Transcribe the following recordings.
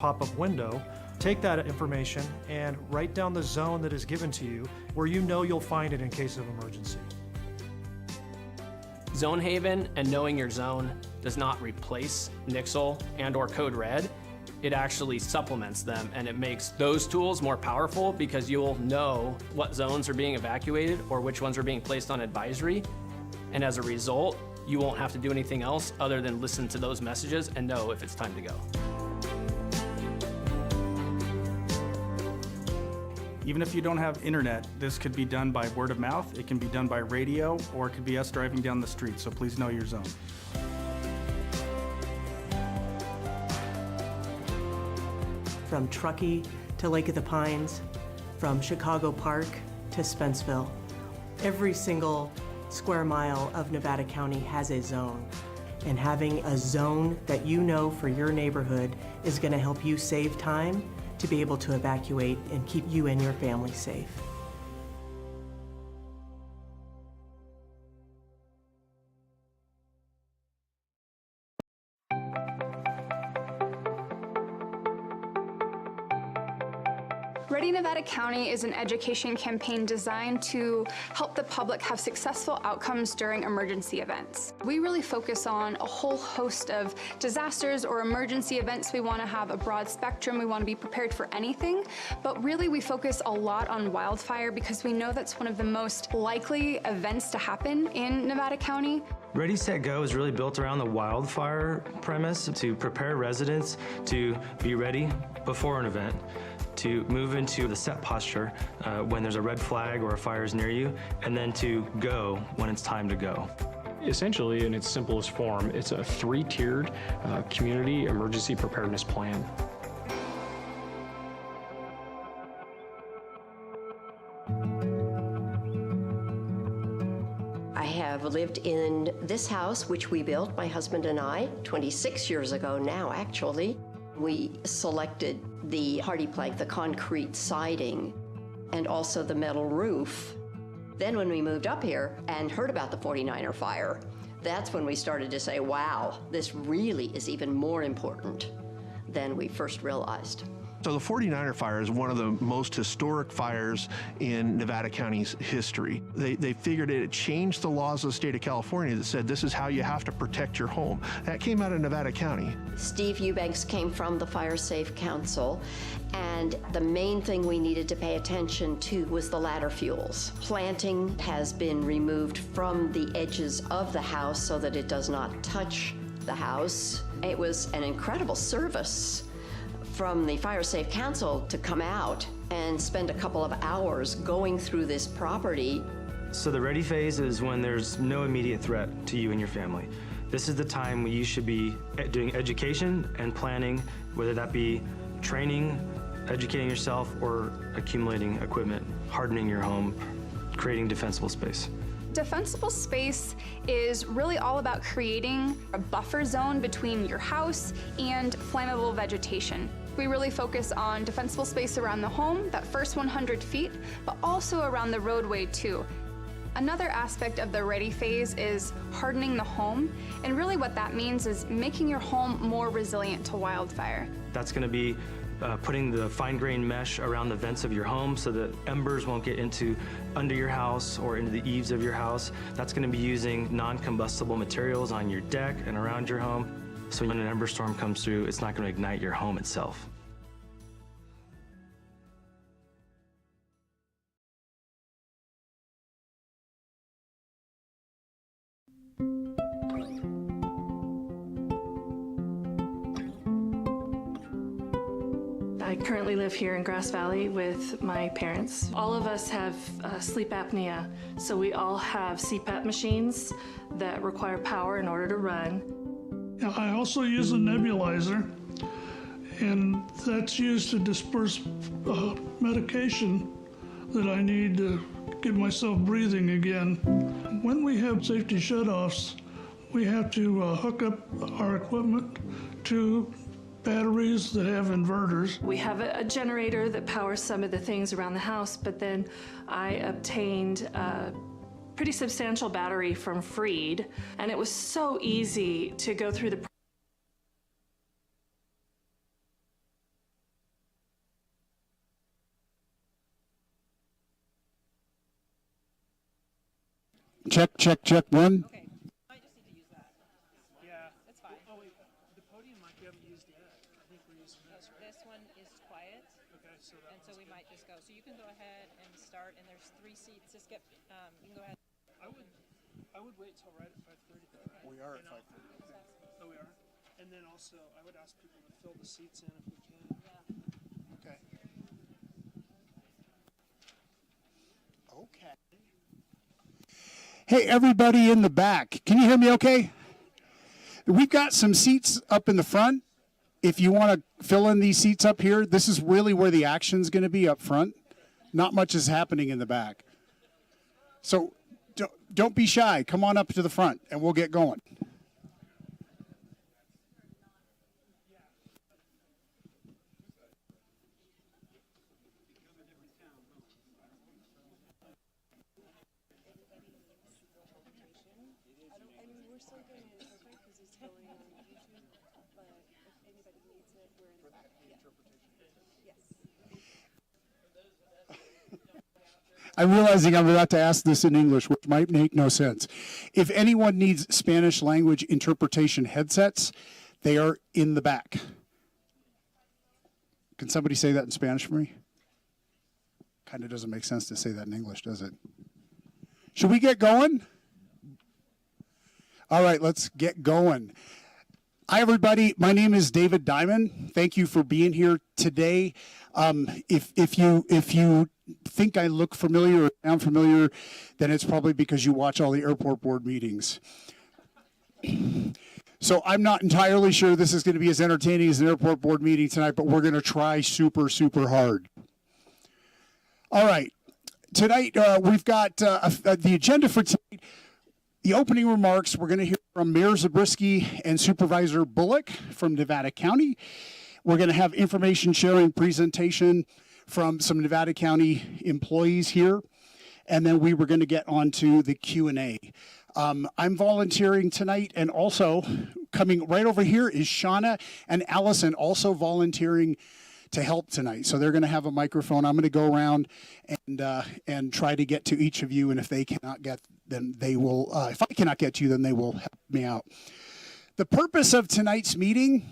pop-up window, take that information and write down the zone that is given to you where you know you'll find it in case of emergency. Zone Haven and knowing your zone does not replace Nixle and/or Code Red. It actually supplements them, and it makes those tools more powerful because you'll know what zones are being evacuated or which ones are being placed on advisory. And as a result, you won't have to do anything else other than listen to those messages and know if it's time to go. Even if you don't have internet, this could be done by word of mouth, it can be done by radio, or it could be us driving down the street, so please know your zone. From Truckee to Lake of the Pines, from Chicago Park to Spenceville, every single square mile of Nevada County has a zone. And having a zone that you know for your neighborhood is going to help you save time to be able to evacuate and keep you and your family safe. Ready Nevada County is an education campaign designed to help the public have successful outcomes during emergency events. We really focus on a whole host of disasters or emergency events. We want to have a broad spectrum. We want to be prepared for anything, but really we focus a lot on wildfire because we know that's one of the most likely events to happen in Nevada County. Ready, Set, Go is really built around the wildfire premise to prepare residents to be ready before an event, to move into the set posture when there's a red flag or a fire is near you, and then to go when it's time to go. Essentially, in its simplest form, it's a three-tiered community emergency preparedness plan. I have lived in this house, which we built, my husband and I, 26 years ago now, actually. We selected the hardy plank, the concrete siding, and also the metal roof. Then when we moved up here and heard about the 49er fire, that's when we started to say, wow, this really is even more important than we first realized. So the 49er fire is one of the most historic fires in Nevada County's history. They figured it changed the laws of the state of California that said this is how you have to protect your home. That came out of Nevada County. Steve Eubanks came from the Fire Safe Council, and the main thing we needed to pay attention to was the ladder fuels. Planting has been removed from the edges of the house so that it does not touch the house. It was an incredible service from the Fire Safe Council to come out and spend a couple of hours going through this property. So the ready phase is when there's no immediate threat to you and your family. This is the time when you should be doing education and planning, whether that be training, educating yourself, or accumulating equipment, hardening your home, creating defensible space. Defensible space is really all about creating a buffer zone between your house and flammable vegetation. We really focus on defensible space around the home, that first 100 feet, but also around the roadway too. Another aspect of the ready phase is hardening the home, and really what that means is making your home more resilient to wildfire. That's going to be putting the fine-grained mesh around the vents of your home so that embers won't get under your house or into the eaves of your house. That's going to be using non-combustible materials on your deck and around your home, so when an ember storm comes through, it's not going to ignite your home itself. I currently live here in Grass Valley with my parents. All of us have sleep apnea, so we all have CPAP machines that require power in order to run. I also use a nebulizer, and that's used to disperse medication that I need to get myself breathing again. When we have safety shutoffs, we have to hook up our equipment to batteries that have inverters. We have a generator that powers some of the things around the house, but then I obtained a pretty substantial battery from Freed, and it was so easy to go through the Check, check, check, one. Yeah. That's fine. Oh wait, the podium mic we haven't used yet. I think we're using this, right? This one is quiet. Okay, so that and so we might just go. So you can go ahead and start, and there's 3 seats. Just get, you can go ahead. I would wait till right at 5:30. Okay? We are at 5:30. Oh, we are. And then also, I would ask people to fill the seats in if we can. Okay. Okay. Hey, everybody in the back, can you hear me okay? We've got some seats up in the front. If you want to fill in these seats up here, this is really where the action's going to be up front. Not much is happening in the back. So don't be shy. Come on up to the front and we'll get going. I'm realizing I'm about to ask this in English, which might make no sense. If anyone needs Spanish language interpretation headsets, they are in the back. Can somebody say that in Spanish for me? Kind of doesn't make sense to say that in English, does it? Should we get going? All right, let's get going. Hi, everybody. My name is David Diamond. Thank you for being here today. If you think I look familiar or sound familiar, then it's probably because you watch all the airport board meetings. So I'm not entirely sure this is going to be as entertaining as an airport board meeting tonight, but we're going to try super, super hard. All right. Tonight, we've got the agenda for tonight. The opening remarks, we're going to hear from Mayor Zabriskie and Supervisor Bullock from Nevada County. We're going to have information sharing presentation from some Nevada County employees here. And then we were going to get on to the Q&A. I'm volunteering tonight, and also coming right over here is Shauna and Allison also volunteering to help tonight. So they're going to have a microphone. I'm going to go around and try to get to each of you, and if they cannot get, then they will, if I cannot get to you, then they will help me out. The purpose of tonight's meeting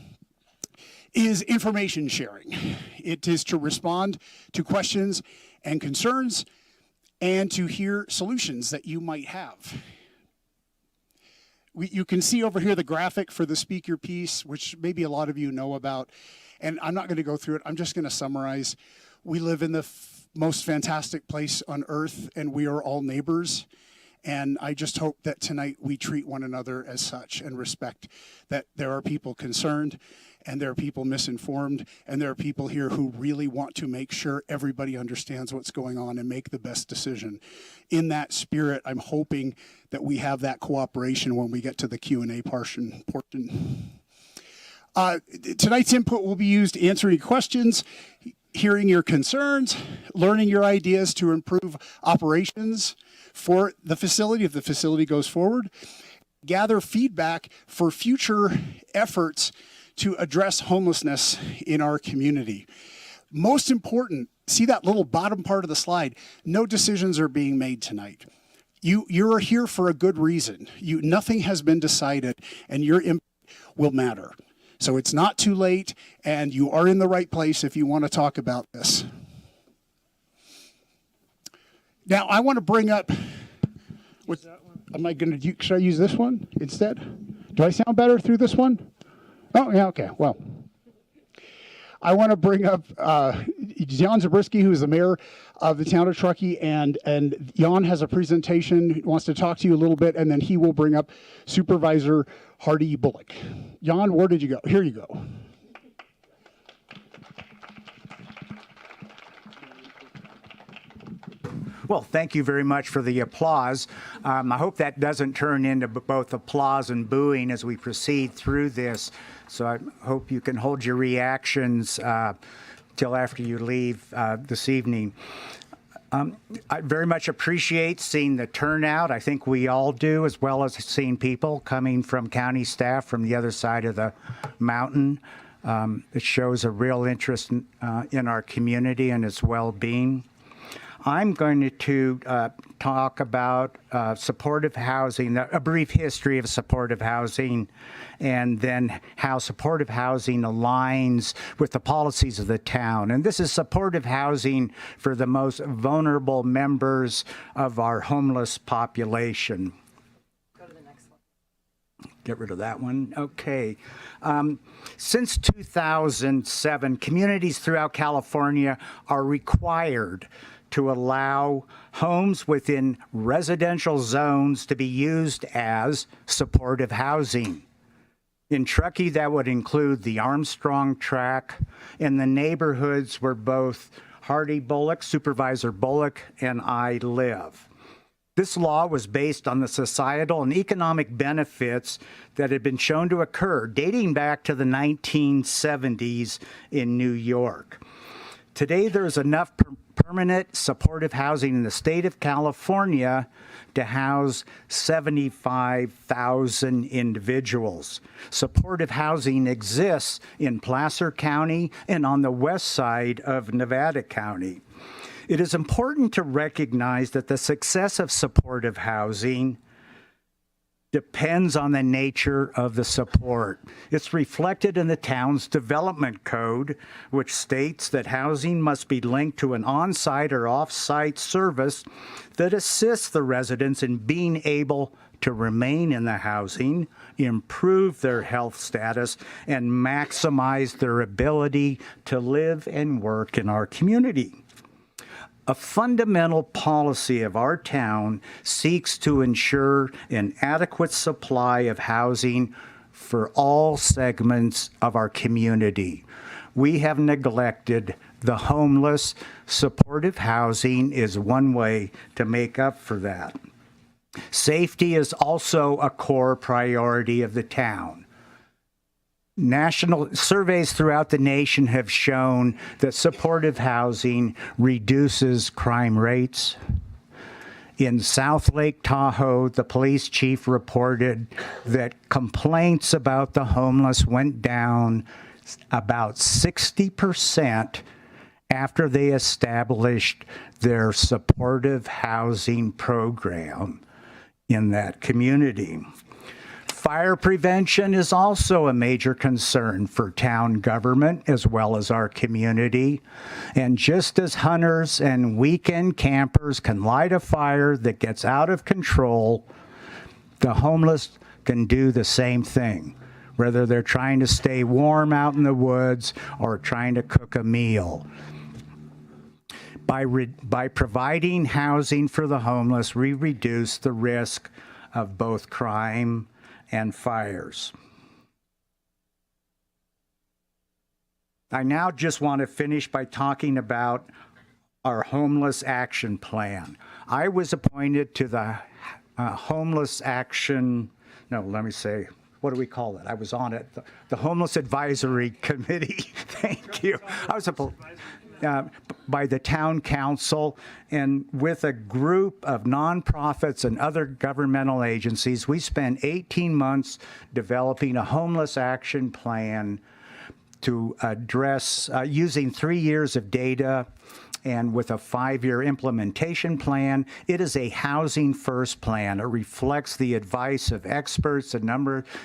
is information sharing. It is to respond to questions and concerns and to hear solutions that you might have. You can see over here the graphic for the speaker piece, which maybe a lot of you know about. And I'm not going to go through it. I'm just going to summarize. We live in the most fantastic place on earth, and we are all neighbors. And I just hope that tonight we treat one another as such and respect that there are people concerned and there are people misinformed and there are people here who really want to make sure everybody understands what's going on and make the best decision. In that spirit, I'm hoping that we have that cooperation when we get to the Q&A portion. Tonight's input will be used answering questions, hearing your concerns, learning your ideas to improve operations for the facility if the facility goes forward, gather feedback for future efforts to address homelessness in our community. Most important, see that little bottom part of the slide, no decisions are being made tonight. You're here for a good reason. Nothing has been decided, and your input will matter. So it's not too late, and you are in the right place if you want to talk about this. Now, I want to bring up, should I use this one instead? Do I sound better through this one? Oh, yeah, okay, well. I want to bring up Jan Zabriskie, who is the mayor of the town of Truckee, and Jan has a presentation, he wants to talk to you a little bit, and then he will bring up Supervisor Hardy Bullock. Jan, where did you go? Here you go. Well, thank you very much for the applause. I hope that doesn't turn into both applause and booing as we proceed through this. So I hope you can hold your reactions till after you leave this evening. I very much appreciate seeing the turnout. I think we all do, as well as seeing people coming from county staff from the other side of the mountain. It shows a real interest in our community and its well-being. I'm going to talk about supportive housing, a brief history of supportive housing, and then how supportive housing aligns with the policies of the town. And this is supportive housing for the most vulnerable members of our homeless population. Go to the next one. Get rid of that one. Okay. Since 2007, communities throughout California are required to allow homes within residential zones to be used as supportive housing. In Truckee, that would include the Armstrong tract and the neighborhoods where both Hardy Bullock, Supervisor Bullock, and I live. This law was based on the societal and economic benefits that had been shown to occur dating back to the 1970s in New York. Today, there's enough permanent supportive housing in the state of California to house 75,000 individuals. Supportive housing exists in Placer County and on the west side of Nevada County. It is important to recognize that the success of supportive housing depends on the nature of the support. It's reflected in the town's development code, which states that housing must be linked to an on-site or off-site service that assists the residents in being able to remain in the housing, improve their health status, and maximize their ability to live and work in our community. A fundamental policy of our town seeks to ensure an adequate supply of housing for all segments of our community. We have neglected the homeless. Supportive housing is one way to make up for that. Safety is also a core priority of the town. National surveys throughout the nation have shown that supportive housing reduces crime rates. In South Lake Tahoe, the police chief reported that complaints about the homeless went down about 60% after they established their supportive housing program in that community. Fire prevention is also a major concern for town government as well as our community. And just as hunters and weekend campers can light a fire that gets out of control, the homeless can do the same thing, whether they're trying to stay warm out in the woods or trying to cook a meal. By providing housing for the homeless, we reduce the risk of both crime and fires. I now just want to finish by talking about our homeless action plan. I was appointed to the homeless action, no, let me say, what do we call it? I was on it, the Homeless Advisory Committee. Thank you. I was by the town council, and with a group of nonprofits and other governmental agencies, we spent 18 months developing a homeless action plan to address using 3 years of data and with a 5-year implementation plan. It is a housing first plan. It reflects the advice of experts and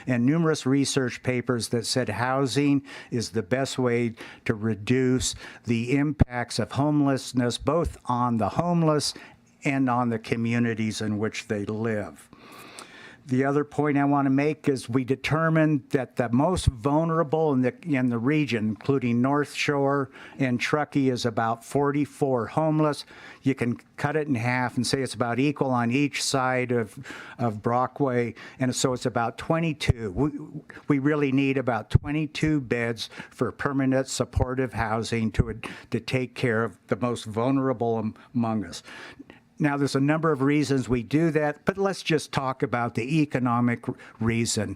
numerous research papers that said housing is the best way to reduce the impacts of homelessness, both on the homeless and on the communities in which they live. The other point I want to make is we determined that the most vulnerable in the region, including North Shore and Truckee, is about 44 homeless. You can cut it in half and say it's about equal on each side of Brockway, and so it's about 22. We really need about 22 beds for permanent supportive housing to take care of the most vulnerable among us. Now, there's a number of reasons we do that, but let's just talk about the economic reason.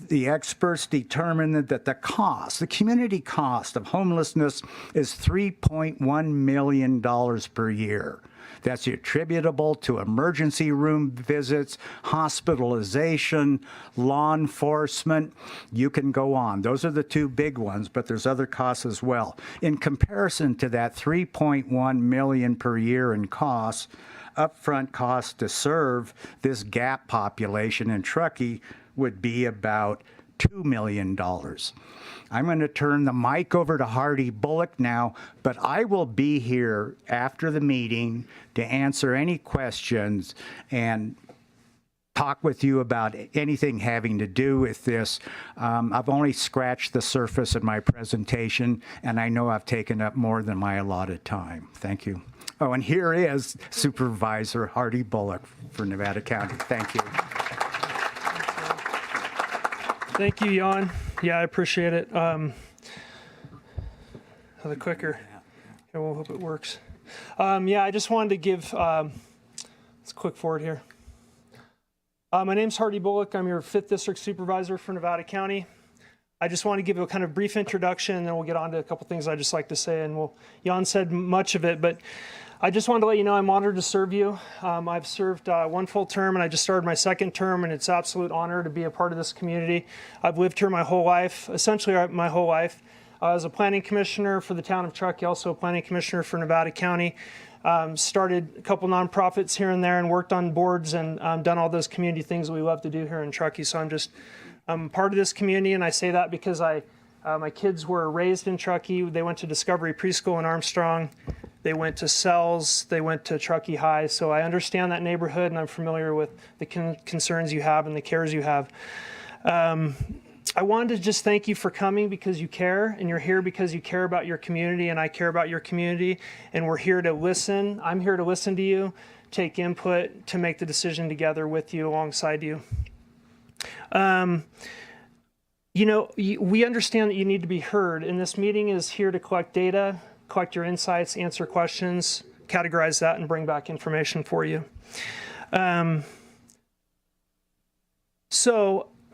The experts determined that the community cost of homelessness is $3.1 million per year. that's attributable to emergency room visits, hospitalization, law enforcement. You can go on. Those are the two big ones, but there's other costs as well. In comparison to that $3.1 million per year in costs, upfront costs to serve this gap population in Truckee would be about $2 million. I'm going to turn the mic over to Hardy Bullock now, but I will be here after the meeting to answer any questions and talk with you about anything having to do with this. I've only scratched the surface in my presentation, and I know I've taken up more than my allotted time. Thank you. Oh, and here is Supervisor Hardy Bullock for Nevada County. Thank you. Thank you, Jan. Yeah, I appreciate it. The clicker. Okay, we'll hope it works. Yeah, I just wanted to give, let's click forward here. My name's Hardy Bullock. I'm your 5th District Supervisor for Nevada County. I just want to give a kind of brief introduction, and then we'll get on to a couple things I'd just like to say, and Jan said much of it, but I just wanted to let you know I'm honored to serve you. I've served 1 full term, and I just started my 2nd term, and it's an absolute honor to be a part of this community. I've lived here my whole life, essentially my whole life. I was a planning commissioner for the town of Truckee, also a planning commissioner for Nevada County. Started a couple nonprofits here and there and worked on boards and done all those community things that we love to do here in Truckee. So I'm part of this community, and I say that because my kids were raised in Truckee. They went to Discovery Preschool in Armstrong. They went to Sells. They went to Truckee High. So I understand that neighborhood, and I'm familiar with the concerns you have and the cares you have. I wanted to just thank you for coming because you care, and you're here because you care about your community, and I care about your community, and we're here to listen. I'm here to listen to you, take input, to make the decision together with you, alongside you. You know, we understand that you need to be heard, and this meeting is here to collect data, collect your insights, answer questions, categorize that, and bring back information for you.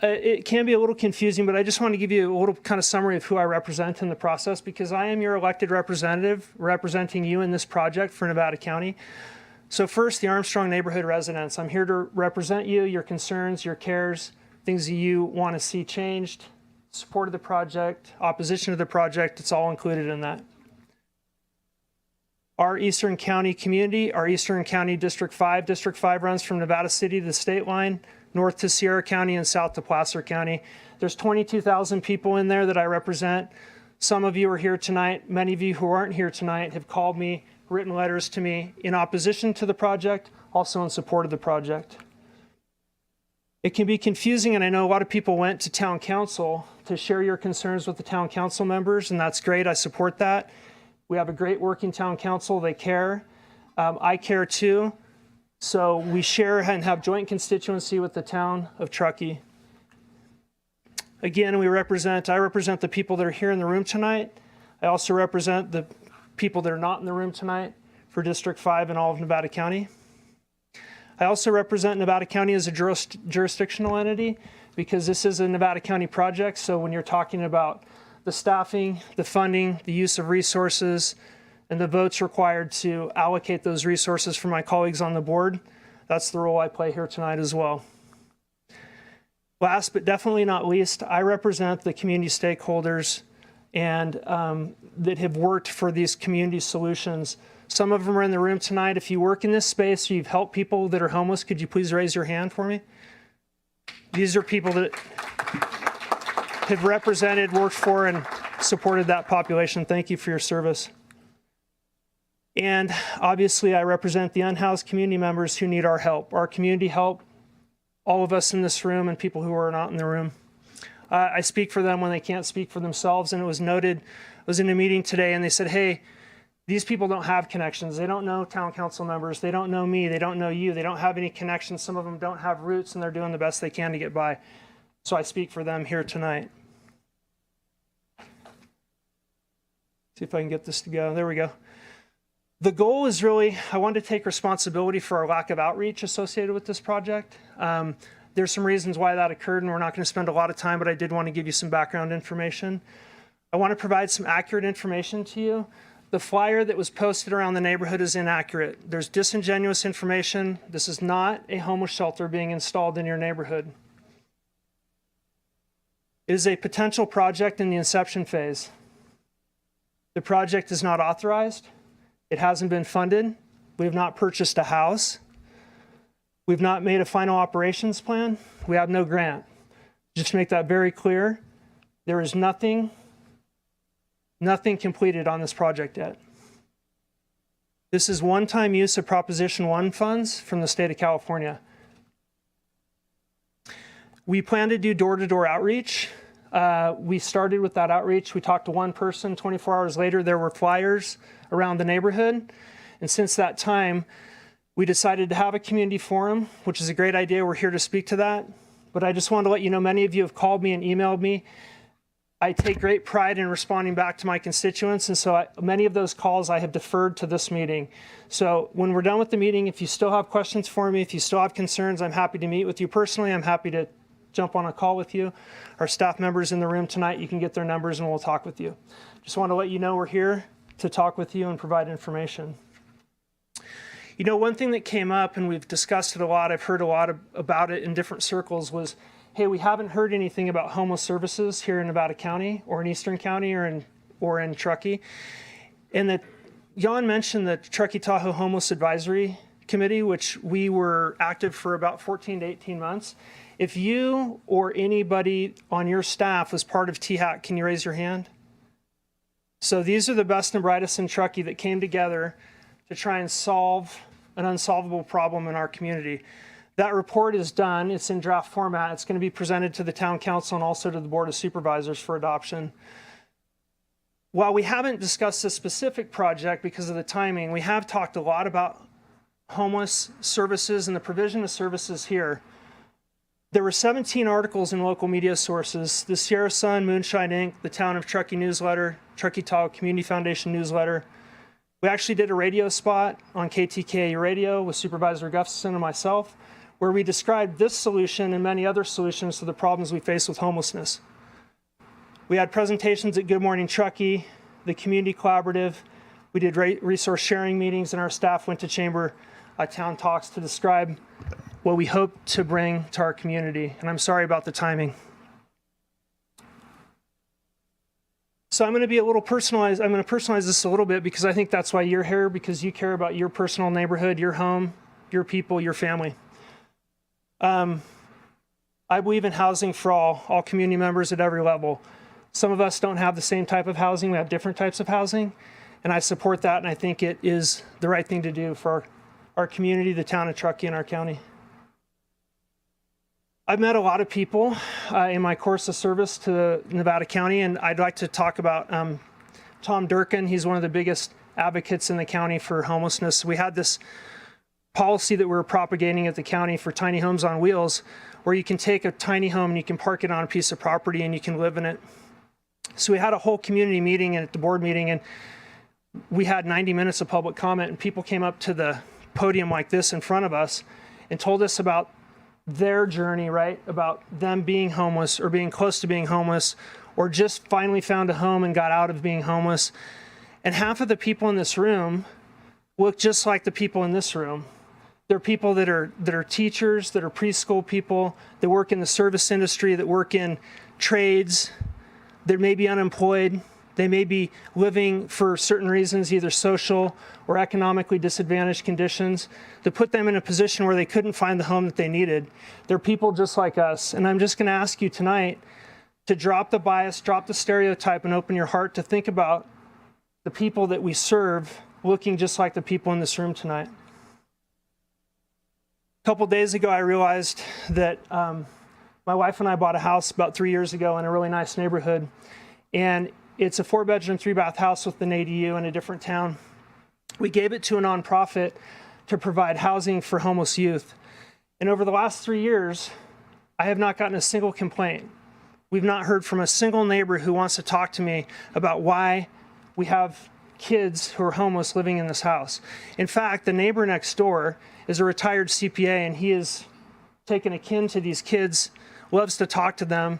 It can be a little confusing, but I just want to give you a little kind of summary of who I represent in the process, because I am your elected representative representing you in this project for Nevada County. So first, the Armstrong neighborhood residents. I'm here to represent you, your concerns, your cares, things that you want to see changed, support of the project, opposition to the project. It's all included in that. Our Eastern County community, our Eastern County District 5. District 5 runs from Nevada City to the state line, north to Sierra County, and south to Placer County. There's 22,000 people in there that I represent. Some of you are here tonight. Many of you who aren't here tonight have called me, written letters to me in opposition to the project, also in support of the project. It can be confusing, and I know a lot of people went to town council to share your concerns with the town council members, and that's great. I support that. We have a great working town council. They care. I care too. So we share and have joint constituency with the town of Truckee. Again, I represent the people that are here in the room tonight. I also represent the people that are not in the room tonight for District 5 and all of Nevada County. I also represent Nevada County as a jurisdictional entity because this is a Nevada County project. So when you're talking about the staffing, the funding, the use of resources, and the votes required to allocate those resources for my colleagues on the board, that's the role I play here tonight as well. Last but definitely not least, I represent the community stakeholders and that have worked for these community solutions. Some of them are in the room tonight. If you work in this space, you've helped people that are homeless, could you please raise your hand for me? These are people that have represented, worked for, and supported that population. Thank you for your service. And obviously, I represent the unhoused community members who need our help, our community help, all of us in this room and people who are not in the room. I speak for them when they can't speak for themselves, and it was noted, I was in a meeting today, and they said, hey, these people don't have connections. They don't know town council members. They don't know me. They don't know you. They don't have any connections. Some of them don't have roots, and they're doing the best they can to get by. So I speak for them here tonight. See if I can get this to go. There we go. The goal is really, I wanted to take responsibility for our lack of outreach associated with this project. There's some reasons why that occurred, and we're not going to spend a lot of time, but I did want to give you some background information. I want to provide some accurate information to you. the flyer that was posted around the neighborhood is inaccurate. There's disingenuous information. This is not a homeless shelter being installed in your neighborhood. It is a potential project in the inception phase. The project is not authorized. It hasn't been funded. We have not purchased a house. We've not made a final operations plan. We have no grant. Just to make that very clear, there is nothing completed on this project yet. This is one-time use of Proposition 1 funds from the state of California. We plan to do door-to-door outreach. We started with that outreach. We talked to one person. 24 hours later, there were flyers around the neighborhood. And since that time, we decided to have a community forum, which is a great idea. We're here to speak to that. But I just wanted to let you know, many of you have called me and emailed me. I take great pride in responding back to my constituents, and so many of those calls I have deferred to this meeting. So when we're done with the meeting, if you still have questions for me, if you still have concerns, I'm happy to meet with you personally. I'm happy to jump on a call with you. Our staff members in the room tonight, you can get their numbers and we'll talk with you. Just want to let you know we're here to talk with you and provide information. You know, one thing that came up, and we've discussed it a lot, I've heard a lot about it in different circles, was, hey, we haven't heard anything about homeless services here in Nevada County or in Eastern County or in Truckee. And that Jan mentioned the Truckee Tahoe Homeless Advisory Committee, which we were active for about 14 to 18 months. If you or anybody on your staff was part of THAC, can you raise your hand? So these are the best and brightest in Truckee that came together to try and solve an unsolvable problem in our community. That report is done. It's in draft format. It's going to be presented to the town council and also to the board of supervisors for adoption. While we haven't discussed this specific project because of the timing, we have talked a lot about homeless services and the provision of services here. There were 17 articles in local media sources: the Sierra Sun, Moonshine Inc., the Town of Truckee newsletter, Truckee Tahoe Community Foundation newsletter. We actually did a radio spot on KTKA radio with Supervisor Gustafson and myself, where we described this solution and many other solutions to the problems we face with homelessness. We had presentations at Good Morning Truckee, the Community Collaborative. We did resource sharing meetings, and our staff went to chamber town talks to describe what we hope to bring to our community. And I'm sorry about the timing. So I'm going to be a little personalized. I'm going to personalize this a little bit because I think that's why you're here, because you care about your personal neighborhood, your home, your people, your family. I believe in housing for all community members at every level. Some of us don't have the same type of housing. We have different types of housing, and I support that, and I think it is the right thing to do for our community, the town of Truckee, and our county. I've met a lot of people in my course of service to Nevada County, and I'd like to talk about Tom Durkin. He's one of the biggest advocates in the county for homelessness. We had this policy that we were propagating at the county for tiny homes on wheels, where you can take a tiny home and you can park it on a piece of property and you can live in it. So we had a whole community meeting and at the board meeting, and we had 90 minutes of public comment, and people came up to the podium like this in front of us and told us about their journey, right? About them being homeless or being close to being homeless, or just finally found a home and got out of being homeless. And half of the people in this room look just like the people in this room. They're people that are teachers, that are preschool people, that work in the service industry, that work in trades, that may be unemployed. They may be living for certain reasons, either social or economically disadvantaged conditions, that put them in a position where they couldn't find the home that they needed. They're people just like us. And I'm just going to ask you tonight to drop the bias, drop the stereotype, and open your heart to think about the people that we serve looking just like the people in this room tonight. A couple days ago, I realized that my wife and I bought a house about 3 years ago in a really nice neighborhood. And it's a 4-bedroom, 3-bath house with an ADU in a different town. We gave it to a nonprofit to provide housing for homeless youth. And over the last 3 years, I have not gotten a single complaint. We've not heard from a single neighbor who wants to talk to me about why we have kids who are homeless living in this house. In fact, the neighbor next door is a retired CPA, and he is taken akin to these kids, loves to talk to them,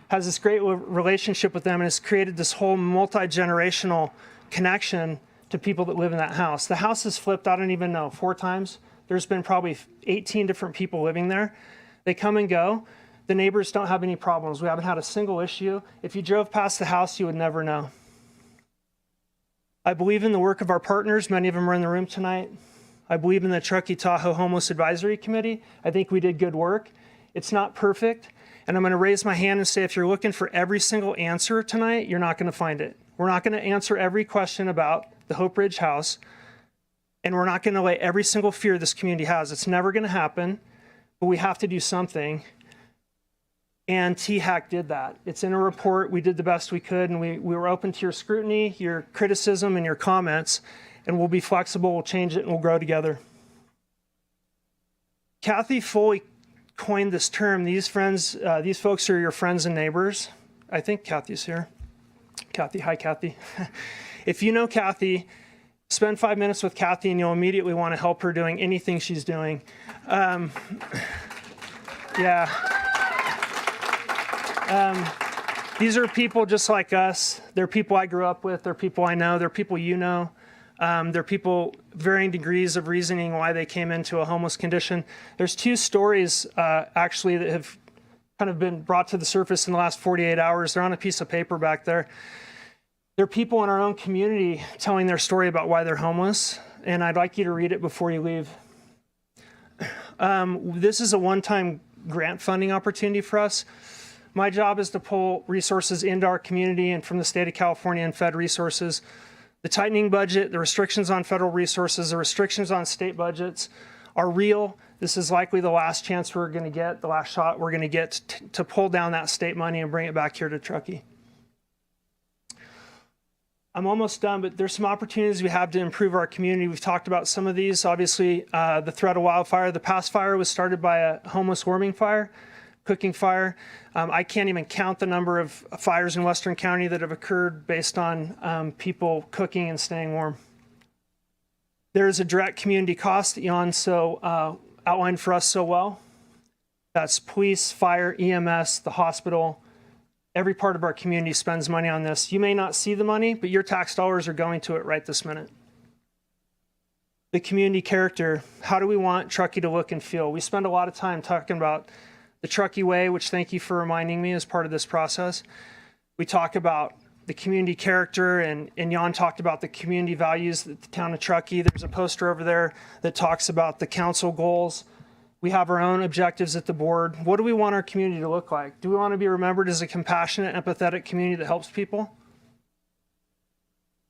has this great relationship with them, and has created this whole multi-generational connection to people that live in that house. The house is flipped, I don't even know, 4 times. There's been probably 18 different people living there. They come and go. The neighbors don't have any problems. We haven't had a single issue. If you drove past the house, you would never know. I believe in the work of our partners. Many of them are in the room tonight. I believe in the Truckee Tahoe Homeless Advisory Committee. I think we did good work. It's not perfect. And I'm going to raise my hand and say, if you're looking for every single answer tonight, you're not going to find it. We're not going to answer every question about the Hope Ridge House. And we're not going to lay every single fear this community has. It's never going to happen, but we have to do something. And THAC did that. It's in a report. We did the best we could, and we were open to your scrutiny, your criticism, and your comments. And we'll be flexible, we'll change it, and we'll grow together. Kathy Foley coined this term. These folks are your friends and neighbors. I think Kathy's here. Kathy, hi Kathy. If you know Kathy, spend 5 minutes with Kathy and you'll immediately want to help her doing anything she's doing. These are people just like us. They're people I grew up with. They're people I know. They're people you know. They're people varying degrees of reasoning why they came into a homeless condition. There's 2 stories actually that have kind of been brought to the surface in the last 48 hours. They're on a piece of paper back there. They're people in our own community telling their story about why they're homeless, and I'd like you to read it before you leave. This is a one-time grant funding opportunity for us. My job is to pull resources into our community and from the state of California and Fed resources. The tightening budget, the restrictions on federal resources, the restrictions on state budgets are real. This is likely the last chance we're going to get, the last shot we're going to get to pull down that state money and bring it back here to Truckee. I'm almost done, but there's some opportunities we have to improve our community. We've talked about some of these. Obviously, the threat of wildfire. The past fire was started by a homeless warming fire, cooking fire. I can't even count the number of fires in Western County that have occurred based on people cooking and staying warm. There is a direct community cost that Jan outlined for us so well. That's police, fire, EMS, the hospital. Every part of our community spends money on this. You may not see the money, but your tax dollars are going to it right this minute. The community character. How do we want Truckee to look and feel? We spend a lot of time talking about the Truckee way, which thank you for reminding me as part of this process. We talk about the community character, and Jan talked about the community values at the town of Truckee. There's a poster over there that talks about the council goals. We have our own objectives at the board. What do we want our community to look like? Do we want to be remembered as a compassionate, empathetic community that helps people?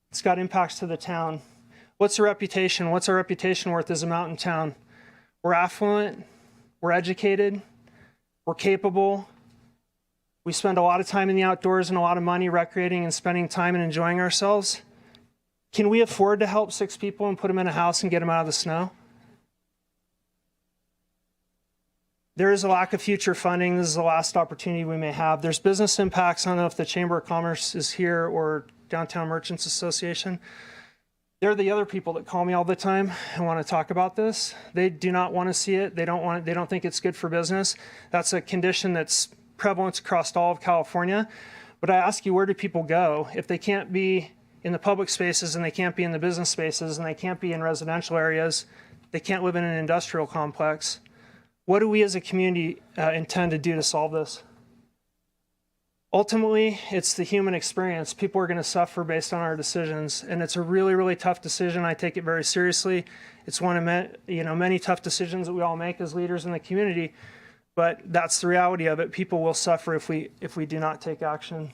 It's got impacts to the town. What's the reputation? What's our reputation worth as a mountain town? We're affluent, we're educated, we're capable. We spend a lot of time in the outdoors and a lot of money recreating and spending time and enjoying ourselves. Can we afford to help 6 people and put them in a house and get them out of the snow? There is a lack of future funding. This is the last opportunity we may have. There's business impacts. I don't know if the Chamber of Commerce is here or Downtown Merchants Association. They're the other people that call me all the time and want to talk about this. They do not want to see it. They don't think it's good for business. That's a condition that's prevalent across all of California. But I ask you, where do people go? If they can't be in the public spaces and they can't be in the business spaces and they can't be in residential areas, they can't live in an industrial complex. What do we as a community intend to do to solve this? Ultimately, it's the human experience. People are going to suffer based on our decisions, and it's a really, really tough decision. I take it very seriously. It's one of many tough decisions that we all make as leaders in the community, but that's the reality of it. People will suffer if we do not take action.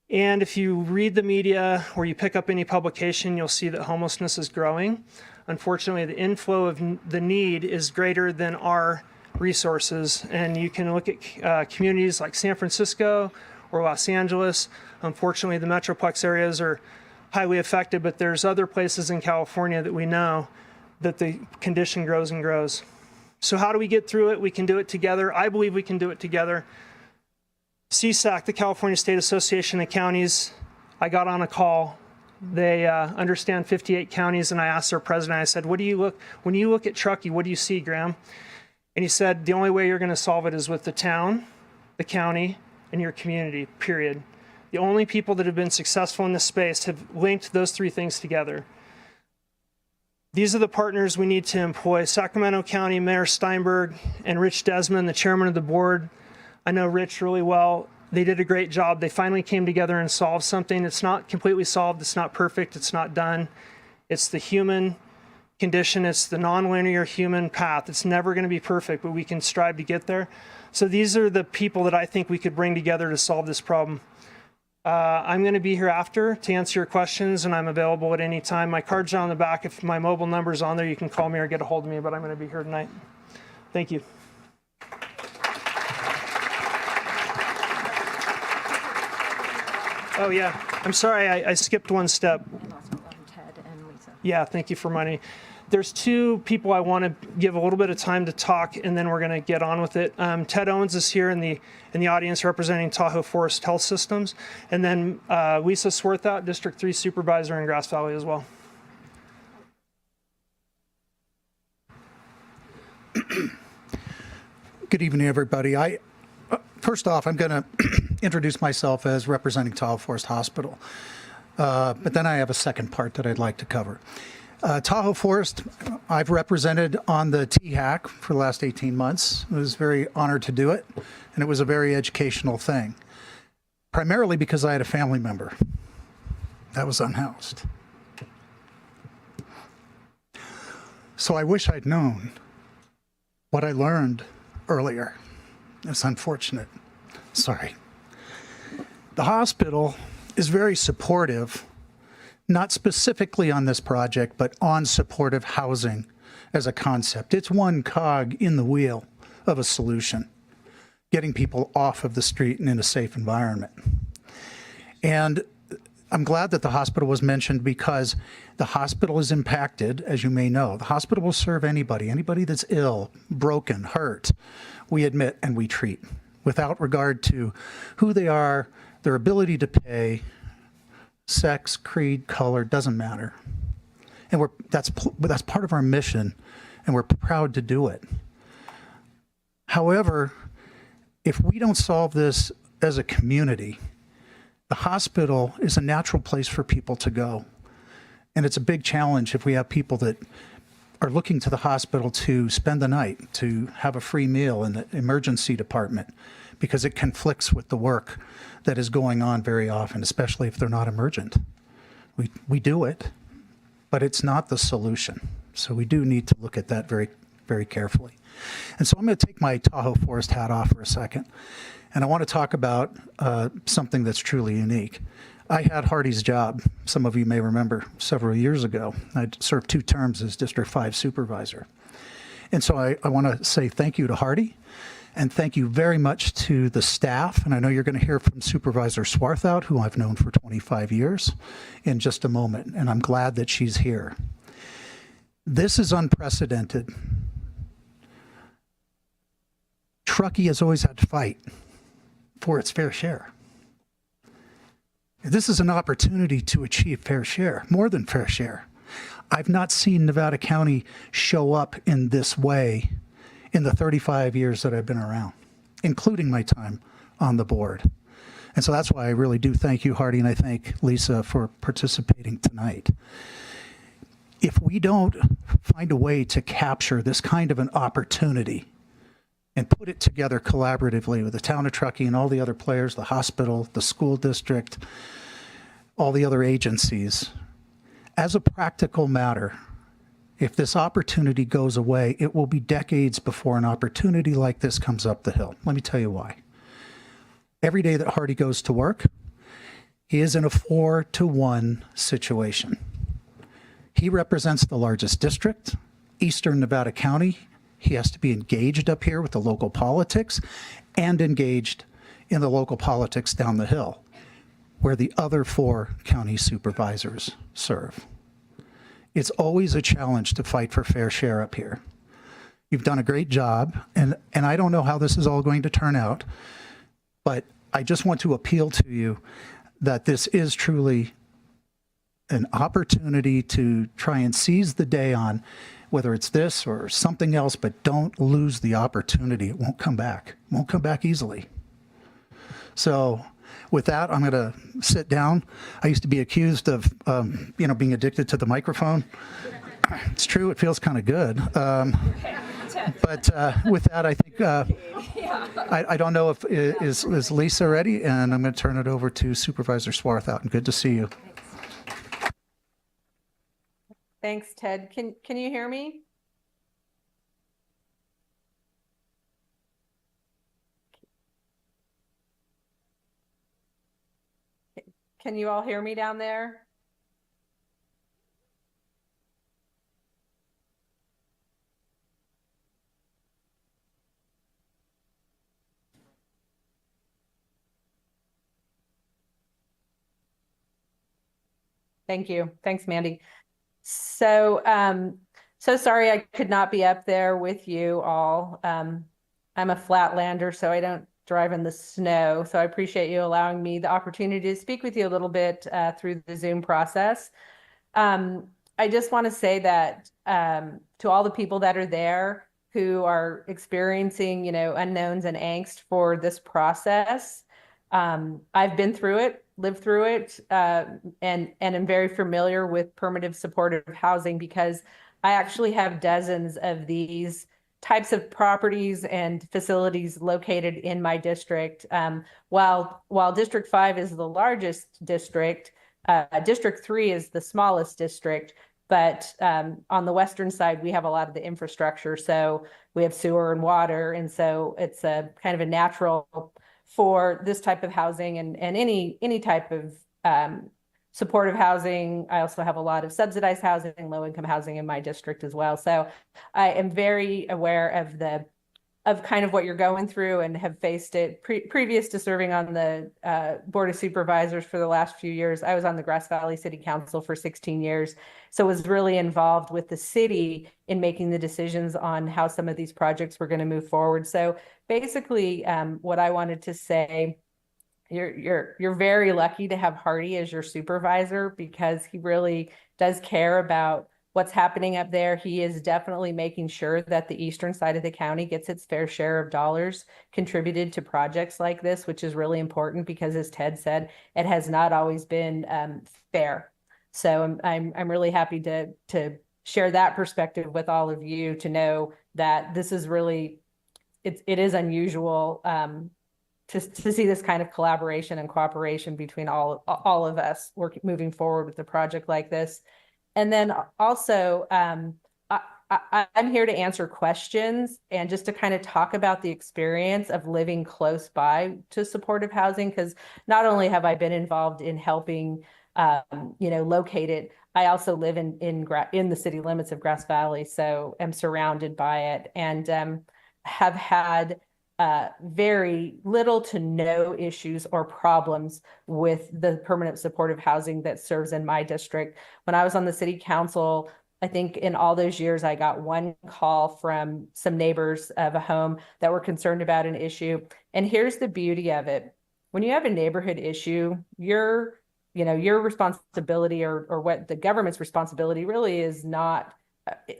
And if you read the media or you pick up any publication, you'll see that homelessness is growing. Unfortunately, the inflow of the need is greater than our resources. And you can look at communities like San Francisco or Los Angeles. Unfortunately, the Metroplex areas are highly affected, but there's other places in California that we know that the condition grows and grows. So how do we get through it? We can do it together. I believe we can do it together. CSAC, the California State Association of Counties, I got on a call. They understand 58 counties, and I asked their president, I said, when you look at Truckee, what do you see, Graham? And he said, the only way you're going to solve it is with the town, the county, and your community, period. The only people that have been successful in this space have linked those three things together. These are the partners we need to employ. Sacramento County Mayor Steinberg and Rich Desmond, the chairman of the board. I know Rich really well. They did a great job. They finally came together and solved something. It's not completely solved. It's not perfect. It's not done. It's the human condition. It's the nonlinear human path. It's never going to be perfect, but we can strive to get there. So these are the people that I think we could bring together to solve this problem. I'm going to be here after to answer your questions, and I'm available at any time. My card's on the back. If my mobile number's on there, you can call me or get a hold of me, but I'm going to be here tonight. Thank you. Oh, yeah. I'm sorry, I skipped one step. Ted and Lisa. Yeah, thank you for money. There's two people I want to give a little bit of time to talk, and then we're going to get on with it. Ted Owens is here in the audience representing Tahoe Forest Health Systems, and then Lisa Swarthout, District 3 Supervisor in Grass Valley as well. Good evening, everybody. First off, I'm going to introduce myself as representing Tahoe Forest Hospital, but then I have a second part that I'd like to cover. Tahoe Forest, I've represented on the THAC for the last 18 months. I was very honored to do it, and it was a very educational thing, primarily because I had a family member that was unhoused. So I wish I'd known what I learned earlier. It's unfortunate. Sorry. The hospital is very supportive, not specifically on this project, but on supportive housing as a concept. It's one cog in the wheel of a solution, getting people off of the street and in a safe environment. And I'm glad that the hospital was mentioned because the hospital is impacted, as you may know. The hospital will serve anybody that's ill, broken, hurt. We admit and we treat without regard to who they are, their ability to pay, sex, creed, color, doesn't matter. And that's part of our mission, and we're proud to do it. However, if we don't solve this as a community, the hospital is a natural place for people to go. And it's a big challenge if we have people that are looking to the hospital to spend the night, to have a free meal in the emergency department, because it conflicts with the work that is going on very often, especially if they're not emergent. We do it, but it's not the solution. So we do need to look at that very, very carefully. And so I'm going to take my Tahoe Forest hat off for a second, and I want to talk about something that's truly unique. I had Hardy's job, some of you may remember, several years ago. I served 2 terms as District 5 Supervisor. And so I want to say thank you to Hardy, and thank you very much to the staff. And I know you're going to hear from Supervisor Swarthout, who I've known for 25 years, in just a moment. And I'm glad that she's here. This is unprecedented. Truckee has always had to fight for its fair share. This is an opportunity to achieve fair share, more than fair share. I've not seen Nevada County show up in this way in the 35 years that I've been around, including my time on the board. And so that's why I really do thank you, Hardy, and I thank Lisa for participating tonight. If we don't find a way to capture this kind of an opportunity and put it together collaboratively with the town of Truckee and all the other players, the hospital, the school district, all the other agencies, as a practical matter, if this opportunity goes away, it will be decades before an opportunity like this comes up the hill. Let me tell you why. Every day that Hardy goes to work, he is in a 4-to-1 situation. He represents the largest district, Eastern Nevada County. He has to be engaged up here with the local politics and engaged in the local politics down the hill, where the other 4 county supervisors serve. It's always a challenge to fight for fair share up here. You've done a great job, and I don't know how this is all going to turn out, but I just want to appeal to you that this is truly an opportunity to try and seize the day on, whether it's this or something else, but don't lose the opportunity. It won't come back. It won't come back easily. So with that, I'm going to sit down. I used to be accused of, being addicted to the microphone. It's true. It feels kind of good. But with that, I think I don't know if is Lisa ready, and I'm going to turn it over to Supervisor Swarthout. And good to see you. Thanks, Ted. Can you hear me? Can you all hear me down there? Thank you. Thanks, Mandy. So, so sorry I could not be up there with you all. I'm a flatlander, so I don't drive in the snow. So I appreciate you allowing me the opportunity to speak with you a little bit through the Zoom process. I just want to say that to all the people that are there who are experiencing, unknowns and angst for this process, I've been through it, lived through it, and am very familiar with permanent supportive housing because I actually have dozens of these types of properties and facilities located in my district. While District 5 is the largest district, District 3 is the smallest district, but on the western side, we have a lot of the infrastructure. So we have sewer and water, and so it's a kind of a natural for this type of housing and any type of supportive housing. I also have a lot of subsidized housing, low-income housing in my district as well. So I am very aware of kind of what you're going through and have faced it previous to serving on the Board of Supervisors for the last few years. I was on the Grass Valley City Council for 16 years, so was really involved with the city in making the decisions on how some of these projects were going to move forward. So basically, what I wanted to say, you're very lucky to have Hardy as your supervisor because he really does care about what's happening up there. He is definitely making sure that the eastern side of the county gets its fair share of dollars contributed to projects like this, which is really important because, as Ted said, it has not always been fair. So I'm really happy to share that perspective with all of you, to know that this is really, it is unusual to see this kind of collaboration and cooperation between all of us moving forward with a project like this. And then also, I'm here to answer questions and just to kind of talk about the experience of living close by to supportive housing, because not only have I been involved in helping, locate it, I also live in the city limits of Grass Valley, so am surrounded by it and have had very little to no issues or problems with the permanent supportive housing that serves in my district. When I was on the city council, I think in all those years, I got one call from some neighbors of a home that were concerned about an issue. And here's the beauty of it. When you have a neighborhood issue, your responsibility or what the government's responsibility really is not,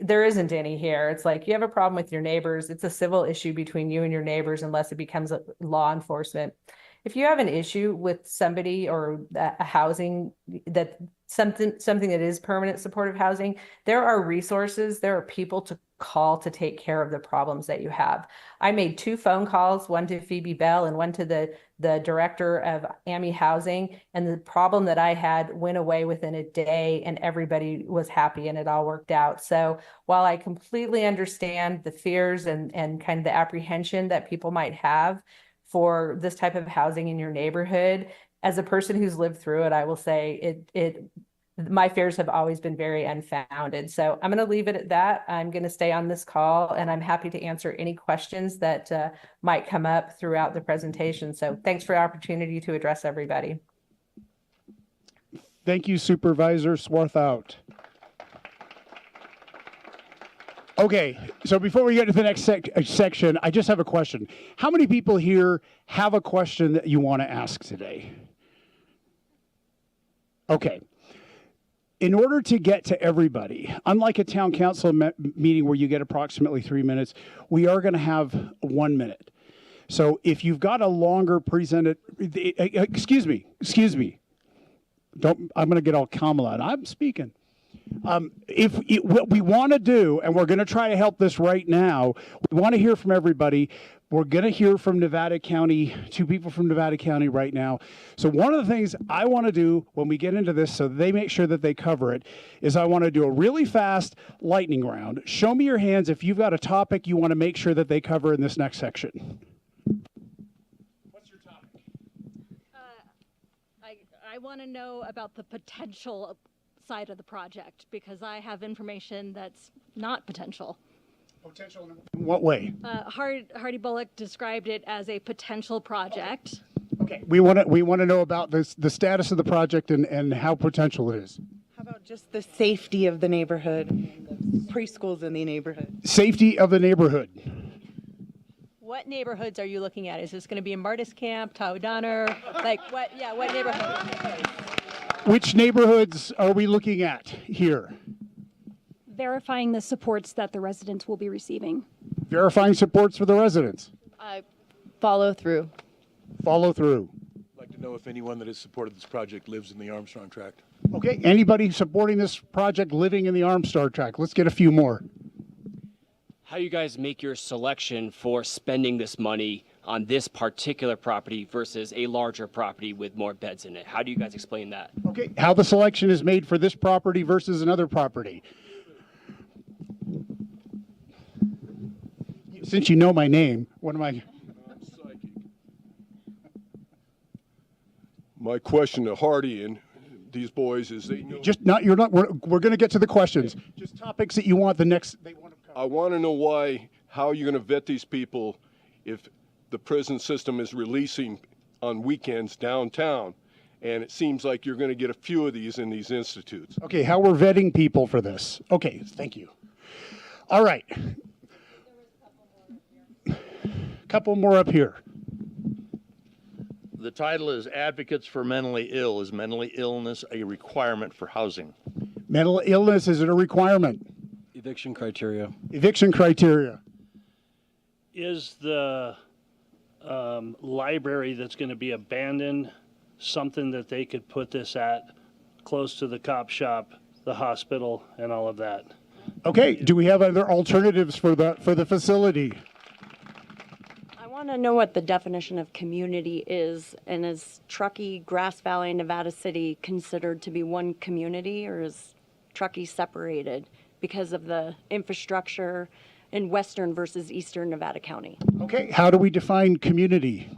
there isn't any here. It's like you have a problem with your neighbors. It's a civil issue between you and your neighbors unless it becomes a law enforcement. If you have an issue with somebody or a housing that something that is permanent supportive housing, there are resources, there are people to call to take care of the problems that you have. I made 2 phone calls, one to Phoebe Bell and one to the director of AMI Housing, and the problem that I had went away within a day and everybody was happy and it all worked out. So while I completely understand the fears and kind of the apprehension that people might have for this type of housing in your neighborhood, as a person who's lived through it, I will say my fears have always been very unfounded. So I'm going to leave it at that. I'm going to stay on this call and I'm happy to answer any questions that might come up throughout the presentation. So thanks for the opportunity to address everybody. Thank you, Supervisor Swarthout. Okay, so before we get to the next section, I just have a question. How many people here have a question that you want to ask today? Okay. In order to get to everybody, unlike a town council meeting where you get approximately 3 minutes, we are going to have 1 minute. So if you've got a longer presented, excuse me. I'm going to get all Kamala. I'm speaking. What we want to do, and we're going to try to help this right now, we want to hear from everybody. We're going to hear from Nevada County, 2 people from Nevada County right now. So one of the things I want to do when we get into this, so they make sure that they cover it, is I want to do a really fast lightning round. Show me your hands if you've got a topic you want to make sure that they cover in this next section. What's your topic? I want to know about the potential side of the project, because I have information that's not potential. Potential in what way? Hardy Bullock described it as a potential project. Okay, we want to know about the status of the project and how potential it is. How about just the safety of the neighborhood, the preschools in the neighborhood? Safety of the neighborhood. What neighborhoods are you looking at? Is this going to be in Martis Camp, Tawadonner? Like what? Yeah, what neighborhood? Which neighborhoods are we looking at here? Verifying the supports that the residents will be receiving. Verifying supports for the residents. Follow through. Follow through. I'd like to know if anyone that has supported this project lives in the Armstrong Tract. Okay, anybody supporting this project living in the Armstrong Tract? Let's get a few more. How do you guys make your selection for spending this money on this particular property versus a larger property with more beds in it? How do you guys explain that? Okay, how the selection is made for this property versus another property. Since you know my name, what am I? I'm psychic. My question to Hardy and these boys is they know. We're going to get to the questions. Just topics that you want they want to cover. I want to know how you're going to vet these people if the prison system is releasing on weekends downtown, and it seems like you're going to get a few of these in these institutes. Okay, how we're vetting people for this. Okay, thank you. All right. Couple more up here. The title is Advocates for Mentally Ill. Is mentally illness a requirement for housing? Mental illness, is it a requirement? Eviction criteria. Eviction criteria. Is the library that's going to be abandoned something that they could put this at close to the cop shop, the hospital, and all of that? Okay, do we have other alternatives for the facility? I want to know what the definition of community is, and is Truckee, Grass Valley, Nevada City considered to be one community, or is Truckee separated because of the infrastructure in western versus eastern Nevada County? Okay, how do we define community?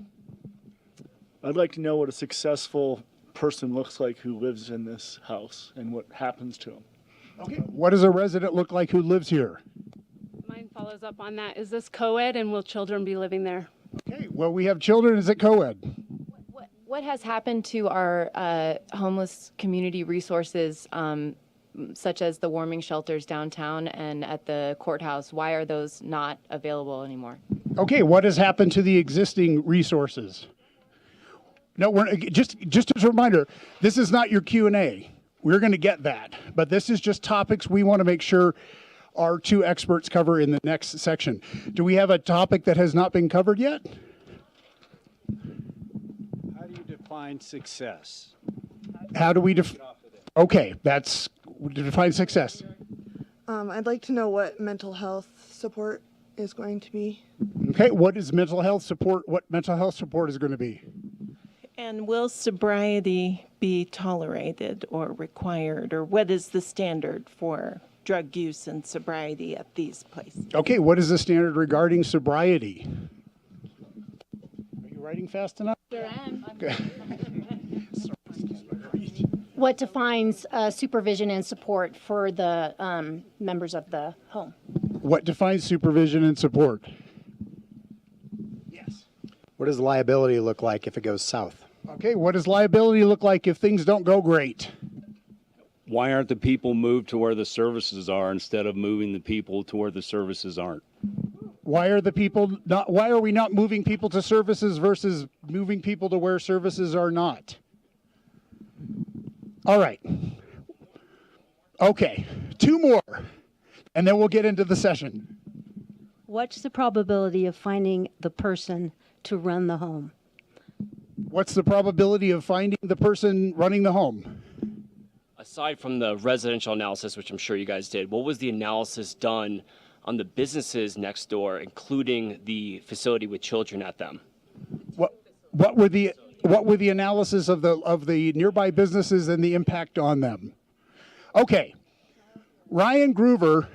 I'd like to know what a successful person looks like who lives in this house and what happens to him. Okay, what does a resident look like who lives here? Mine follows up on that. Is this co-ed, and will children be living there? Okay, well, we have children. Is it co-ed? What has happened to our homeless community resources, such as the warming shelters downtown and at the courthouse? Why are those not available anymore? Okay, what has happened to the existing resources? No, we're just as a reminder, this is not your Q&A. We're going to get that, but this is just topics we want to make sure our 2 experts cover in the next section. Do we have a topic that has not been covered yet? How do you define success? How do we Okay, that's define success. I'd like to know what mental health support is going to be. Okay, what is mental health support? What mental health support is going to be? And will sobriety be tolerated or required, or what is the standard for drug use and sobriety at these places? Okay, what is the standard regarding sobriety? Are you writing fast enough? Sure am. Okay. What defines supervision and support for the members of the home? What defines supervision and support? Yes. What does liability look like if it goes south? Okay, what does liability look like if things don't go great? Why aren't the people moved to where the services are instead of moving the people to where the services aren't? Why are we not moving people to services versus moving people to where services are not? All right. Okay, 2 more, and then we'll get into the session. What's the probability of finding the person to run the home. What's the probability of finding the person running the home? Aside from the residential analysis, which I'm sure you guys did, what was the analysis done on the businesses next door, including the facility with children at them? What were the analysis of the nearby businesses and the impact on them? Okay, Ryan Groover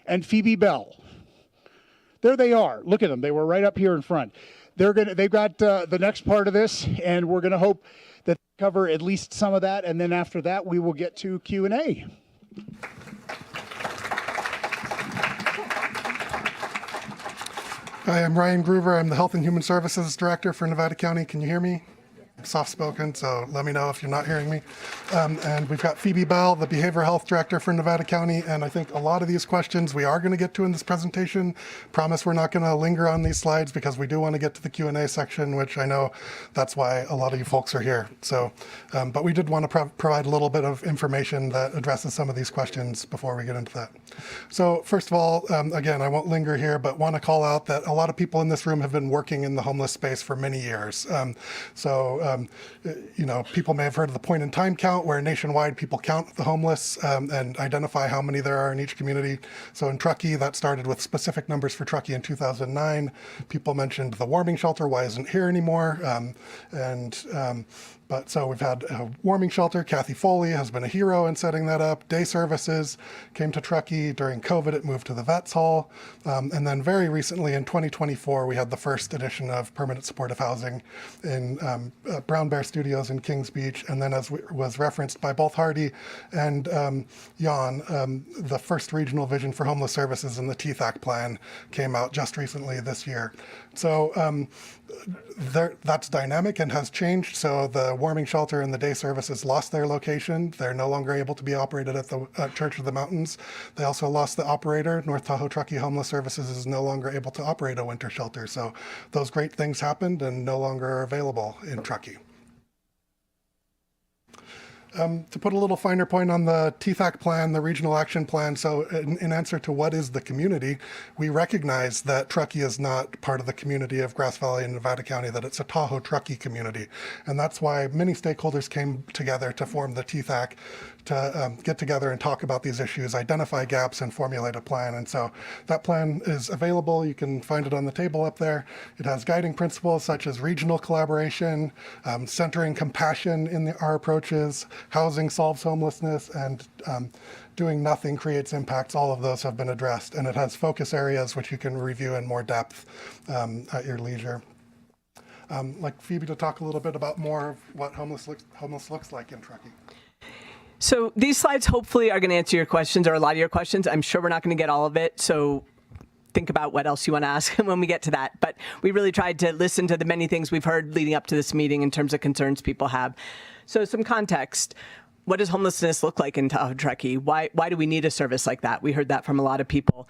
and Phoebe Bell. There they are. Look at them. They were right up here in front. They've got the next part of this, and we're going to hope that they cover at least some of that, and then after that we will get to Q&A. Hi, I'm Ryan Groover. I'm the Health and Human Services Director for Nevada County. Can you hear me? I'm soft-spoken, so let me know if you're not hearing me. And we've got Phoebe Bell, the Behavioral Health Director for Nevada County. And I think a lot of these questions we are going to get to in this presentation. Promise we're not going to linger on these slides because we do want to get to the Q&A section, which I know that's why a lot of you folks are here. So, but we did want to provide a little bit of information that addresses some of these questions before we get into that. So first of all, again, I won't linger here, but want to call out that a lot of people in this room have been working in the homeless space for many years. You know, people may have heard of the point in time count where nationwide people count the homeless and identify how many there are in each community. So in Truckee, that started with specific numbers for Truckee in 2009. People mentioned the warming shelter, why isn't it here anymore? But so we've had a warming shelter. Kathy Foley has been a hero in setting that up. Day services came to Truckee. During COVID, it moved to the Vets Hall. And then very recently in 2024, we had the first edition of permanent supportive housing in Brown Bear Studios in Kings Beach. And then as was referenced by both Hardy and Jan, the first regional vision for homeless services in the TTHAC plan came out just recently this year. So that's dynamic and has changed. So the warming shelter and the day services lost their location. They're no longer able to be operated at the Church of the Mountains. They also lost the operator. North Tahoe Truckee Homeless Services is no longer able to operate a winter shelter. So those great things happened and no longer are available in Truckee. To put a little finer point on the TTHAC plan, the regional action plan, so in answer to what is the community, we recognize that Truckee is not part of the community of Grass Valley and Nevada County, that it's a Tahoe Truckee community. And that's why many stakeholders came together to form the TTHAC to get together and talk about these issues, identify gaps, and formulate a plan. And so that plan is available. You can find it on the table up there. It has guiding principles such as regional collaboration, centering compassion in our approaches, housing solves homelessness, and doing nothing creates impacts. All of those have been addressed. And it has focus areas which you can review in more depth at your leisure. Like Phoebe to talk a little bit about more of what homeless looks like in Truckee. So these slides hopefully are going to answer your questions, or a lot of your questions. I'm sure we're not going to get all of it, so think about what else you want to ask when we get to that. But we really tried to listen to the many things we've heard leading up to this meeting in terms of concerns people have. So some context. What does homelessness look like in Tahoe Truckee? Why do we need a service like that? We heard that from a lot of people.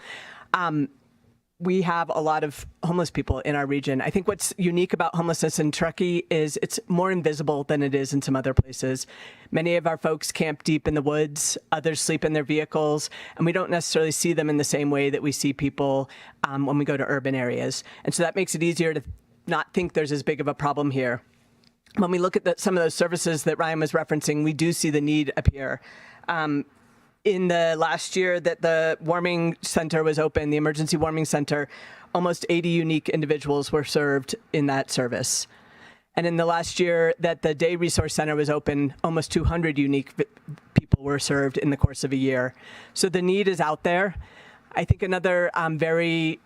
We have a lot of homeless people in our region. I think what's unique about homelessness in Truckee is it's more invisible than it is in some other places. Many of our folks camp deep in the woods, others sleep in their vehicles, and we don't necessarily see them in the same way that we see people when we go to urban areas. And so that makes it easier to not think there's as big of a problem here. When we look at some of those services that Ryan was referencing, we do see the need appear. In the last year that the warming center was open, the emergency warming center, almost 80 unique individuals were served in that service. And in the last year that the day resource center was open, almost 200 unique people were served in the course of a year. So the need is out there. I think another very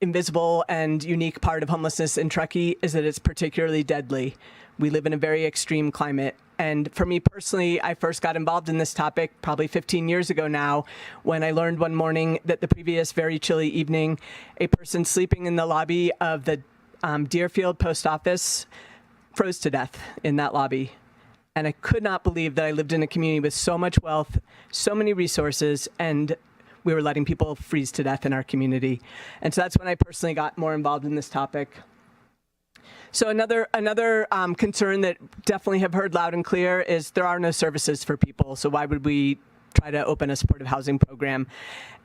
invisible and unique part of homelessness in Truckee is that it's particularly deadly. We live in a very extreme climate. And for me personally, I first got involved in this topic probably 15 years ago now, when I learned one morning that the previous very chilly evening, a person sleeping in the lobby of the Deerfield post office froze to death in that lobby. And I could not believe that I lived in a community with so much wealth, so many resources, and we were letting people freeze to death in our community. And so that's when I personally got more involved in this topic. So another concern that definitely have heard loud and clear is there are no services for people. So why would we try to open a supportive housing program.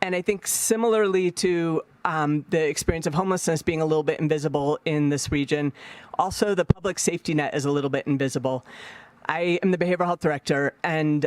And I think similarly to the experience of homelessness being a little bit invisible in this region, also the public safety net is a little bit invisible. I am the behavioral health director, and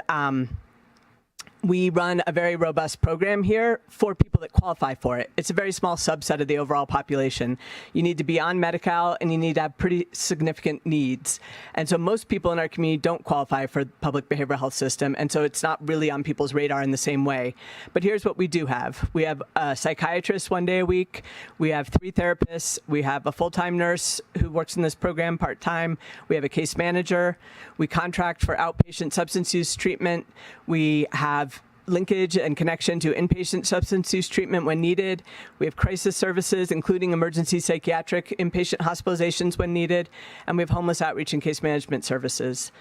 we run a very robust program here for people that qualify for it. It's a very small subset of the overall population. You need to be on Medi-Cal, and you need to have pretty significant needs. And so most people in our community don't qualify for the public behavioral health system, and so it's not really on people's radar in the same way. But here's what we do have. We have a psychiatrist 1 day a week. We have 3 therapists. We have a full-time nurse who works in this program part-time. We have a case manager. We contract for outpatient substance use treatment. We have linkage and connection to inpatient substance use treatment when needed. We have crisis services, including emergency psychiatric inpatient hospitalizations when needed. And we have homeless outreach and case management services.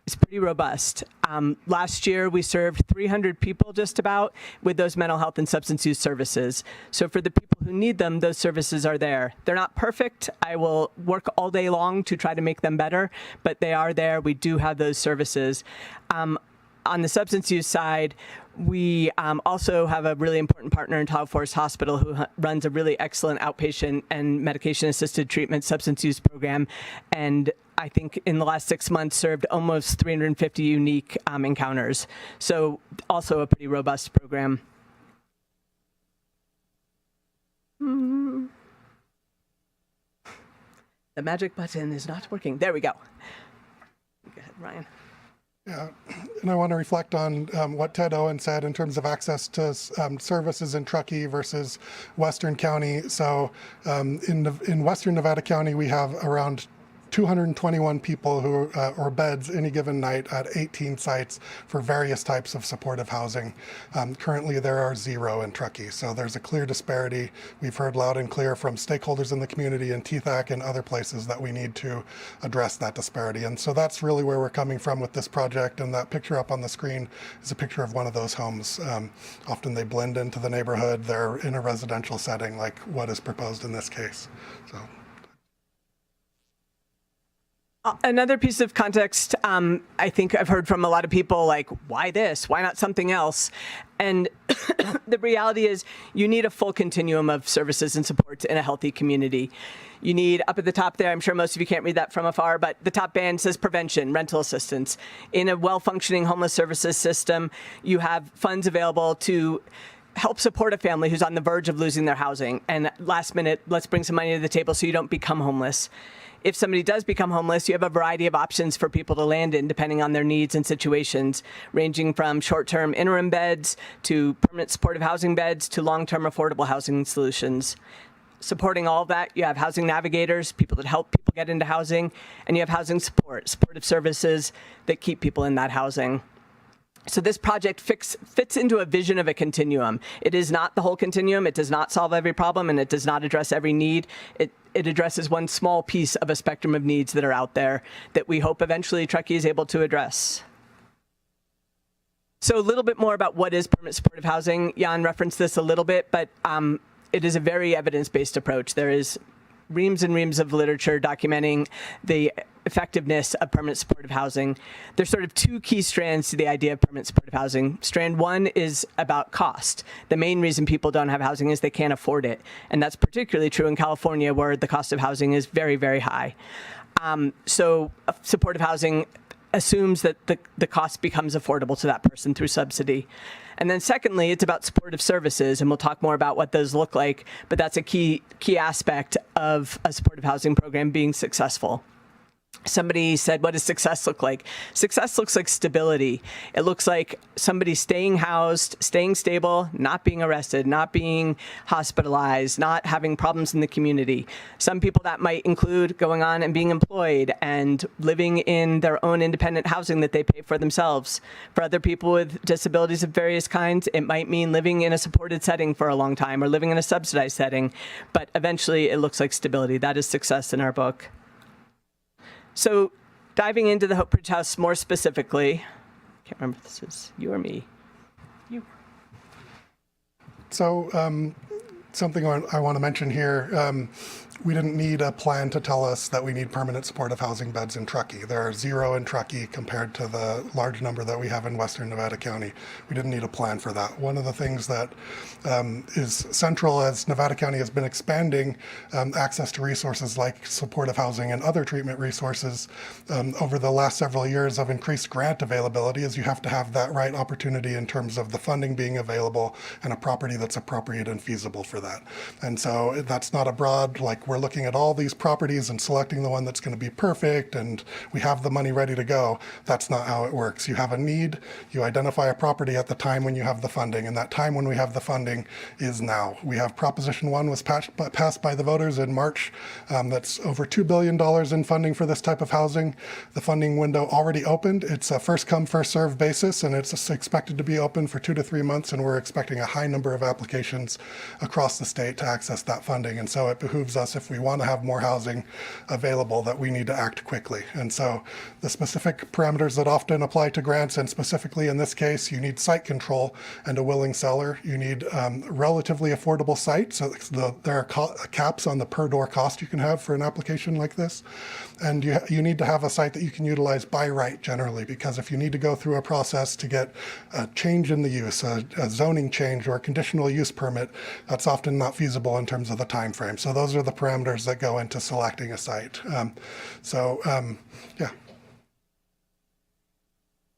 It's pretty robust. Last year, we served 300 people just about with those mental health and substance use services. So for the people who need them, those services are there. They're not perfect. I will work all day long to try to make them better, but they are there. We do have those services. On the substance use side, we also have a really important partner in Tahoe Forest Hospital who runs a really excellent outpatient and medication-assisted treatment substance use program. And I think in the last 6 months served almost 350 unique encounters. So also a pretty robust program. The magic button is not working. There we go. Go ahead, Ryan. Yeah, and I want to reflect on what Ted Owen said in terms of access to services in Truckee versus Western County. So in Western Nevada County, we have around 221 people who, or beds any given night at 18 sites for various types of supportive housing. Currently, there are 0 in Truckee, so there's a clear disparity. We've heard loud and clear from stakeholders in the community in TTHAC and other places that we need to address that disparity. And so that's really where we're coming from with this project, and that picture up on the screen is a picture of one of those homes. Often they blend into the neighborhood. They're in a residential setting like what is proposed in this case. So. Another piece of context, I think I've heard from a lot of people like, why this? Why not something else? And the reality is you need a full continuum of services and supports in a healthy community. You need, up at the top there, I'm sure most of you can't read that from afar, but the top band says prevention, rental assistance. In a well-functioning homeless services system, you have funds available to help support a family who's on the verge of losing their housing. And last minute, let's bring some money to the table so you don't become homeless. If somebody does become homeless, you have a variety of options for people to land in depending on their needs and situations, ranging from short-term interim beds to permanent supportive housing beds to long-term affordable housing solutions. Supporting all of that, you have housing navigators, people that help people get into housing, and you have housing support, supportive services that keep people in that housing. So this project fits into a vision of a continuum. It is not the whole continuum. It does not solve every problem, and it does not address every need. It addresses one small piece of a spectrum of needs that are out there that we hope eventually Truckee is able to address. So a little bit more about what is permanent supportive housing. Jan referenced this a little bit, but it is a very evidence-based approach. There is reams and reams of literature documenting the effectiveness of permanent supportive housing. There's sort of 2 key strands to the idea of permanent supportive housing. Strand 1 is about cost. The main reason people don't have housing is they can't afford it. And that's particularly true in California, where the cost of housing is very, very high. So supportive housing assumes that the cost becomes affordable to that person through subsidy. And then secondly, it's about supportive services, and we'll talk more about what those look like, but that's a key aspect of a supportive housing program being successful. Somebody said, what does success look like? Success looks like stability. It looks like somebody staying housed, staying stable, not being arrested, not being hospitalized, not having problems in the community. Some people that might include going on and being employed and living in their own independent housing that they pay for themselves. For other people with disabilities of various kinds, it might mean living in a supported setting for a long time or living in a subsidized setting. But eventually it looks like stability. That is success in our book. So diving into the Hope Bridge House more specifically, I can't remember if this is you or me. You. So something I want to mention here, we didn't need a plan to tell us that we need permanent supportive housing beds in Truckee. There are 0 in Truckee compared to the large number that we have in Western Nevada County. We didn't need a plan for that. One of the things that is central as Nevada County has been expanding access to resources like supportive housing and other treatment resources over the last several years of increased grant availability is you have to have that right opportunity in terms of the funding being available and a property that's appropriate and feasible for that. And so that's not a broad, like we're looking at all these properties and selecting the one that's going to be perfect and we have the money ready to go. That's not how it works. You have a need, you identify a property at the time when you have the funding, and that time when we have the funding is now. We have Proposition 1 was passed by the voters in March. That's over $2 billion in funding for this type of housing. The funding window already opened. It's a first come, first served basis, and it's expected to be open for 2 to 3 months, and we're expecting a high number of applications across the state to access that funding. And so it behooves us, if we want to have more housing available, that we need to act quickly. And so the specific parameters that often apply to grants, and specifically in this case, you need site control and a willing seller. You need relatively affordable site. So there are caps on the per door cost you can have for an application like this. And you need to have a site that you can utilize by right generally, because if you need to go through a process to get a change in the use, a zoning change or a conditional use permit, that's often not feasible in terms of the time frame. So those are the parameters that go into selecting a site. Yeah.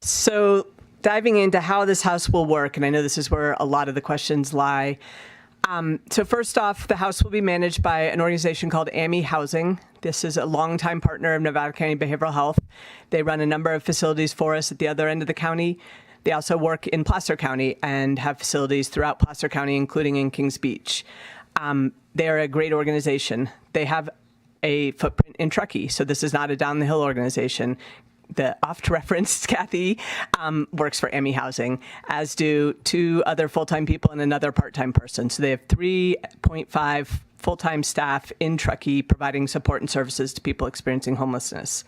So diving into how this house will work, and I know this is where a lot of the questions lie. So first off, the house will be managed by an organization called AMI Housing. This is a longtime partner of Nevada County Behavioral Health. They run a number of facilities for us at the other end of the county. They also work in Placer County and have facilities throughout Placer County, including in Kings Beach. They're a great organization. They have a footprint in Truckee, so this is not a down the hill organization. The oft-referenced Kathy works for AMI Housing, as do 2 other full-time people and another part-time person. So they have 3.5 full-time staff in Truckee providing support and services to people experiencing homelessness.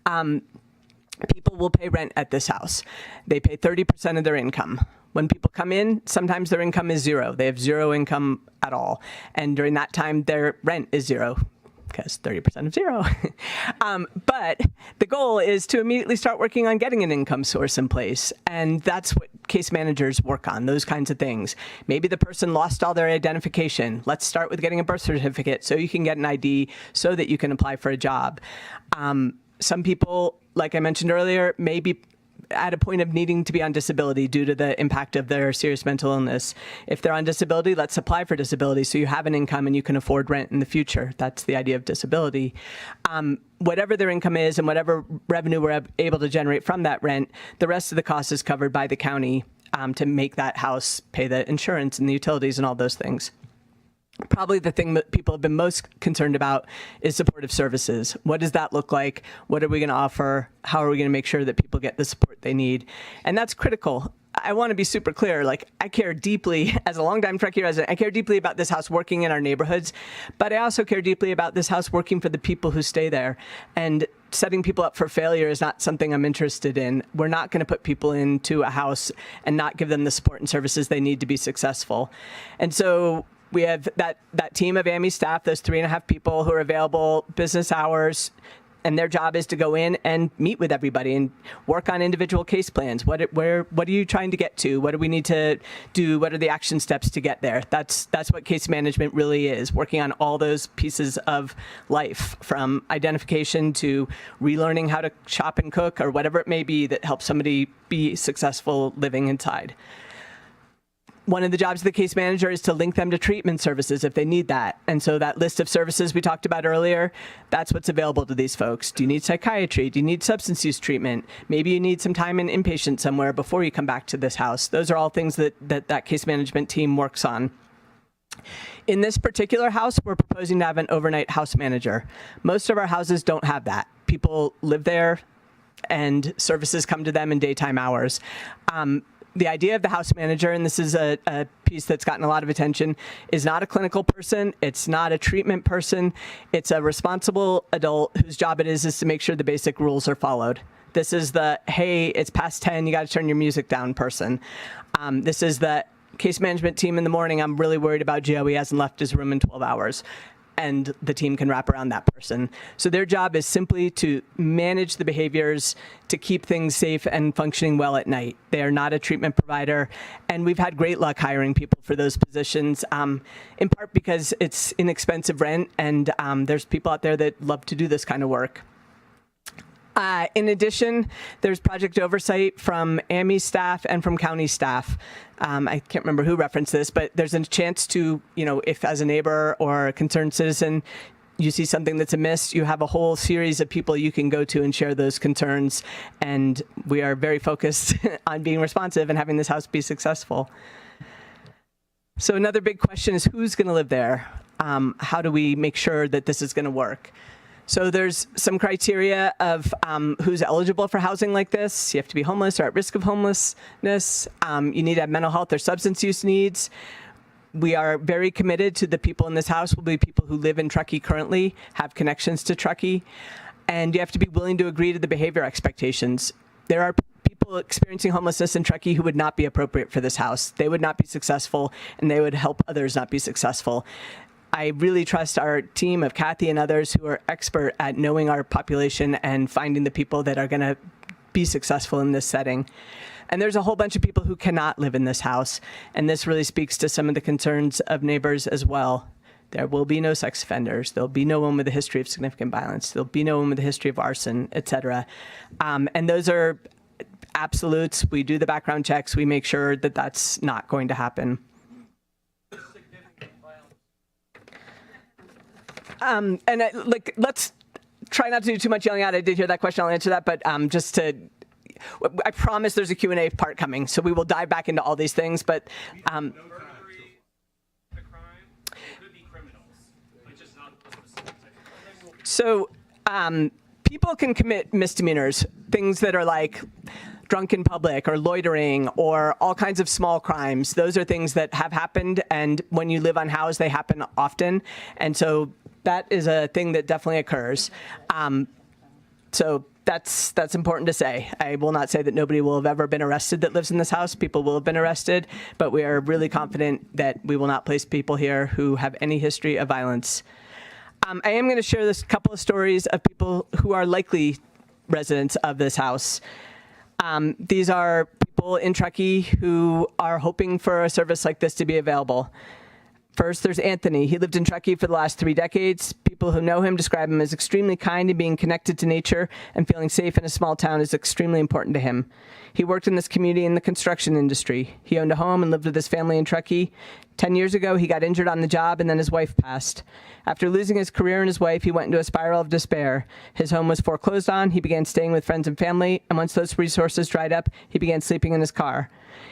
People will pay rent at this house. They pay 30% of their income. When people come in, sometimes their income is 0. They have 0 income at all. And during that time, their rent is 0. Because 30% of 0. But the goal is to immediately start working on getting an income source in place. And that's what case managers work on, those kinds of things. Maybe the person lost all their identification. Let's start with getting a birth certificate so you can get an ID so that you can apply for a job. Some people, like I mentioned earlier, may be at a point of needing to be on disability due to the impact of their serious mental illness. If they're on disability, let's apply for disability so you have an income and you can afford rent in the future. That's the idea of disability. Whatever their income is and whatever revenue we're able to generate from that rent, the rest of the cost is covered by the county to make that house pay the insurance and the utilities and all those things. Probably the thing that people have been most concerned about is supportive services. What does that look like? What are we going to offer? How are we going to make sure that people get the support they need? And that's critical. I want to be super clear. Like, I care deeply, as a longtime Truckee resident, I care deeply about this house working in our neighborhoods, but I also care deeply about this house working for the people who stay there. And setting people up for failure is not something I'm interested in. We're not going to put people into a house and not give them the support and services they need to be successful. And so we have that team of AMI staff, those 3.5 people who are available business hours, and their job is to go in and meet with everybody and work on individual case plans. What are you trying to get to? What do we need to do? What are the action steps to get there? That's what case management really is, working on all those pieces of life, from identification to relearning how to shop and cook or whatever it may be that helps somebody be successful living inside. One of the jobs of the case manager is to link them to treatment services if they need that. And so that list of services we talked about earlier, that's what's available to these folks. Do you need psychiatry? Do you need substance use treatment? Maybe you need some time in inpatient somewhere before you come back to this house. Those are all things that case management team works on. In this particular house, we're proposing to have an overnight house manager. Most of our houses don't have that. People live there and services come to them in daytime hours. The idea of the house manager, and this is a piece that's gotten a lot of attention, is not a clinical person. It's not a treatment person. It's a responsible adult whose job it is to make sure the basic rules are followed. This is the, hey, it's past 10, you got to turn your music down person. This is the case management team in the morning. I'm really worried about Joe. He hasn't left his room in 12 hours. and the team can wrap around that person. So their job is simply to manage the behaviors, to keep things safe and functioning well at night. They are not a treatment provider, and we've had great luck hiring people for those positions, in part because it's inexpensive rent, and there's people out there that love to do this kind of work. In addition, there's project oversight from AMI staff and from county staff. I can't remember who referenced this, but there's a chance to, if as a neighbor or a concerned citizen, you see something that's amiss, you have a whole series of people you can go to and share those concerns. And we are very focused on being responsive and having this house be successful. So another big question is, who's going to live there? How do we make sure that this is going to work? So there's some criteria of who's eligible for housing like this. You have to be homeless or at risk of homelessness. You need to have mental health or substance use needs. We are very committed to the people in this house will be people who live in Truckee currently, have connections to Truckee, and you have to be willing to agree to the behavior expectations. There are people experiencing homelessness in Truckee who would not be appropriate for this house. They would not be successful, and they would help others not be successful. I really trust our team of Kathy and others who are expert at knowing our population and finding the people that are going to be successful in this setting. And there's a whole bunch of people who cannot live in this house, and this really speaks to some of the concerns of neighbors as well. There will be no sex offenders. There'll be no one with a history of significant violence. There'll be no one with a history of arson, et cetera. And those are absolutes. We do the background checks. We make sure that that's not going to happen. Let's try not to do too much yelling out. I did hear that question. I'll answer that, but I promise there's a Q&A part coming, so we will dive back into all these things. But people can commit misdemeanors, things that are like drunk in public or loitering or all kinds of small crimes. Those are things that have happened, and when you live unhoused, they happen often. And so that is a thing that definitely occurs. So that's important to say. I will not say that nobody will have ever been arrested that lives in this house. People will have been arrested, but we are really confident that we will not place people here who have any history of violence. I am going to share this couple of stories of people who are likely residents of this house. These are people in Truckee who are hoping for a service like this to be available. First, there's Anthony. He lived in Truckee for the last 3 decades. People who know him describe him as extremely kind, and being connected to nature and feeling safe in a small town is extremely important to him. He worked in this community in the construction industry. He owned a home and lived with his family in Truckee. 10 years ago, he got injured on the job, and then his wife passed. After losing his career and his wife, he went into a spiral of despair. His home was foreclosed on. He began staying with friends and family, and once those resources dried up, he began sleeping in his car.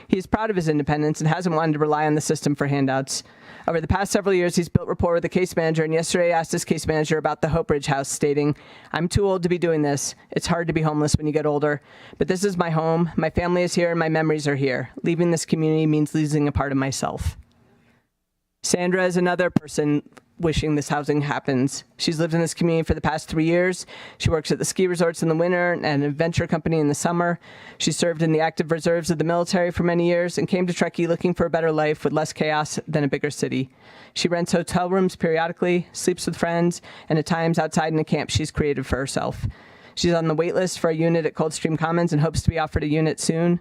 He is proud of his independence and hasn't wanted to rely on the system for handouts. Over the past several years, he's built rapport with the case manager, and yesterday asked his case manager about the Hope Ridge house, stating, "I'm too old to be doing this. It's hard to be homeless when you get older. But this is my home. My family is here, and my memories are here. Leaving this community means losing a part of myself." Sandra is another person wishing this housing happens. She's lived in this community for the past 3 years. She works at the ski resorts in the winter and an adventure company in the summer. She served in the active reserves of the military for many years and came to Truckee looking for a better life with less chaos than a bigger city. She rents hotel rooms periodically, sleeps with friends, and at times outside in a camp she's created for herself. She's on the wait list for a unit at Coldstream Commons and hopes to be offered a unit soon.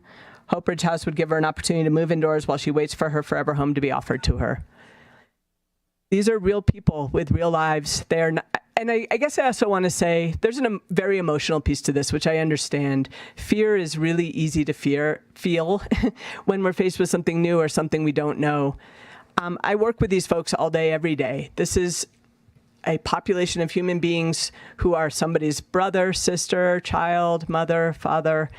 Hope Ridge House would give her an opportunity to move indoors while she waits for her forever home to be offered to her. These are real people with real lives. They are not, and I guess I also want to say there's a very emotional piece to this, which I understand. Fear is really easy to feel when we're faced with something new or something we don't know. I work with these folks all day, every day. This is a population of human beings who are somebody's brother, sister, child, mother, father.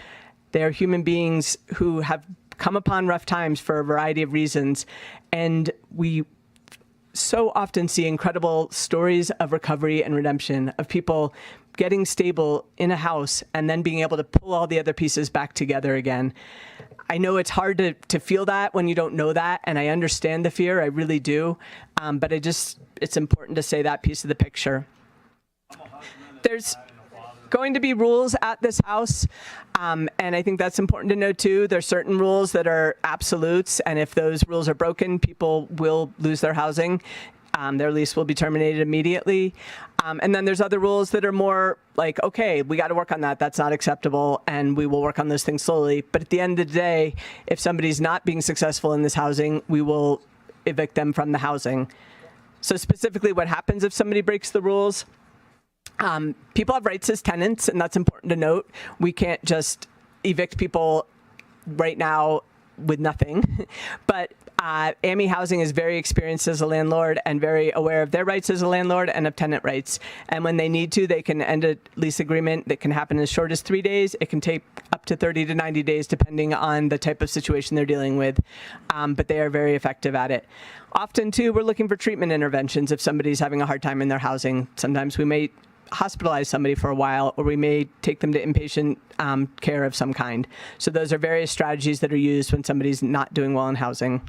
They are human beings who have come upon rough times for a variety of reasons, and we so often see incredible stories of recovery and redemption, of people getting stable in a house and then being able to pull all the other pieces back together again. I know it's hard to feel that when you don't know that, and I understand the fear, I really do, but it's important to say that piece of the picture. There's going to be rules at this house, and I think that's important to know too. There's certain rules that are absolutes, and if those rules are broken, people will lose their housing. their lease will be terminated immediately. And then there's other rules that are more like, okay, we got to work on that. That's not acceptable. And we will work on those things slowly. But at the end of the day, if somebody's not being successful in this housing, we will evict them from the housing. So specifically what happens if somebody breaks the rules? People have rights as tenants, and that's important to note. We can't just evict people right now with nothing. But AMI Housing is very experienced as a landlord and very aware of their rights as a landlord and of tenant rights. And when they need to, they can end a lease agreement that can happen as short as 3 days. It can take up to 30 to 90 days, depending on the type of situation they're dealing with. But they are very effective at it. Often, too, we're looking for treatment interventions if somebody's having a hard time in their housing. Sometimes we may hospitalize somebody for a while, or we may take them to inpatient care of some kind. So those are various strategies that are used when somebody's not doing well in housing.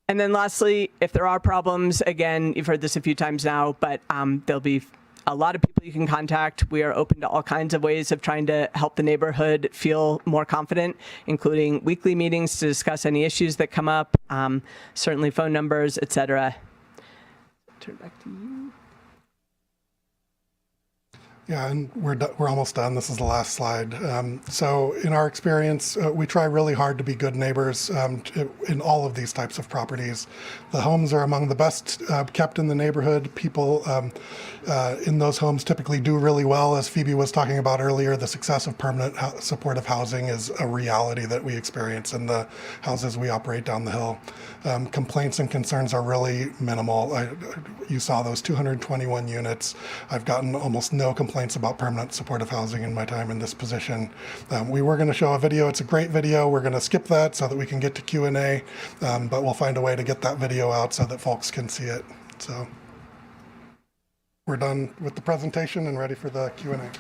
And then lastly, if there are problems, again, you've heard this a few times now, but there'll be a lot of people you can contact. We are open to all kinds of ways of trying to help the neighborhood feel more confident, including weekly meetings to discuss any issues that come up, certainly phone numbers, etc. Turn back to you. Yeah, and we're almost done. This is the last slide. So in our experience, we try really hard to be good neighbors in all of these types of properties. The homes are among the best kept in the neighborhood. People in those homes typically do really well. As Phoebe was talking about earlier, the success of permanent supportive housing is a reality that we experience in the houses we operate down the hill. Complaints and concerns are really minimal. You saw those 221 units. I've gotten almost no complaints about permanent supportive housing in my time in this position. We were going to show a video. It's a great video. We're going to skip that so that we can get to Q&A, but we'll find a way to get that video out so that folks can see it. So we're done with the presentation and ready for the Q&A.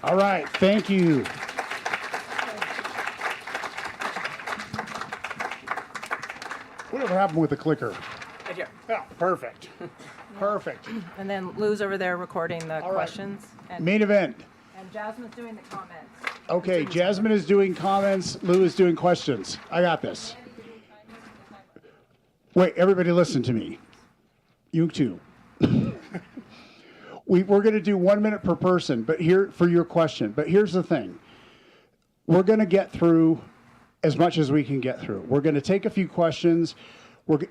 All right, thank you. Whatever happened with the clicker? Right here. Yeah, perfect. Perfect. And then Lou's over there recording the questions. And, Main event. and Jasmine's doing the comments. Okay, Jasmine is doing comments. Lou is doing questions. I got this. Wait, everybody listen to me. You too. We're going to do 1 minute per person, but here for your question. But here's the thing. We're going to get through as much as we can get through. We're going to take a few questions.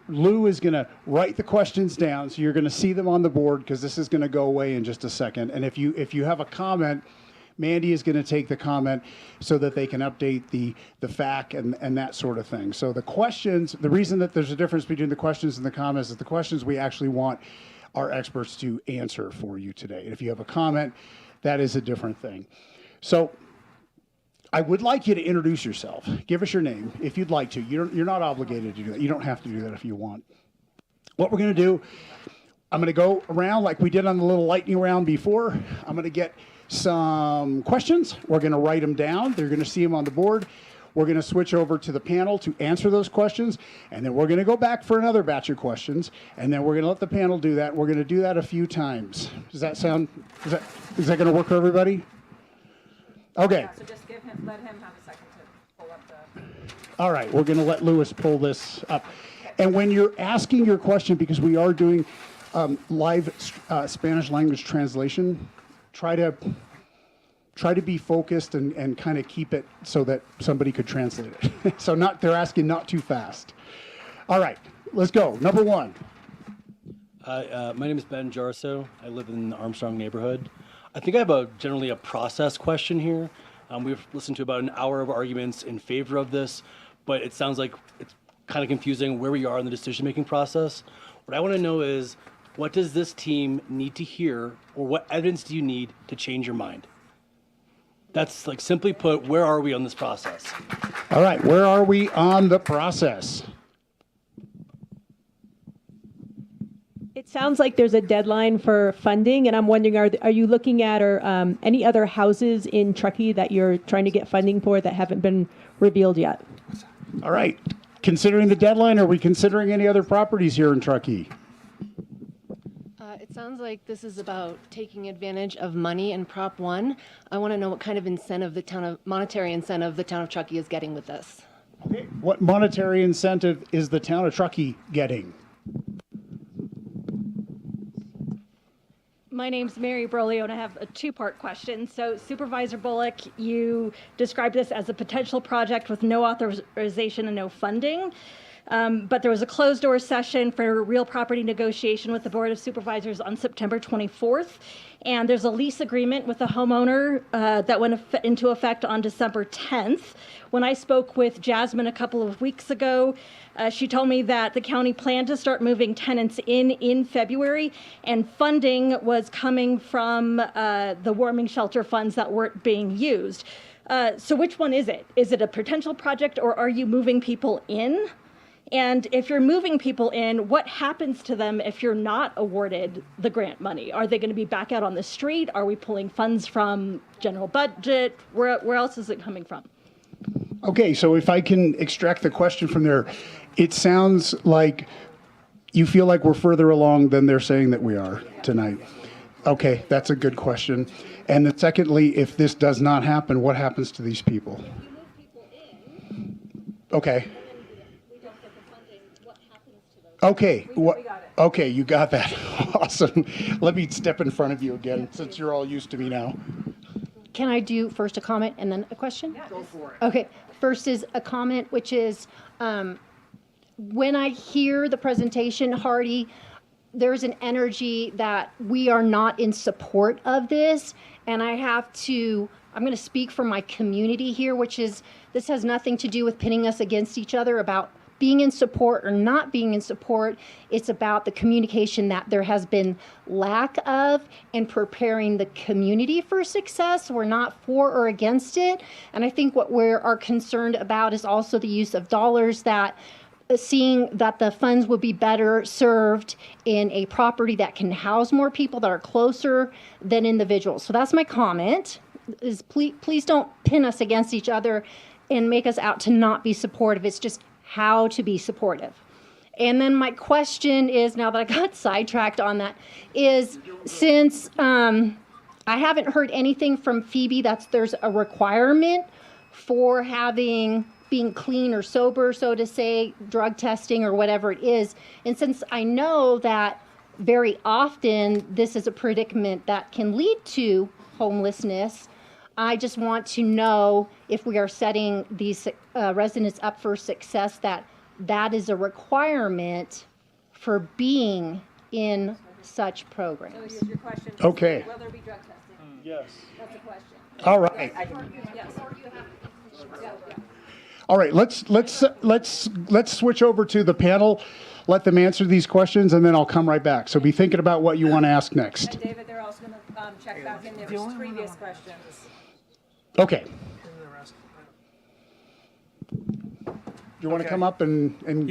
Lou is going to write the questions down, so you're going to see them on the board because this is going to go away in just a second. And if you have a comment, Mandy is going to take the comment so that they can update the FAQ and that sort of thing. So the questions, the reason that there's a difference between the questions and the comments is the questions we actually want our experts to answer for you today. And if you have a comment, that is a different thing. So I would like you to introduce yourself. Give us your name if you'd like to. You're not obligated to do that. You don't have to do that if you want. What we're going to do, I'm going to go around like we did on the little lightning round before. I'm going to get some questions. We're going to write them down. They're going to see them on the board. We're going to switch over to the panel to answer those questions, and then we're going to go back for another batch of questions, and then we're going to let the panel do that. We're going to do that a few times. Does that sound, is that going to work for everybody? Okay. Yeah, so just let him have a second to pull up the... All right, we're going to let Louis pull this up. And when you're asking your question, because we are doing live Spanish language translation, try to be focused and kind of keep it so that somebody could translate it. So they're asking not too fast. All right, let's go. Number one. Hi, my name is Ben Jarso. I live in the Armstrong neighborhood. I think I have generally a process question here. We've listened to about an hour of arguments in favor of this, but it sounds like it's kind of confusing where we are in the decision-making process. What I want to know is, what does this team need to hear, or what evidence do you need to change your mind? That's like, simply put, where are we on this process? All right, where are we on the process? It sounds like there's a deadline for funding, and I'm wondering, are you looking at any other houses in Truckee that you're trying to get funding for that haven't been revealed yet? All right. Considering the deadline, are we considering any other properties here in Truckee? It sounds like this is about taking advantage of money in Prop 1. I want to know what kind of incentive monetary incentive the town of Truckee is getting with this. Okay. What monetary incentive is the town of Truckee getting? My name's Mary Brolio, and I have a two-part question. So Supervisor Bullock, you described this as a potential project with no authorization and no funding. But there was a closed-door session for real property negotiation with the Board of Supervisors on September 24th. And there's a lease agreement with the homeowner that went into effect on December 10th. When I spoke with Jasmine a couple of weeks ago, she told me that the county planned to start moving tenants in February, and funding was coming from the warming shelter funds that weren't being used. So which one is it? Is it a potential project, or are you moving people in? And if you're moving people in, what happens to them if you're not awarded the grant money? Are they going to be back out on the street? Are we pulling funds from general budget? Where else is it coming from? Okay, so if I can extract the question from there, it sounds like you feel like we're further along than they're saying that we are tonight. Okay, that's a good question. And then secondly, if this does not happen, what happens to these people? Okay. Okay. Okay, you got that. Awesome. Let me step in front of you again, since you're all used to me now. Can I do first a comment and then a question? Yeah, go for it. Okay. First is a comment, which is when I hear the presentation, Hardy, there's an energy that we are not in support of this. And I'm going to speak for my community here, which is this has nothing to do with pitting us against each other about being in support or not being in support. It's about the communication that there has been lack of and preparing the community for success. We're not for or against it. And I think what we are concerned about is also the use of dollars, that seeing that the funds would be better served in a property that can house more people that are closer than individuals. So that's my comment, is please don't pin us against each other and make us out to not be supportive. It's just how to be supportive. And then my question is, now that I got sidetracked on that, is since I haven't heard anything from Phoebe there's a requirement for being clean or sober, so to say, drug testing or whatever it is. And since I know that very often this is a predicament that can lead to homelessness, I just want to know if we are setting these residents up for success, that is a requirement for being in such programs. So your question is, Okay. will there be drug testing? Yes. That's the question. All right. Yes. All right, let's switch over to the panel. Let them answer these questions, and then I'll come right back. So be thinking about what you want to ask next. And David, they're also going to check back in their previous questions. Okay. You want to come up and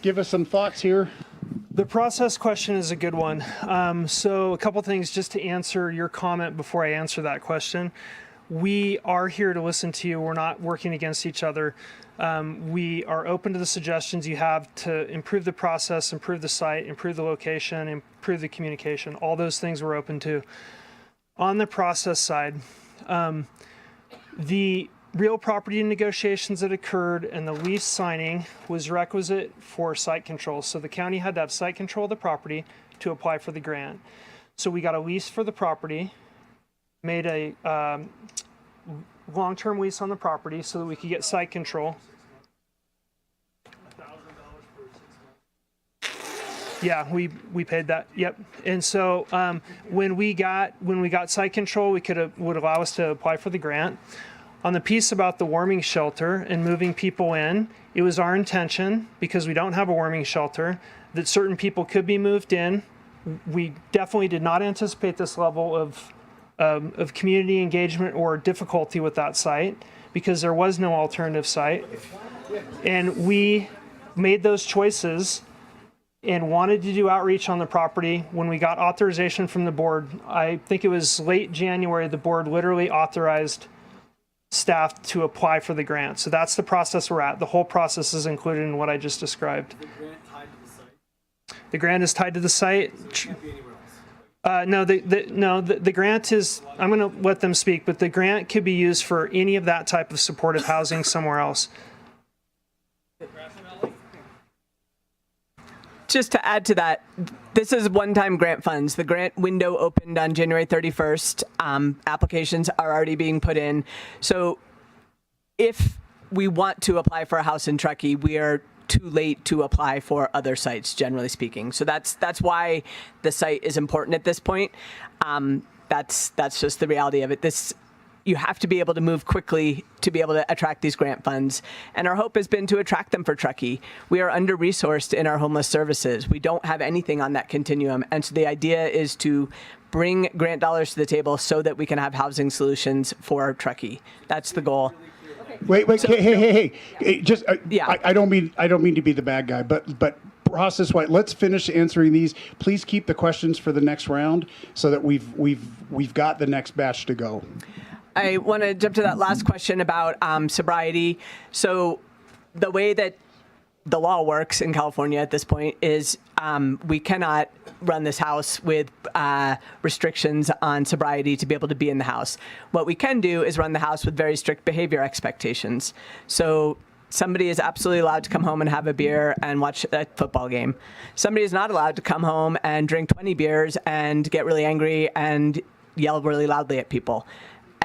give us some thoughts here? The process question is a good one. So a couple things just to answer your comment before I answer that question. We are here to listen to you. We're not working against each other. We are open to the suggestions you have to improve the process, improve the site, improve the location, improve the communication. All those things we're open to. On the process side, the real property negotiations that occurred and the lease signing was requisite for site control. So the county had to have site control of the property to apply for the grant. So we got a lease for the property, made a long-term lease on the property so that we could get site control. Yeah, we paid that. Yep. And so when we got site control, would allow us to apply for the grant. On the piece about the warming shelter and moving people in, it was our intention, because we don't have a warming shelter, that certain people could be moved in. We definitely did not anticipate this level of community engagement or difficulty with that site, because there was no alternative site. And we made those choices and wanted to do outreach on the property. When we got authorization from the board, I think it was late January, the board literally authorized staff to apply for the grant. So that's the process we're at. The whole process is included in what I just described. The grant is tied to the site? No, the grant is, I'm going to let them speak, but the grant could be used for any of that type of supportive housing somewhere else. Just to add to that, this is one-time grant funds. The grant window opened on January 31st. Applications are already being put in. So if we want to apply for a house in Truckee, we are too late to apply for other sites, generally speaking. So that's why the site is important at this point. That's just the reality of it. You have to be able to move quickly to be able to attract these grant funds. And our hope has been to attract them for Truckee. We are under-resourced in our homeless services. We don't have anything on that continuum. And so the idea is to bring grant dollars to the table so that we can have housing solutions for Truckee. That's the goal. Wait, So- hey. Just, Yeah. I don't mean to be the bad guy, but process wise, let's finish answering these. Please keep the questions for the next round so that we've got the next batch to go. I want to jump to that last question about sobriety. So the way that the law works in California at this point is we cannot run this house with restrictions on sobriety to be able to be in the house. What we can do is run the house with very strict behavior expectations. So somebody is absolutely allowed to come home and have a beer and watch a football game. Somebody is not allowed to come home and drink 20 beers and get really angry and yell really loudly at people.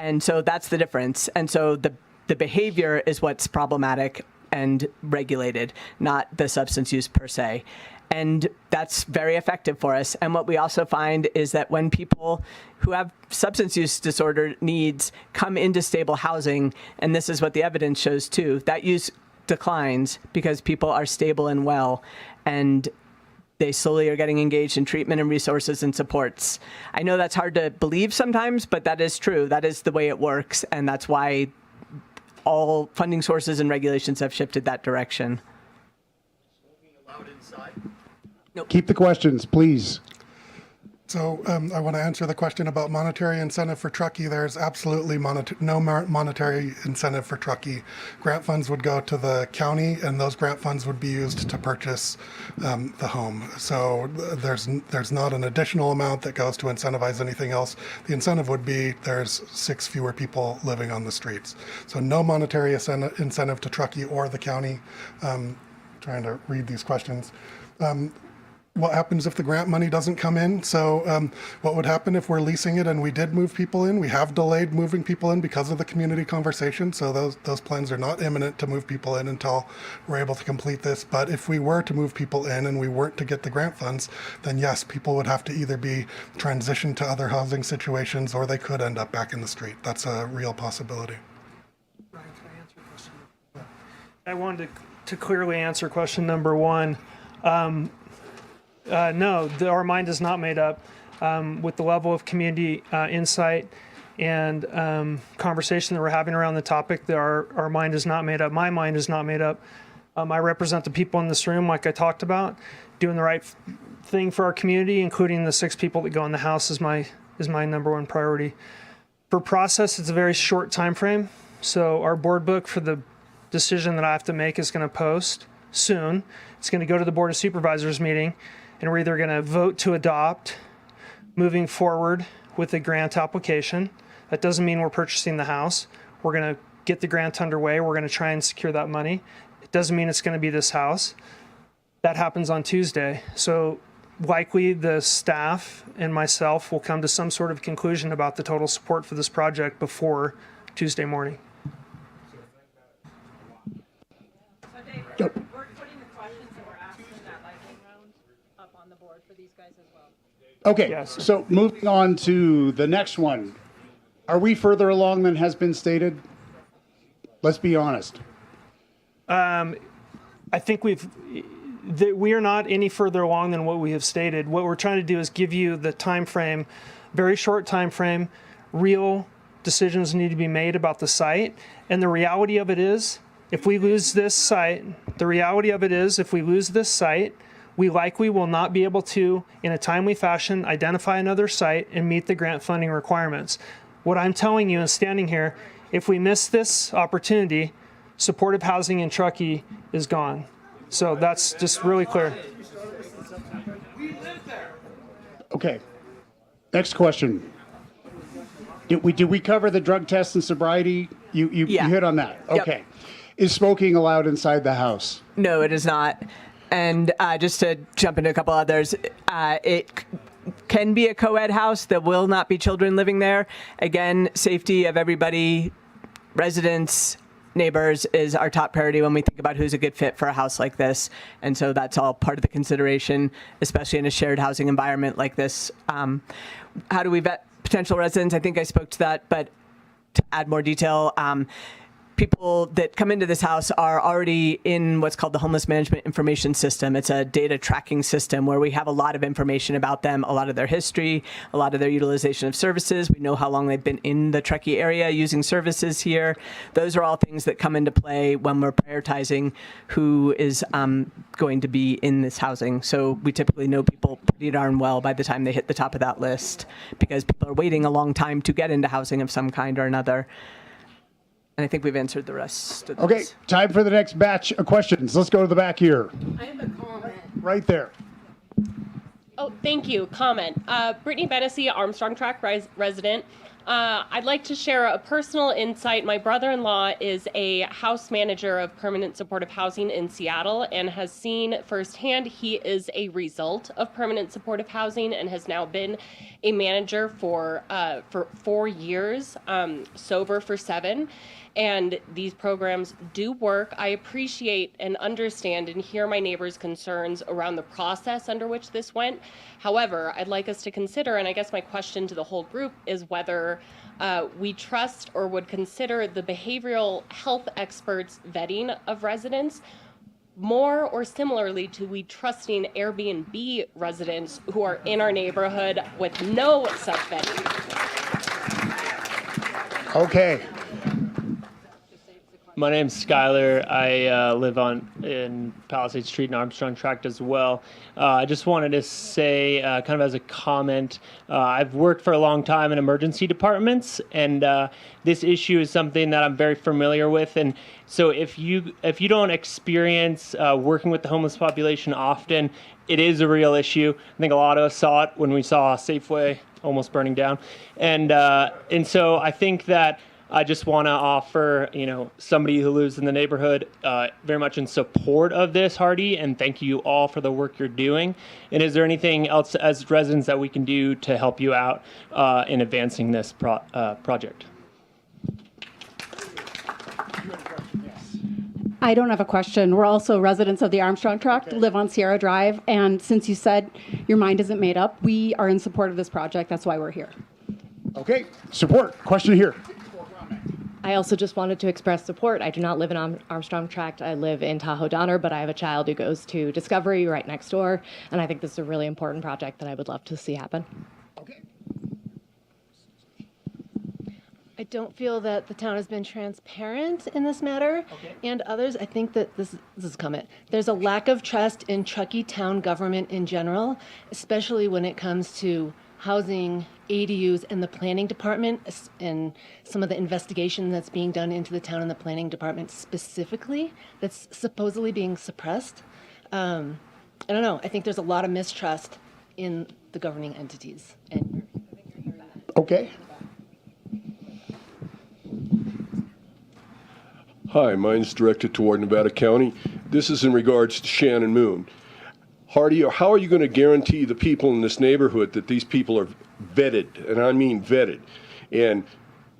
And so that's the difference. And so the behavior is what's problematic and regulated, not the substance use per se. And that's very effective for us. And what we also find is that when people who have substance use disorder needs come into stable housing, and this is what the evidence shows too, that use declines because people are stable and well, and they slowly are getting engaged in treatment and resources and supports. I know that's hard to believe sometimes, but that is true. That is the way it works, and that's why all funding sources and regulations have shifted that direction. Keep the questions, please. So I want to answer the question about monetary incentive for Truckee. There's absolutely no monetary incentive for Truckee. Grant funds would go to the county, and those grant funds would be used to purchase the home. So there's not an additional amount that goes to incentivize anything else. The incentive would be there's 6 fewer people living on the streets. So no monetary incentive to Truckee or the county. Trying to read these questions. What happens if the grant money doesn't come in? So what would happen if we're leasing it and we did move people in? We have delayed moving people in because of the community conversation. So those plans are not imminent to move people in until we're able to complete this. But if we were to move people in and we weren't to get the grant funds, then yes, people would have to either be transitioned to other housing situations or they could end up back in the street. That's a real possibility. I wanted to clearly answer question number one. No, our mind is not made up. With the level of community insight and conversation that we're having around the topic, our mind is not made up. My mind is not made up. I represent the people in this room, like I talked about, doing the right thing for our community, including the 6 people that go in the house is my number one priority. For process, it's a very short time frame. So our board book for the decision that I have to make is going to post soon. It's going to go to the Board of Supervisors meeting, and we're either going to vote to adopt moving forward with the grant application. That doesn't mean we're purchasing the house. We're going to get the grant underway. We're going to try and secure that money. It doesn't mean it's going to be this house. That happens on Tuesday. So likely the staff and myself will come to some sort of conclusion about the total support for this project before Tuesday morning. We're putting the questions that we're asking in that lightning round up on the board for these guys as well. Okay, Yes. so moving on to the next one. Are we further along than has been stated? Let's be honest. I think we are not any further along than what we have stated. What we're trying to do is give you the time frame, very short time frame. Real decisions need to be made about the site, and the reality of it is, if we lose this site, we likely will not be able to, in a timely fashion, identify another site and meet the grant funding requirements. What I'm telling you and standing here, if we miss this opportunity, supportive housing in Truckee is gone. So that's just really clear. Okay, next question. Did we cover the drug test and sobriety? You hit on that. Yep. Okay. Is smoking allowed inside the house? No, it is not. And just to jump into a couple others, it can be a co-ed house. There will not be children living there. Again, safety of everybody, residents, neighbors is our top priority when we think about who's a good fit for a house like this. And so that's all part of the consideration, especially in a shared housing environment like this. How do we vet potential residents? I think I spoke to that, but to add more detail, people that come into this house are already in what's called the Homeless Management Information System. It's a data tracking system where we have a lot of information about them, a lot of their history, a lot of their utilization of services. We know how long they've been in the Truckee area using services here. Those are all things that come into play when we're prioritizing who is going to be in this housing. So we typically know people pretty darn well by the time they hit the top of that list, because people are waiting a long time to get into housing of some kind or another. And I think we've answered the rest of Okay, this. time for the next batch of questions. Let's go to the back here. I have a comment. Right there. Oh, thank you. Comment. Brittany Bennessy, Armstrong Track resident. I'd like to share a personal insight. My brother-in-law is a house manager of permanent supportive housing in Seattle and has seen firsthand he is a result of permanent supportive housing and has now been a manager for 4 years, sober for 7. And these programs do work. I appreciate and understand and hear my neighbors' concerns around the process under which this went. However, I'd like us to consider, and I guess my question to the whole group is whether we trust or would consider the behavioral health experts' vetting of residents more or similarly to we trusting Airbnb residents who are in our neighborhood with no such vetting. Okay. My name's Skylar. I live in Palisade Street and Armstrong Tract as well. I just wanted to say, kind of as a comment, I've worked for a long time in emergency departments, and this issue is something that I'm very familiar with. And so, if you don't experience working with the homeless population often, it is a real issue. I think a lot of us saw it when we saw Safeway almost burning down, and so I think that I just want to offer, somebody who lives in the neighborhood, very much in support of this, Hardy, and thank you all for the work you're doing. And is there anything else as residents that we can do to help you out in advancing this project? I don't have a question. We're also residents of the Armstrong Tract, live on Sierra Drive, and since you said your mind isn't made up, we are in support of this project. That's why we're here. Okay, support. Question here. I also just wanted to express support. I do not live in Armstrong Tract. I live in Tahoe Donner, but I have a child who goes to Discovery right next door, and I think this is a really important project that I would love to see happen. I don't feel that the town has been transparent in this matter, and others. I think that this is a comment. There's a lack of trust in Truckee town government in general, especially when it comes to housing, ADUs, and the planning department, and some of the investigation that's being done into the town and the planning department specifically, that's supposedly being suppressed. I don't know. I think there's a lot of mistrust in the governing entities. Okay. Hi, mine's directed toward Nevada County. This is in regards to Shannon Moon. Hardy, how are you going to guarantee the people in this neighborhood that these people are vetted, and I mean vetted? And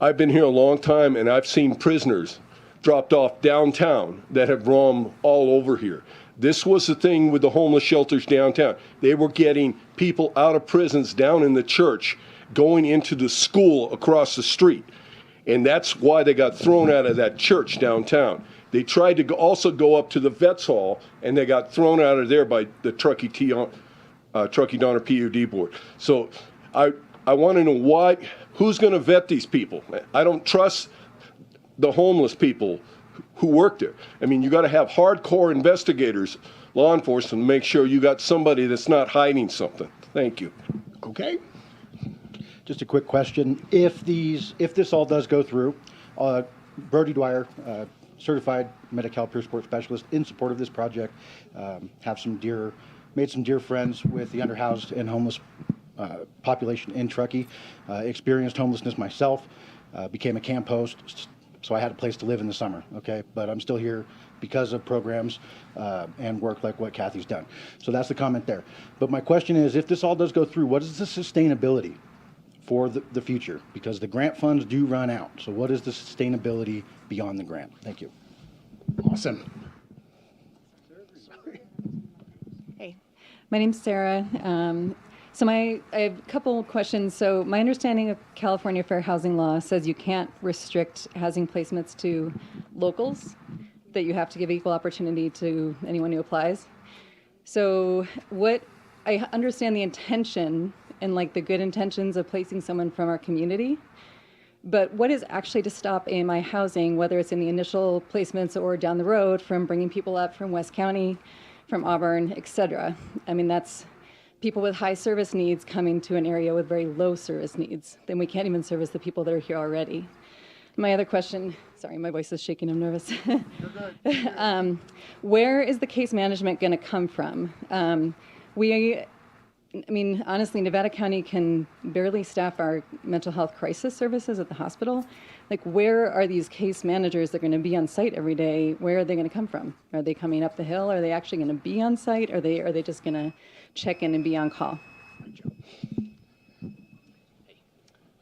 I've been here a long time, and I've seen prisoners dropped off downtown that have roamed all over here. This was the thing with the homeless shelters downtown. They were getting people out of prisons down in the church, going into the school across the street. And that's why they got thrown out of that church downtown. They tried to also go up to the Vets Hall, and they got thrown out of there by the Truckee Donner PUD board. So I want to know who's going to vet these people? I don't trust the homeless people who work there. I mean, you got to have hardcore investigators, law enforcement, to make sure you got somebody that's not hiding something. Thank you. Okay. Just a quick question. If this all does go through, Brody Dwyer, certified Medi-Cal peer support specialist in support of this project, made some dear friends with the underhoused and homeless population in Truckee, experienced homelessness myself, became a camp host, so I had a place to live in the summer, okay? But I'm still here because of programs and work like what Kathy's done. So that's the comment there. But my question is, if this all does go through, what is the sustainability for the future? Because the grant funds do run out. So what is the sustainability beyond the grant? Thank you. Awesome. Hey, my name's Sarah. I have a couple questions. So my understanding of California Fair Housing Law says you can't restrict housing placements to locals, that you have to give equal opportunity to anyone who applies. So I understand the intention and like the good intentions of placing someone from our community, but what is actually to stop AMI Housing, whether it's in the initial placements or down the road, from bringing people up from West County, from Auburn, et cetera? I mean, that's people with high service needs coming to an area with very low service needs. Then we can't even service the people that are here already. My other question, sorry, my voice is shaking, I'm nervous. Where is the case management going to come from? Honestly, Nevada County can barely staff our mental health crisis services at the hospital. Like, where are these case managers that are going to be on site every day? Where are they going to come from? Are they coming up the hill? Are they actually going to be on site? Are they just going to check in and be on call?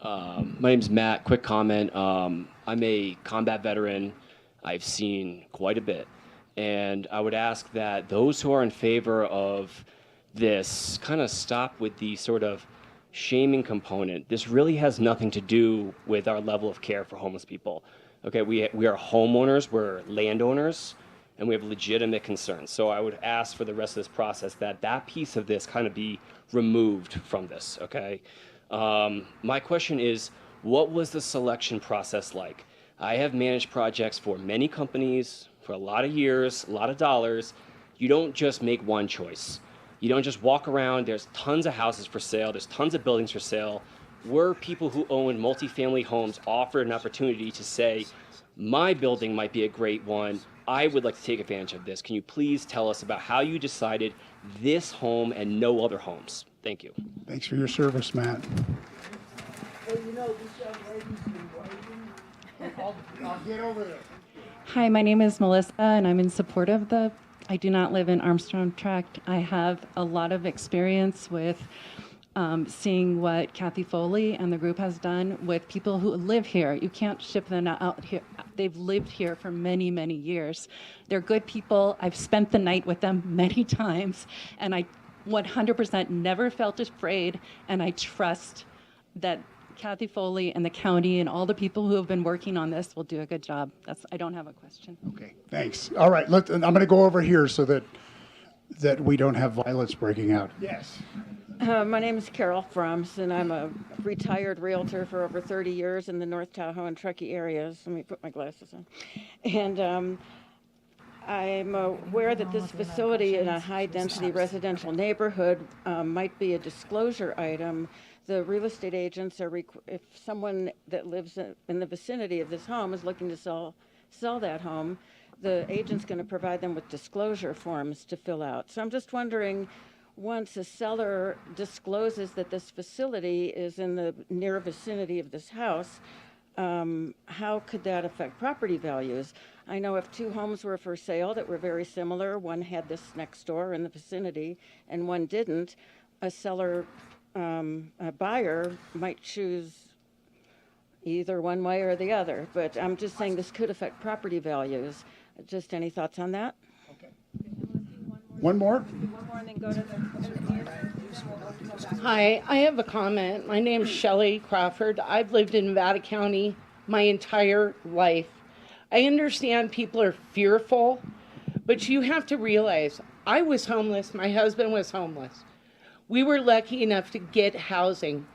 My name's Matt. Quick comment. I'm a combat veteran. I've seen quite a bit. And I would ask that those who are in favor of this kind of stop with the sort of shaming component. This really has nothing to do with our level of care for homeless people. Okay, we are homeowners, we're landowners, and we have legitimate concerns. So I would ask for the rest of this process that piece of this kind of be removed from this, okay? My question is, what was the selection process like? I have managed projects for many companies for a lot of years, a lot of dollars. You don't just make one choice. You don't just walk around. There's tons of houses for sale. There's tons of buildings for sale. We're people who own multifamily homes offered an opportunity to say, my building might be a great one. I would like to take advantage of this. Can you please tell us about how you decided this home and no other homes? Thank you. Thanks for your service, Matt. Hey, this young lady's been waiting. I'll get over there. Hi, my name is Melissa, and I'm in support of I do not live in Armstrong Tract. I have a lot of experience with seeing what Kathy Foley and the group has done with people who live here. You can't ship them out here. They've lived here for many, many years. They're good people. I've spent the night with them many times, and I 100% never felt afraid, and I trust that Kathy Foley and the county and all the people who have been working on this will do a good job. I don't have a question. Okay, thanks. All right, I'm going to go over here so that we don't have violence breaking out. Yes. My name is Carol Frums, and I'm a retired realtor for over 30 years in the North Tahoe and Truckee areas. Let me put my glasses on. And I'm aware that this facility in a high-density residential neighborhood might be a disclosure item. The real estate agents are, if someone that lives in the vicinity of this home is looking to sell that home, the agent's going to provide them with disclosure forms to fill out. So I'm just wondering, once a seller discloses that this facility is in the near vicinity of this house, how could that affect property values? I know if two homes were for sale that were very similar, one had this next door in the vicinity and one didn't, a buyer might choose either one way or the other. But I'm just saying this could affect property values. Just any thoughts on that? Okay. One more? One more and then go to the... Hi, I have a comment. My name's Shelley Crawford. I've lived in Nevada County my entire life. I understand people are fearful, but you have to realize I was homeless. My husband was homeless. We were lucky enough to get housing.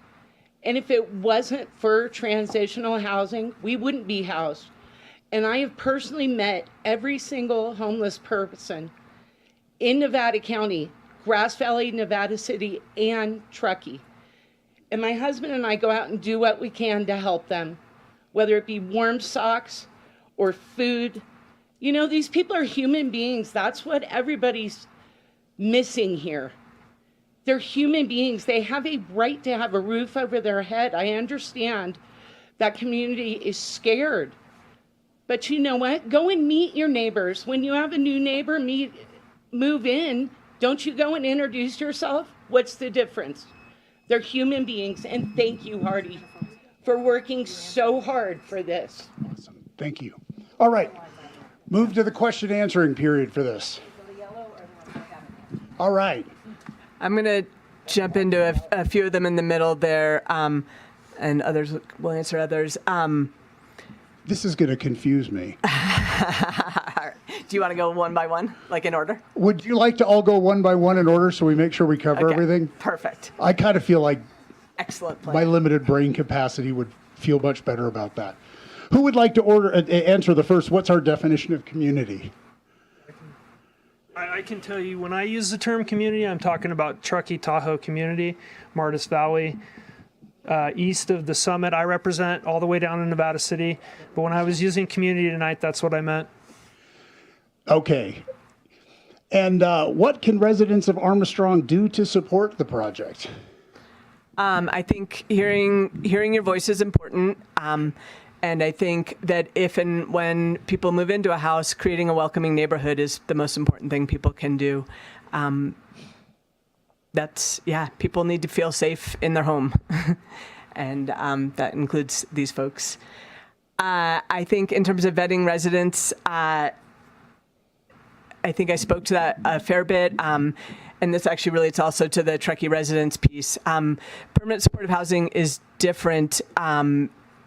And if it wasn't for transitional housing, we wouldn't be housed. And I have personally met every single homeless person in Nevada County, Grass Valley, Nevada City, and Truckee. And my husband and I go out and do what we can to help them, whether it be warm socks or food. You know, these people are human beings. That's what everybody's missing here. They're human beings. They have a right to have a roof over their head. I understand that community is scared, But you know what? Go and meet your neighbors. When you have a new neighbor move in, don't you go and introduce yourself? What's the difference? They're human beings. And thank you, Hardy, for working so hard for this. Thank you. All right. Move to the question answering period for this. All right. I'm going to jump into a few of them in the middle there, and others will answer others. This is going to confuse me. Do you want to go one by one, like in order? Would you like to all go one by one in order so we make sure we cover Okay, everything? Perfect. I kind of feel like Excellent plan. my limited brain capacity would feel much better about that. Who would like to answer the first? What's our definition of community? I can tell you, when I use the term community, I'm talking about Truckee Tahoe community, Martis Valley, east of the summit I represent, all the way down in Nevada City. But when I was using community tonight, that's what I meant. Okay. And what can residents of Armstrong do to support the project? I think hearing your voice is important. And I think that if and when people move into a house, creating a welcoming neighborhood is the most important thing people can do. People need to feel safe in their home. And that includes these folks. I think in terms of vetting residents, I think I spoke to that a fair bit. And this actually relates also to the Truckee residents piece. Permanent supportive housing is different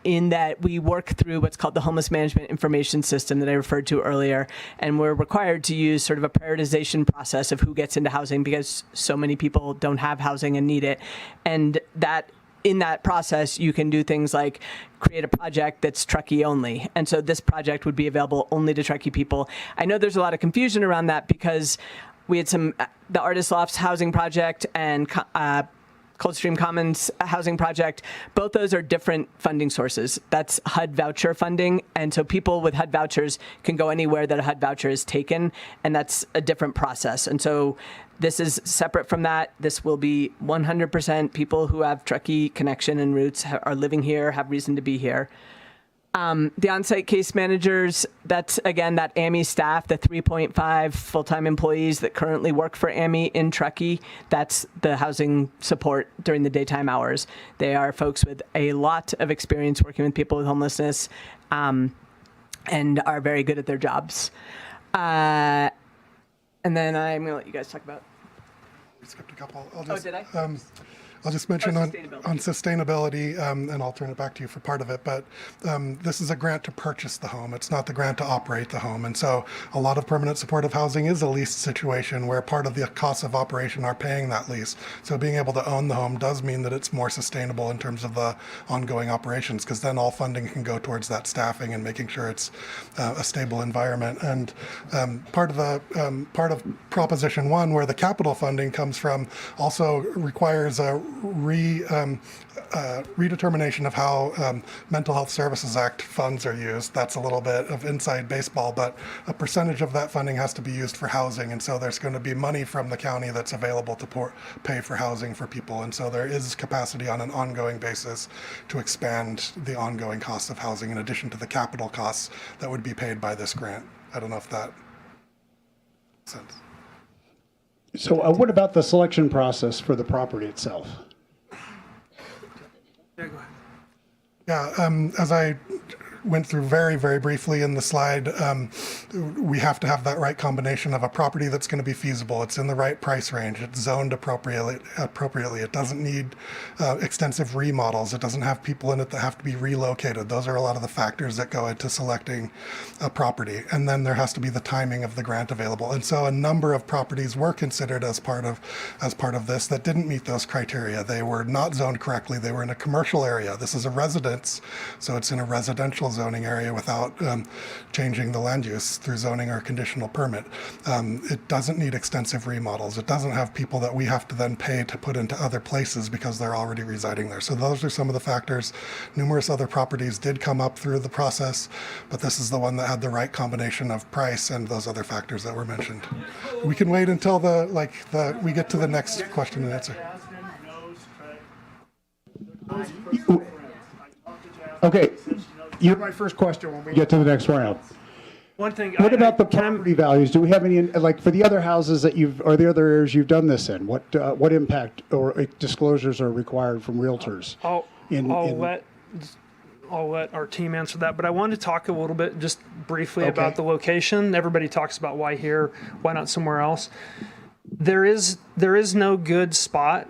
in that we work through what's called the Homeless Management Information System that I referred to earlier. And we're required to use sort of a prioritization process of who gets into housing because so many people don't have housing and need it. And that in that process, you can do things like create a project that's Truckee only. And so this project would be available only to Truckee people. I know there's a lot of confusion around that because we had the Artist Lofts housing project and Coldstream Commons housing project. Both those are different funding sources. That's HUD voucher funding. And so people with HUD vouchers can go anywhere that a HUD voucher is taken. And that's a different process. And so this is separate from that. This will be 100% people who have Truckee connection and roots, are living here, have reason to be here. The on-site case managers, that's, again, that AMI staff, the 3.5 full-time employees that currently work for AMI in Truckee. That's the housing support during the daytime hours. They are folks with a lot of experience working with people with homelessness and are very good at their jobs. And then I'm going to let you guys talk about. We skipped a couple. Did I? I'll just mention on sustainability, and I'll turn it back to you for part of it, but this is a grant to purchase the home. It's not the grant to operate the home. And so a lot of permanent supportive housing is a lease situation where part of the costs of operation are paying that lease. So being able to own the home does mean that it's more sustainable in terms of the ongoing operations, because then all funding can go towards that staffing and making sure it's a stable environment. And part of Proposition 1, where the capital funding comes from, also requires a redetermination of how Mental Health Services Act funds are used. That's a little bit of inside baseball, but a percentage of that funding has to be used for housing. And so there's going to be money from the county that's available to pay for housing for people. And so there is capacity on an ongoing basis to expand the ongoing cost of housing in addition to the capital costs that would be paid by this grant. I don't know if that makes sense. So what about the selection process for the property itself? Yeah, go ahead. Yeah, as I went through very, very briefly in the slide, we have to have that right combination of a property that's going to be feasible. It's in the right price range. It's zoned appropriately. It doesn't need extensive remodels. It doesn't have people in it that have to be relocated. Those are a lot of the factors that go into selecting a property. And then there has to be the timing of the grant available. And so a number of properties were considered as part of this that didn't meet those criteria. They were not zoned correctly. They were in a commercial area. This is a residence, so it's in a residential zoning area without changing the land use through zoning or conditional permit. It doesn't need extensive remodels. It doesn't have people that we have to then pay to put into other places because they're already residing there. So those are some of the factors. Numerous other properties did come up through the process, but this is the one that had the right combination of price and those other factors that were mentioned. We can wait until we get to the next question and answer. Okay. You're my first question when we get to the next round. One thing. What about the property values? Do we have any, like for the other houses that or the other areas you've done this in? What impact or disclosures are required from realtors? I'll let our team answer that, but I wanted to talk a little bit just briefly about the location. Everybody talks about why here, why not somewhere else. There is no good spot.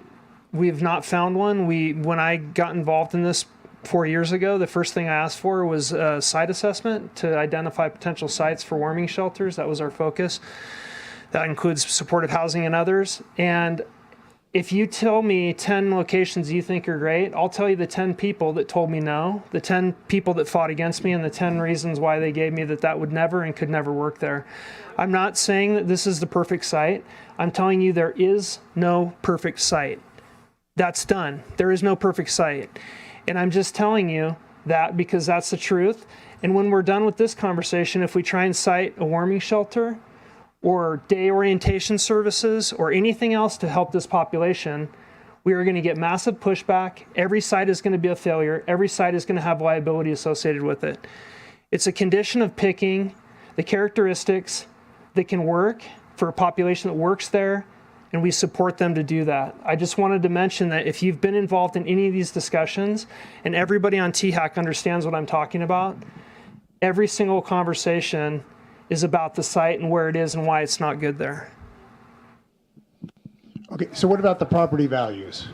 We've not found one. When I got involved in this 4 years ago, the first thing I asked for was a site assessment to identify potential sites for warming shelters. That was our focus. That includes supportive housing and others. And if you tell me 10 locations you think are great, I'll tell you the 10 people that told me no, the 10 people that fought against me, and the 10 reasons why they gave me that would never and could never work there. I'm not saying that this is the perfect site. I'm telling you there is no perfect site. That's done. There is no perfect site. And I'm just telling you that because that's the truth. And when we're done with this conversation, if we try and cite a warming shelter or day orientation services or anything else to help this population, we are going to get massive pushback. Every site is going to be a failure. Every site is going to have liability associated with it. It's a condition of picking the characteristics that can work for a population that works there, and we support them to do that. I just wanted to mention that if you've been involved in any of these discussions, and everybody on THAC understands what I'm talking about, every single conversation is about the site and where it is and why it's not good there. Okay, so what about the property values?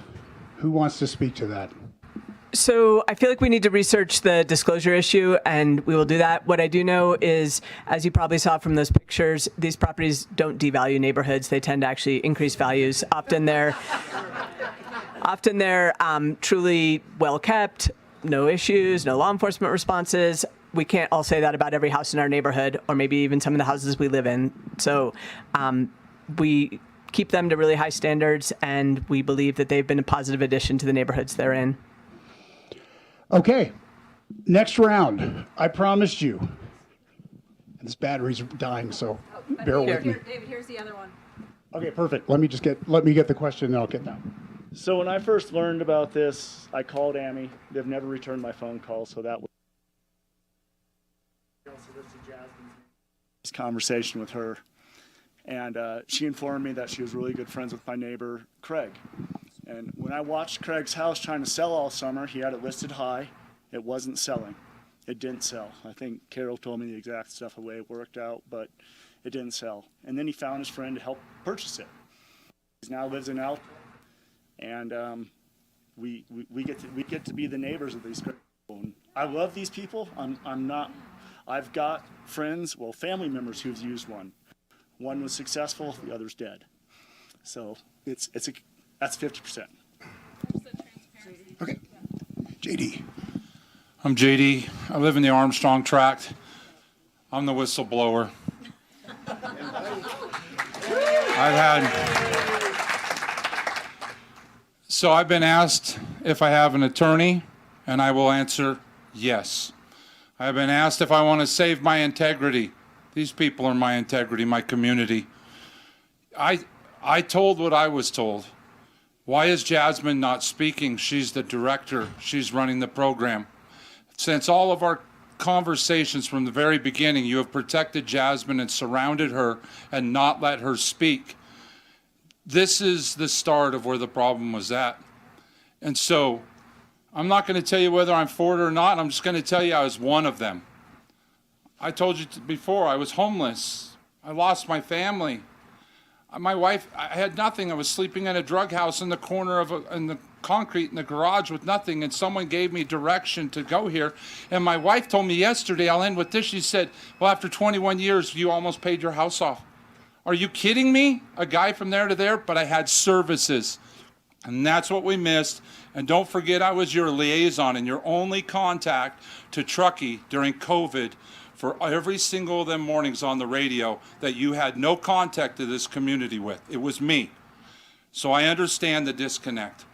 Who wants to speak to that? So I feel like we need to research the disclosure issue, and we will do that. What I do know is, as you probably saw from those pictures, these properties don't devalue neighborhoods. They tend to actually increase values. Often they're truly well kept, no issues, no law enforcement responses. We can't all say that about every house in our neighborhood, or maybe even some of the houses we live in. So we keep them to really high standards, and we believe that they've been a positive addition to the neighborhoods they're in. Okay, next round. I promised you. And this battery's dying, so bear with me. David, here's the other one. Okay, perfect. Let me get the question, and then I'll get that. So when I first learned about this, I called Amy. They've never returned my phone call, so that was this conversation with her. And she informed me that she was really good friends with my neighbor, Craig. And when I watched Craig's house trying to sell all summer, he had it listed high. It wasn't selling. It didn't sell. I think Carol told me the exact stuff, the way it worked out, but it didn't sell. And then he found his friend to help purchase it. He now lives in Alta, and we get to be the neighbors of these people. And I love these people. I've got friends, well, family members who've used one. One was successful, the other's dead. So that's 50%. Okay. JD. I'm JD. I live in the Armstrong tract. I'm the whistleblower. So I've been asked if I have an attorney, and I will answer yes. I've been asked if I want to save my integrity. These people are my integrity, my community. I told what I was told. Why is Jasmine not speaking? She's the director. She's running the program. Since all of our conversations from the very beginning, you have protected Jasmine and surrounded her and not let her speak. This is the start of where the problem was at. And so I'm not going to tell you whether I'm for it or not. I'm just going to tell you I was one of them. I told you before, I was homeless. I lost my family. My wife, I had nothing. I was sleeping in a drug house in the corner in the concrete in the garage with nothing, and someone gave me direction to go here. And my wife told me yesterday, I'll end with this, she said, well, after 21 years, you almost paid your house off. Are you kidding me? A guy from there to there? But I had services. And that's what we missed. And don't forget, I was your liaison and your only contact to Truckee during COVID for every single of them mornings on the radio that you had no contact to this community with. It was me. So I understand the disconnect.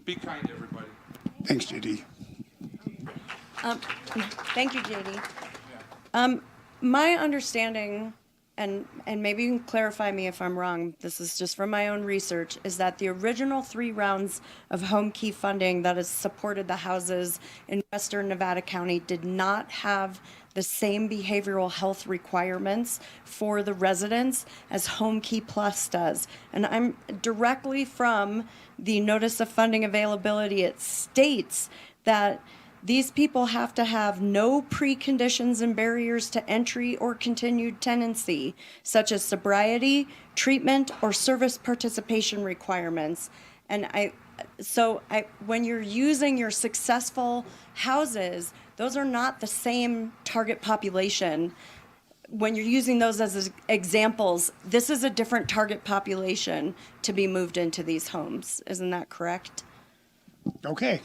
Be kind to everybody. Thanks, JD. Thank you, JD. My understanding, and maybe you can clarify me if I'm wrong, this is just from my own research, is that the original 3 rounds of home key funding that has supported the houses in Western Nevada County did not have the same behavioral health requirements for the residents as Home Key Plus does. And I'm directly from the notice of funding availability. It states that these people have to have no preconditions and barriers to entry or continued tenancy, such as sobriety, treatment, or service participation requirements. And when you're using your successful houses, those are not the same target population. When you're using those as examples, this is a different target population to be moved into these homes. Isn't that correct? Okay.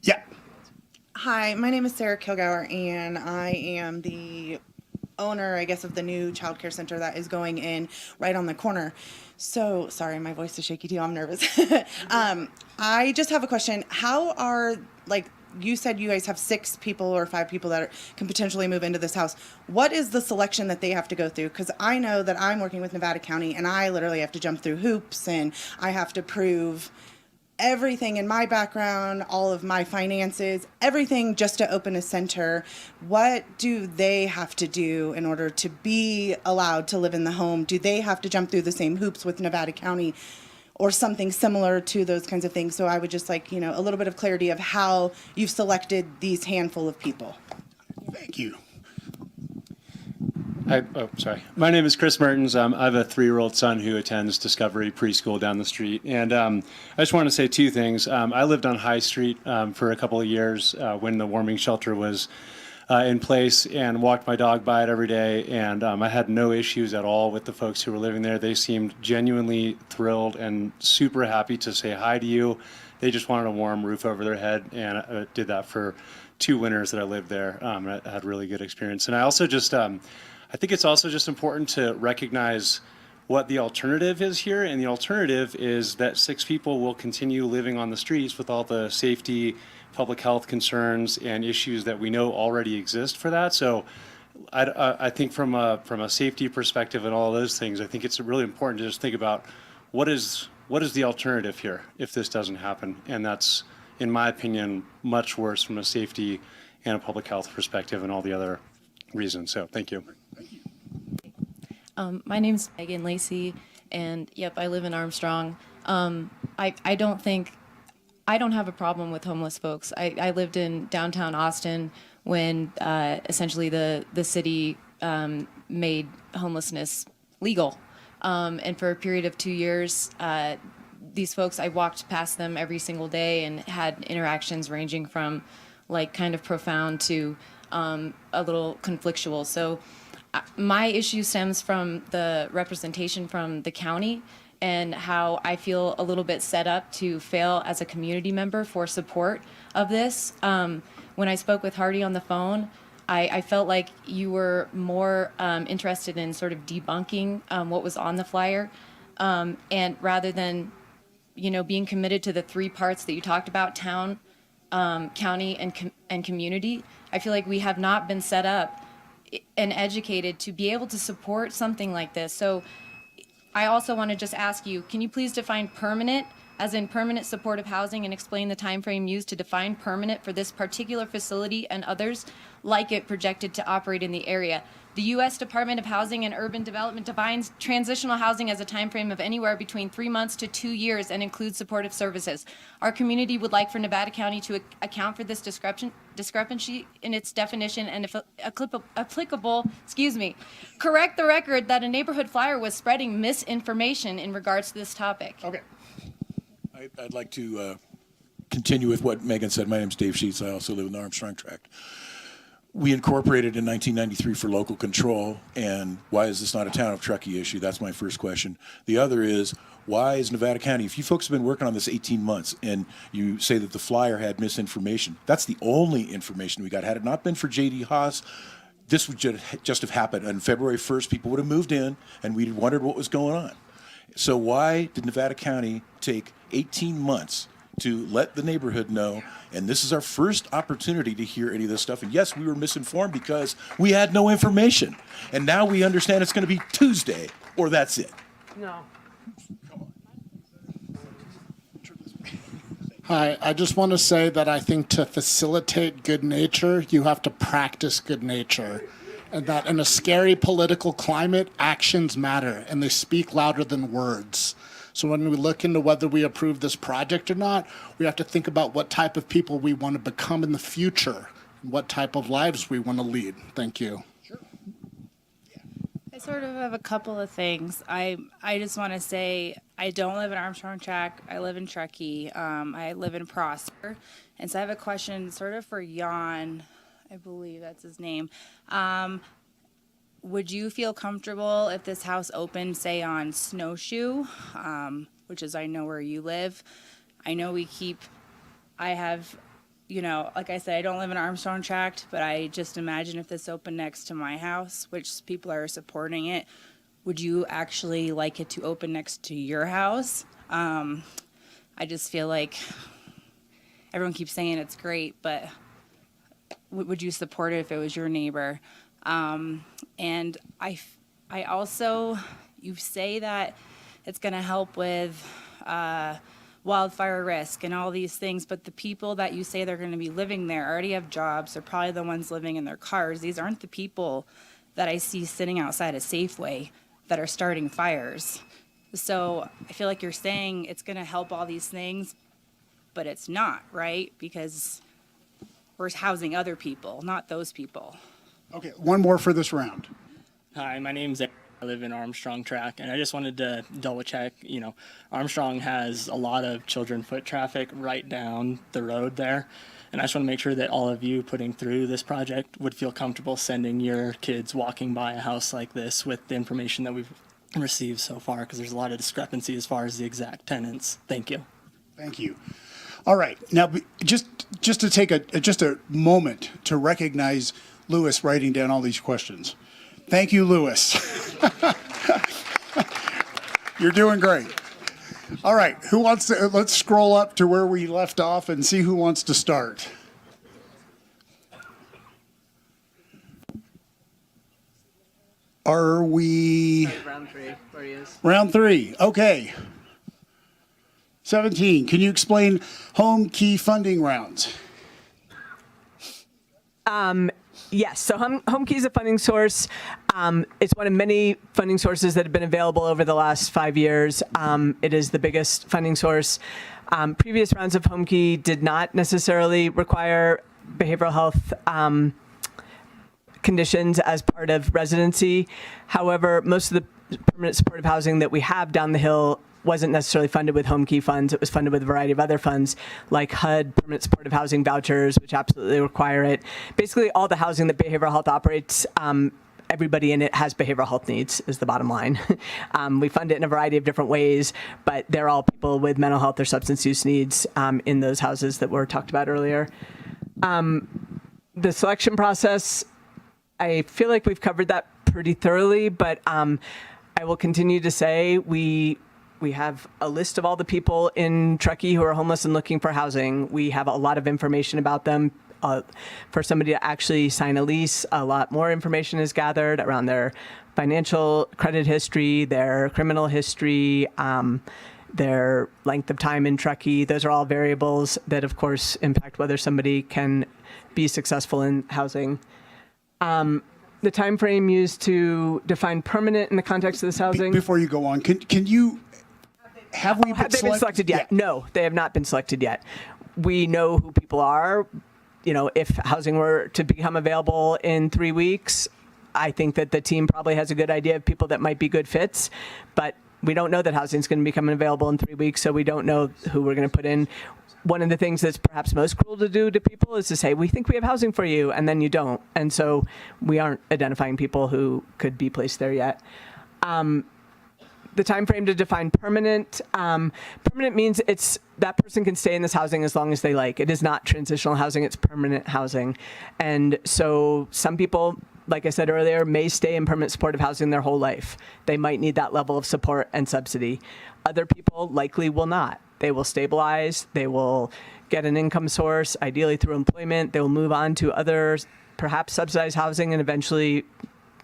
Yeah. Hi, my name is Sarah Kilgour, and I am the owner, I guess, of the new child care center that is going in right on the corner. So, sorry, my voice is shaky too. I'm nervous. I just have a question. How are, like, you said you guys have 6 people or 5 people that can potentially move into this house. What is the selection that they have to go through? Because I know that I'm working with Nevada County, and I literally have to jump through hoops, and I have to prove everything in my background, all of my finances, everything just to open a center. What do they have to do in order to be allowed to live in the home? Do they have to jump through the same hoops with Nevada County or something similar to those kinds of things? So I would just like, a little bit of clarity of how you've selected these handful of people. Thank you. Sorry. My name is Chris Mertens. I have a 3-year-old son who attends Discovery Preschool down the street. And I just want to say 2 things. I lived on High Street for a couple of years when the warming shelter was in place, and walked my dog by it every day. And I had no issues at all with the folks who were living there. They seemed genuinely thrilled and super happy to say hi to you. They just wanted a warm roof over their head, and I did that for 2 winters that I lived there. I had a really good experience. And I also just... I think it's also just important to recognize what the alternative is here. And the alternative is that 6 people will continue living on the streets with all the safety, public health concerns and issues that we know already exist for that. So I think from a safety perspective and all those things, I think it's really important to just think about what is the alternative here if this doesn't happen. And that's, in my opinion, much worse from a safety and a public health perspective and all the other reasons. So thank you. My name's Megan Lacey, and yep, I live in Armstrong. I don't have a problem with homeless folks. I lived in downtown Austin when essentially the city made homelessness legal. And for a period of 2 years, these folks, I walked past them every single day and had interactions ranging from like kind of profound to a little conflictual. So my issue stems from the representation from the county and how I feel a little bit set up to fail as a community member for support of this. When I spoke with Hardy on the phone, I felt like you were more interested in sort of debunking what was on the flyer, and rather than, being committed to the 3 parts that you talked about, town, county, and community. I feel like we have not been set up and educated to be able to support something like this. So I also want to just ask you, can you please define permanent as in permanent supportive housing and explain the time frame used to define permanent for this particular facility and others like it projected to operate in the area? The U.S. Department of Housing and Urban Development defines transitional housing as a time frame of anywhere between 3 months to 2 years and includes supportive services. Our community would like for Nevada County to account for this discrepancy in its definition and, if applicable, correct the record that a neighborhood flyer was spreading misinformation in regards to this topic. Okay. I'd like to continue with what Megan said. My name's Dave Sheets. I also live in the Armstrong Tract. We incorporated in 1993 for local control, and why is this not a town of Truckee issue? That's my first question. The other is, why is Nevada County, if you folks have been working on this 18 months and you say that the flyer had misinformation, that's the only information we got. Had it not been for J.D. Haas, this would just have happened. On February 1st, people would have moved in, and we'd have wondered what was going on. So why did Nevada County take 18 months to let the neighborhood know. And this is our first opportunity to hear any of this stuff. And yes, we were misinformed because we had no information. And now we understand it's going to be Tuesday, or that's it. No. Hi, I just want to say that I think to facilitate good nature, you have to practice good nature. And that in a scary political climate, actions matter, and they speak louder than words. So when we look into whether we approve this project or not, we have to think about what type of people we want to become in the future, what type of lives we want to lead. Thank you. I sort of have a couple of things. I just want to say I don't live in Armstrong Tract. I live in Truckee. I live in Prosper. And so I have a question sort of for Jan. I believe that's his name. Would you feel comfortable if this house opened, say, on Snowshoe, which is I know where you live? I know I have, like I said, I don't live in Armstrong Tract, but I just imagine if this opened next to my house, which people are supporting it, would you actually like it to open next to your house? I just feel like everyone keeps saying it's great, but would you support it if it was your neighbor? And I also, you say that it's going to help with wildfire risk and all these things, but the people that you say they're going to be living there already have jobs. They're probably the ones living in their cars. These aren't the people that I see sitting outside a Safeway that are starting fires. So I feel like you're saying it's going to help all these things, but it's not, right? Because we're housing other people, not those people. Okay, one more for this round. Hi, my name's Eric. I live in Armstrong Tract, and I just wanted to double check. Armstrong has a lot of children foot traffic right down the road there, and I just want to make sure that all of you putting through this project would feel comfortable sending your kids walking by a house like this with the information that we've received so far, because there's a lot of discrepancy as far as the exact tenants. Thank you. Thank you. All right, now just to take a moment to recognize Lewis writing down all these questions. Thank you, Lewis. You're doing great. All right, who wants to, let's scroll up to where we left off and see who wants to start. Are we? Round 3, where he is. Round 3, okay. 17, can you explain home key funding rounds? Yes, so Home Key is a funding source. It's one of many funding sources that have been available over the last 5 years. It is the biggest funding source. Previous rounds of Home Key did not necessarily require behavioral health conditions as part of residency. However, most of the permanent supportive housing that we have down the hill wasn't necessarily funded with Home Key funds. It was funded with a variety of other funds like HUD, permanent supportive housing vouchers, which absolutely require it. Basically, all the housing that behavioral health operates, everybody in it has behavioral health needs, is the bottom line. We fund it in a variety of different ways, but they're all people with mental health or substance use needs in those houses that were talked about earlier. The selection process, I feel like we've covered that pretty thoroughly, but I will continue to say we have a list of all the people in Truckee who are homeless and looking for housing. We have a lot of information about them. For somebody to actually sign a lease, a lot more information is gathered around their financial credit history, their criminal history, their length of time in Truckee. Those are all variables that, of course, impact whether somebody can be successful in housing. The time frame used to define permanent in the context of this housing. Before you go on, can you, have we been selected yet? Yeah. No, they have not been selected yet. We know who people are. If housing were to become available in 3 weeks, I think that the team probably has a good idea of people that might be good fits, but we don't know that housing is going to become available in 3 weeks, so we don't know who we're going to put in. One of the things that's perhaps most cruel to do to people is to say, we think we have housing for you, and then you don't. And so we aren't identifying people who could be placed there yet. The time frame to define permanent. Permanent means it's that person can stay in this housing as long as they like. It is not transitional housing, it's permanent housing. And so some people like I said earlier, may stay in permanent supportive housing their whole life. They might need that level of support and subsidy. Other people likely will not. They will stabilize. They will get an income source, ideally through employment. They will move on to other, perhaps subsidized housing, and eventually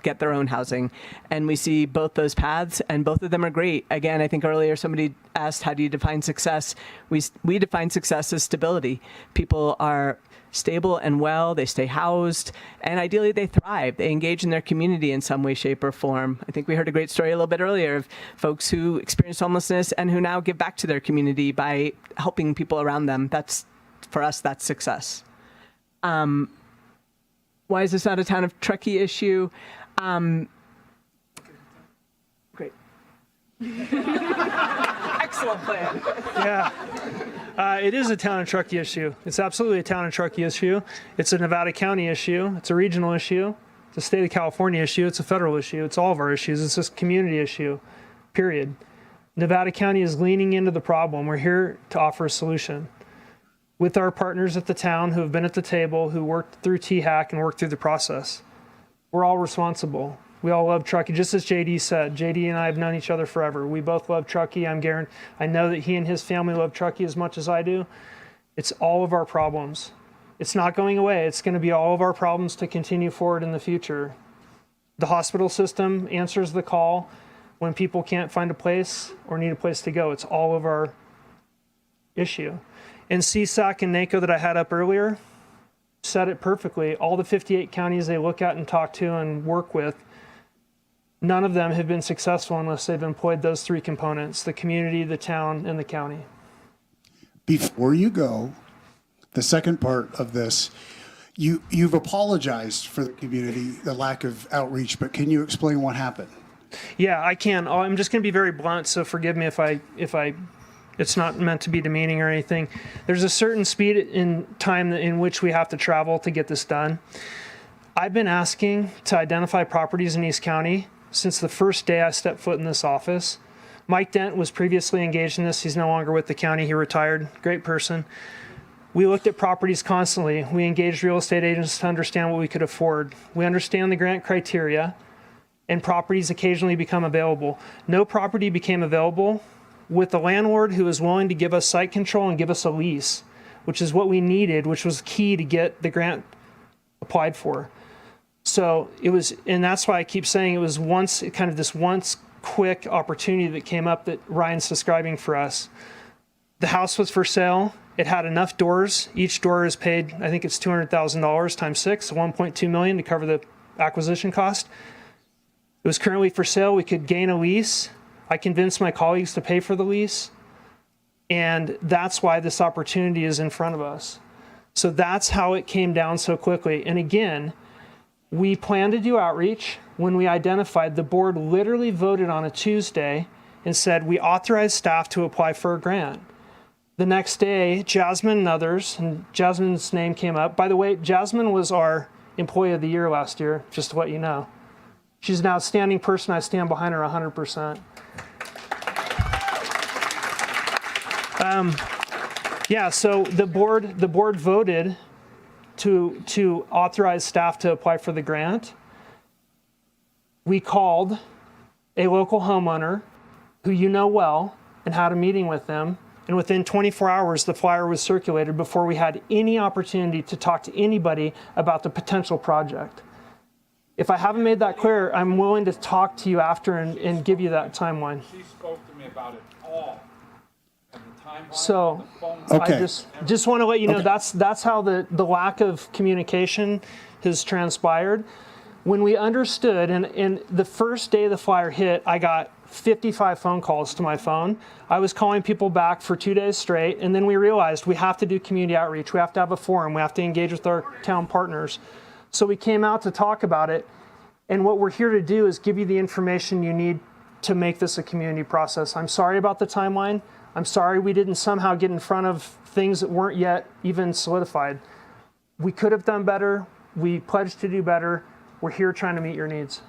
get their own housing. And we see both those paths, and both of them are great. Again, I think earlier somebody asked, how do you define success? We define success as stability. People are stable and well, they stay housed, and ideally they thrive. They engage in their community in some way, shape, or form. I think we heard a great story a little bit earlier of folks who experienced homelessness and who now give back to their community by helping people around them. That's, for us, that's success. Why is this not a town of Truckee issue? Great. Excellent plan. Yeah. It is a town and Truckee issue. It's absolutely a town and Truckee issue. It's a Nevada County issue. It's a regional issue. It's a state of California issue. It's a federal issue. It's all of our issues. It's just a community issue, period. Nevada County is leaning into the problem. We're here to offer a solution. With our partners at the town who have been at the table, who worked through THAC and worked through the process. We're all responsible. We all love Truckee, just as JD said. JD and I have known each other forever. We both love Truckee. I know that he and his family love Truckee as much as I do. It's all of our problems. It's not going away. It's going to be all of our problems to continue forward in the future. The hospital system answers the call when people can't find a place or need a place to go. It's all of our issue. And CSAC and NACO that I had up earlier said it perfectly. All the 58 counties they look at and talk to and work with, none of them have been successful unless they've employed those three components: the community, the town, and the county. Before you go, the second part of this, you've apologized for the community, the lack of outreach, but can you explain what happened? Yeah, I can. I'm just going to be very blunt, so forgive me if it's not meant to be demeaning or anything. There's a certain speed in time in which we have to travel to get this done. I've been asking to identify properties in East County since the first day I stepped foot in this office. Mike Dent was previously engaged in this. He's no longer with the county. He retired. Great person. We looked at properties constantly. We engaged real estate agents to understand what we could afford. We understand the grant criteria, and properties occasionally become available. No property became available with the landlord who was willing to give us site control and give us a lease, which is what we needed, which was key to get the grant applied for. So it was, and that's why I keep saying it was once quick opportunity that came up that Ryan's describing for us. The house was for sale. It had enough doors. Each door is paid, I think it's $200,000 times 6, so $1.2 million to cover the acquisition cost. It was currently for sale. We could gain a lease. I convinced my colleagues to pay for the lease, and that's why this opportunity is in front of us. So that's how it came down so quickly. And again, we planned to do outreach. When we identified, the board literally voted on a Tuesday and said we authorized staff to apply for a grant. The next day, Jasmine and others, and Jasmine's name came up. By the way, Jasmine was our Employee of the Year last year, just to let you know. She's an outstanding person. I stand behind her 100%. So the board voted to authorize staff to apply for the grant. We called a local homeowner who you know well and had a meeting with them. And within 24 hours, the flyer was circulated before we had any opportunity to talk to anybody about the potential project. If I haven't made that clear, I'm willing to talk to you after and give you that timeline. She spoke to me about it all. So Okay. I just want to let you know that's how the lack of communication has transpired. When we understood, and the first day the flyer hit, I got 55 phone calls to my phone. I was calling people back for 2 days straight, and then we realized we have to do community outreach. We have to have a forum. We have to engage with our town partners. So we came out to talk about it, and what we're here to do is give you the information you need to make this a community process. I'm sorry about the timeline. I'm sorry we didn't somehow get in front of things that weren't yet even solidified. We could have done better. We pledged to do better. We're here trying to meet your needs.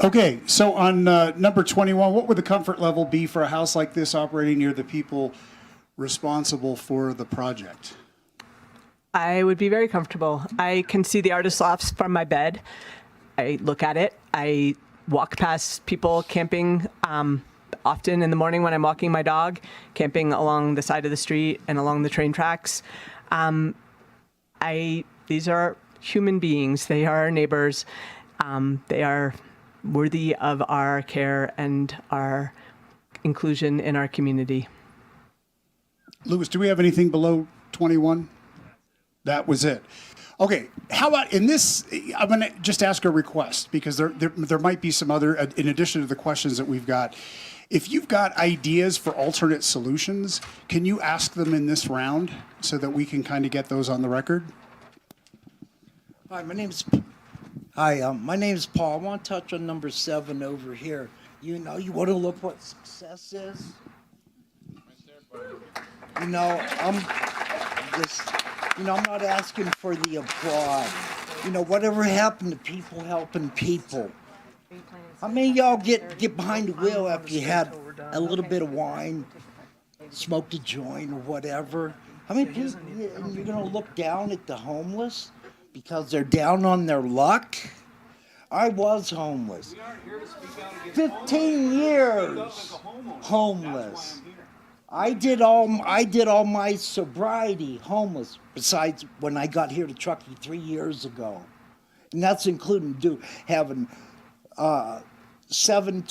Okay, so on number 21, what would the comfort level be for a house like this operating near the people responsible for the project? I would be very comfortable. I can see the artist lofts from my bed. I look at it. I walk past people camping often in the morning when I'm walking my dog, camping along the side of the street and along the train tracks. These are human beings. They are our neighbors. They are worthy of our care and our inclusion in our community. Louis, do we have anything below 21? That was it. Okay, how about in this, I'm going to just ask a request because there might be some other, in addition to the questions that we've got. If you've got ideas for alternate solutions, can you ask them in this round so that we can kind of get those on the record? Hi, my name's Paul. I want to touch on number 7 over here. You know, you want to look what success is. You know, I'm not asking for the applaud. You know, whatever happened to people helping people? How many of y'all get behind the wheel after you had a little bit of wine, smoked a joint or whatever? How many people, you're going to look down at the homeless because they're down on their luck? I was homeless. 15 years homeless. I did all my sobriety homeless, besides when I got here to Truckee 3 years ago. And that's including having 7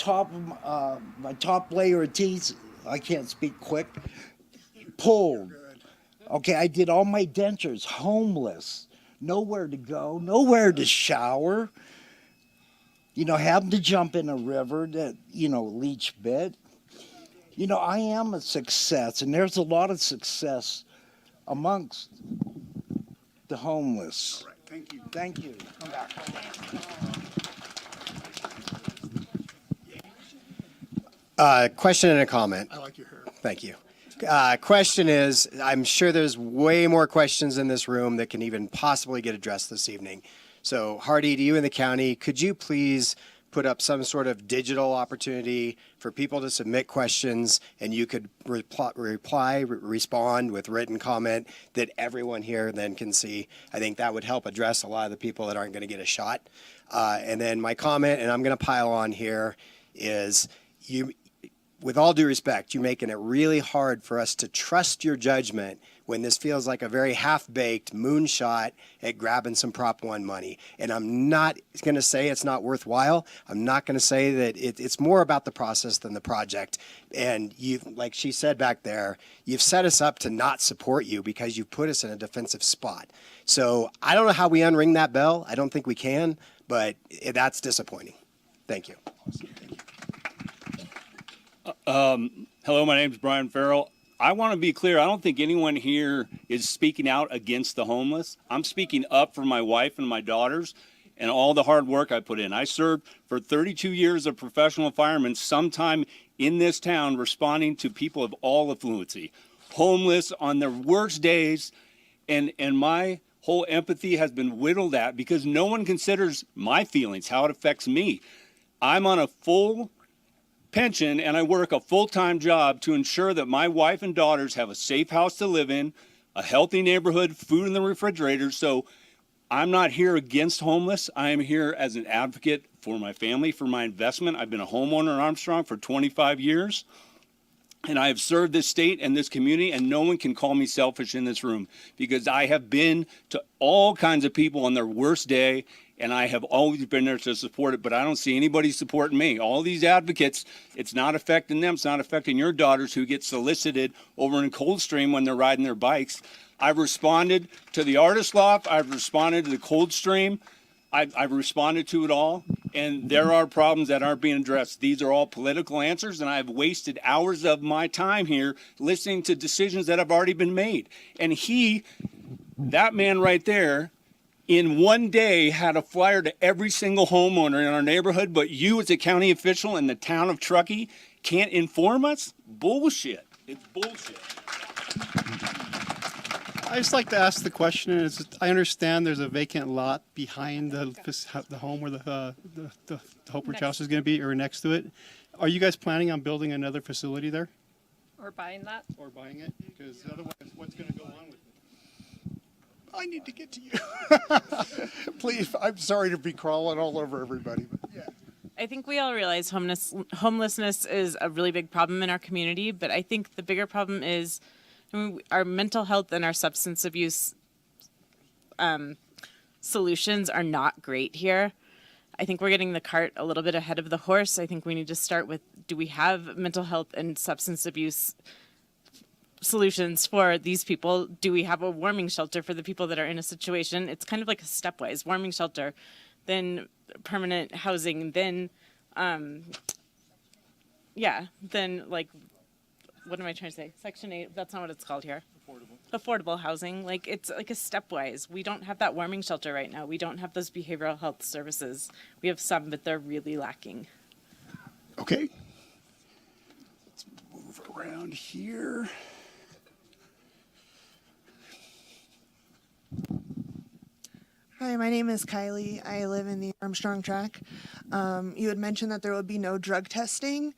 my top layer of teeth, I can't speak quick, pulled. Okay, I did all my dentures homeless. Nowhere to go, nowhere to shower. You know, having to jump in a river that, leach bit. You know, I am a success, and there's a lot of success amongst the homeless. All right, thank you. Thank you. Come back. Question and a comment. I like your hair. Thank you. Question is, I'm sure there's way more questions in this room that can even possibly get addressed this evening. So, Hardy, to you in the county, could you please put up some sort of digital opportunity for people to submit questions, and you could respond with written comment that everyone here then can see? I think that would help address a lot of the people that aren't going to get a shot. And then my comment, and I'm going to pile on here, is you, with all due respect, you're making it really hard for us to trust your judgment when this feels like a very half-baked moonshot at grabbing some Prop 1 money. And I'm not going to say it's not worthwhile. I'm not going to say that it's more about the process than the project. And like she said back there, you've set us up to not support you because you've put us in a defensive spot. So I don't know how we unring that bell. I don't think we can, but that's disappointing. Thank you. Hello, my name is Brian Farrell. I want to be clear. I don't think anyone here is speaking out against the homeless. I'm speaking up for my wife and my daughters and all the hard work I put in. I served for 32 years as a professional fireman, sometime in this town, responding to people of all affluency, homeless on their worst days, and my whole empathy has been whittled at because no one considers my feelings, how it affects me. I'm on a full pension and I work a full-time job to ensure that my wife and daughters have a safe house to live in, a healthy neighborhood, food in the refrigerator. So I'm not here against homeless. I am here as an advocate for my family, for my investment. I've been a homeowner in Armstrong for 25 years. And I have served this state and this community, and no one can call me selfish in this room because I have been to all kinds of people on their worst day, and I have always been there to support it, but I don't see anybody supporting me. All these advocates, it's not affecting them. It's not affecting your daughters who get solicited over in Coldstream when they're riding their bikes. I've responded to the Artist Loft. I've responded to the Coldstream. I've responded to it all, and there are problems that aren't being addressed. These are all political answers, and I've wasted hours of my time here listening to decisions that have already been made. And that man right there, in one day had a flyer to every single homeowner in our neighborhood, but you as a county official in the town of Truckee can't inform us? Bullshit. It's bullshit. I just like to ask the question. I understand there's a vacant lot behind the home where the Hope Ridge House is going to be, or next to it. Are you guys planning on building another facility there? Or buying that? Or buying it? Because otherwise, what's going to go on with I need to get to you. Please, I'm sorry to be crawling all over everybody, but yeah. I think we all realize homelessness is a really big problem in our community, but I think the bigger problem is our mental health and our substance abuse solutions are not great here. I think we're getting the cart a little bit ahead of the horse. I think we need to start with, do we have mental health and substance abuse solutions for these people? Do we have a warming shelter for the people that are in a situation? It's kind of like a stepwise warming shelter, then permanent housing, then then like, what am I trying to say? Section 8, that's not what it's called here. Affordable housing. Like, it's like a stepwise. We don't have that warming shelter right now. We don't have those behavioral health services. We have some, but they're really lacking. Okay. Let's move around here. Hi, my name is Kylie. I live in the Armstrong Track. You had mentioned that there would be no drug testing.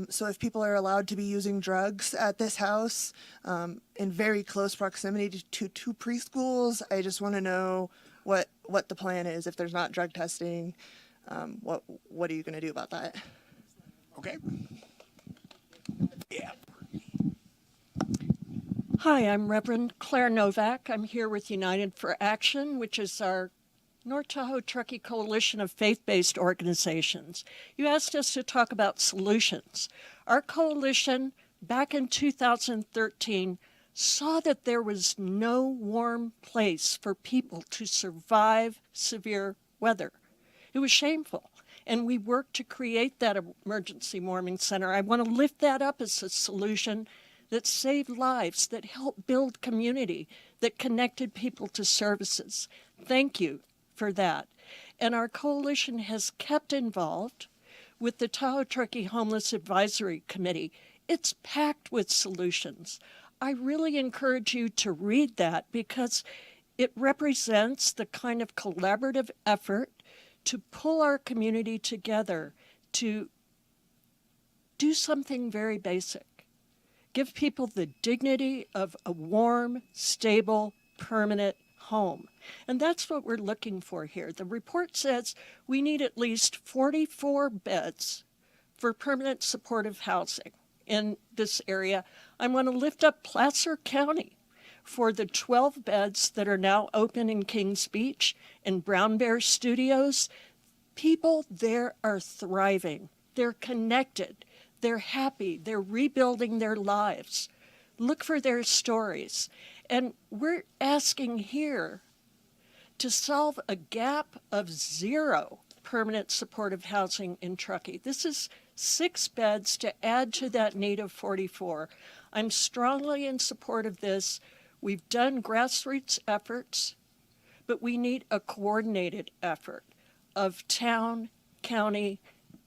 So if people are allowed to be using drugs at this house in very close proximity to two preschools, I just want to know what the plan is. If there's not drug testing, what are you going to do about that? Okay. Yeah. Hi, I'm Reverend Claire Novak. I'm here with United for Action, which is our North Tahoe Truckee coalition of faith-based organizations. You asked us to talk about solutions. Our coalition, back in 2013, saw that there was no warm place for people to survive severe weather. It was shameful. And we worked to create that emergency warming center. I want to lift that up as a solution that saved lives, that helped build community, that connected people to services. Thank you for that. And our coalition has kept involved with the Tahoe Truckee Homeless Advisory Committee. It's packed with solutions. I really encourage you to read that because it represents the kind of collaborative effort to pull our community together to do something very basic. Give people the dignity of a warm, stable, permanent home. And that's what we're looking for here. The report says we need at least 44 beds for permanent supportive housing in this area. I want to lift up Placer County for the 12 beds that are now open in Kings Beach and Brown Bear Studios. People there are thriving. They're connected. They're happy. They're rebuilding their lives. Look for their stories. And we're asking here to solve a gap of 0 permanent supportive housing in Truckee. This is 6 beds to add to that need of 44. I'm strongly in support of this. We've done grassroots efforts, but we need a coordinated effort of town, county,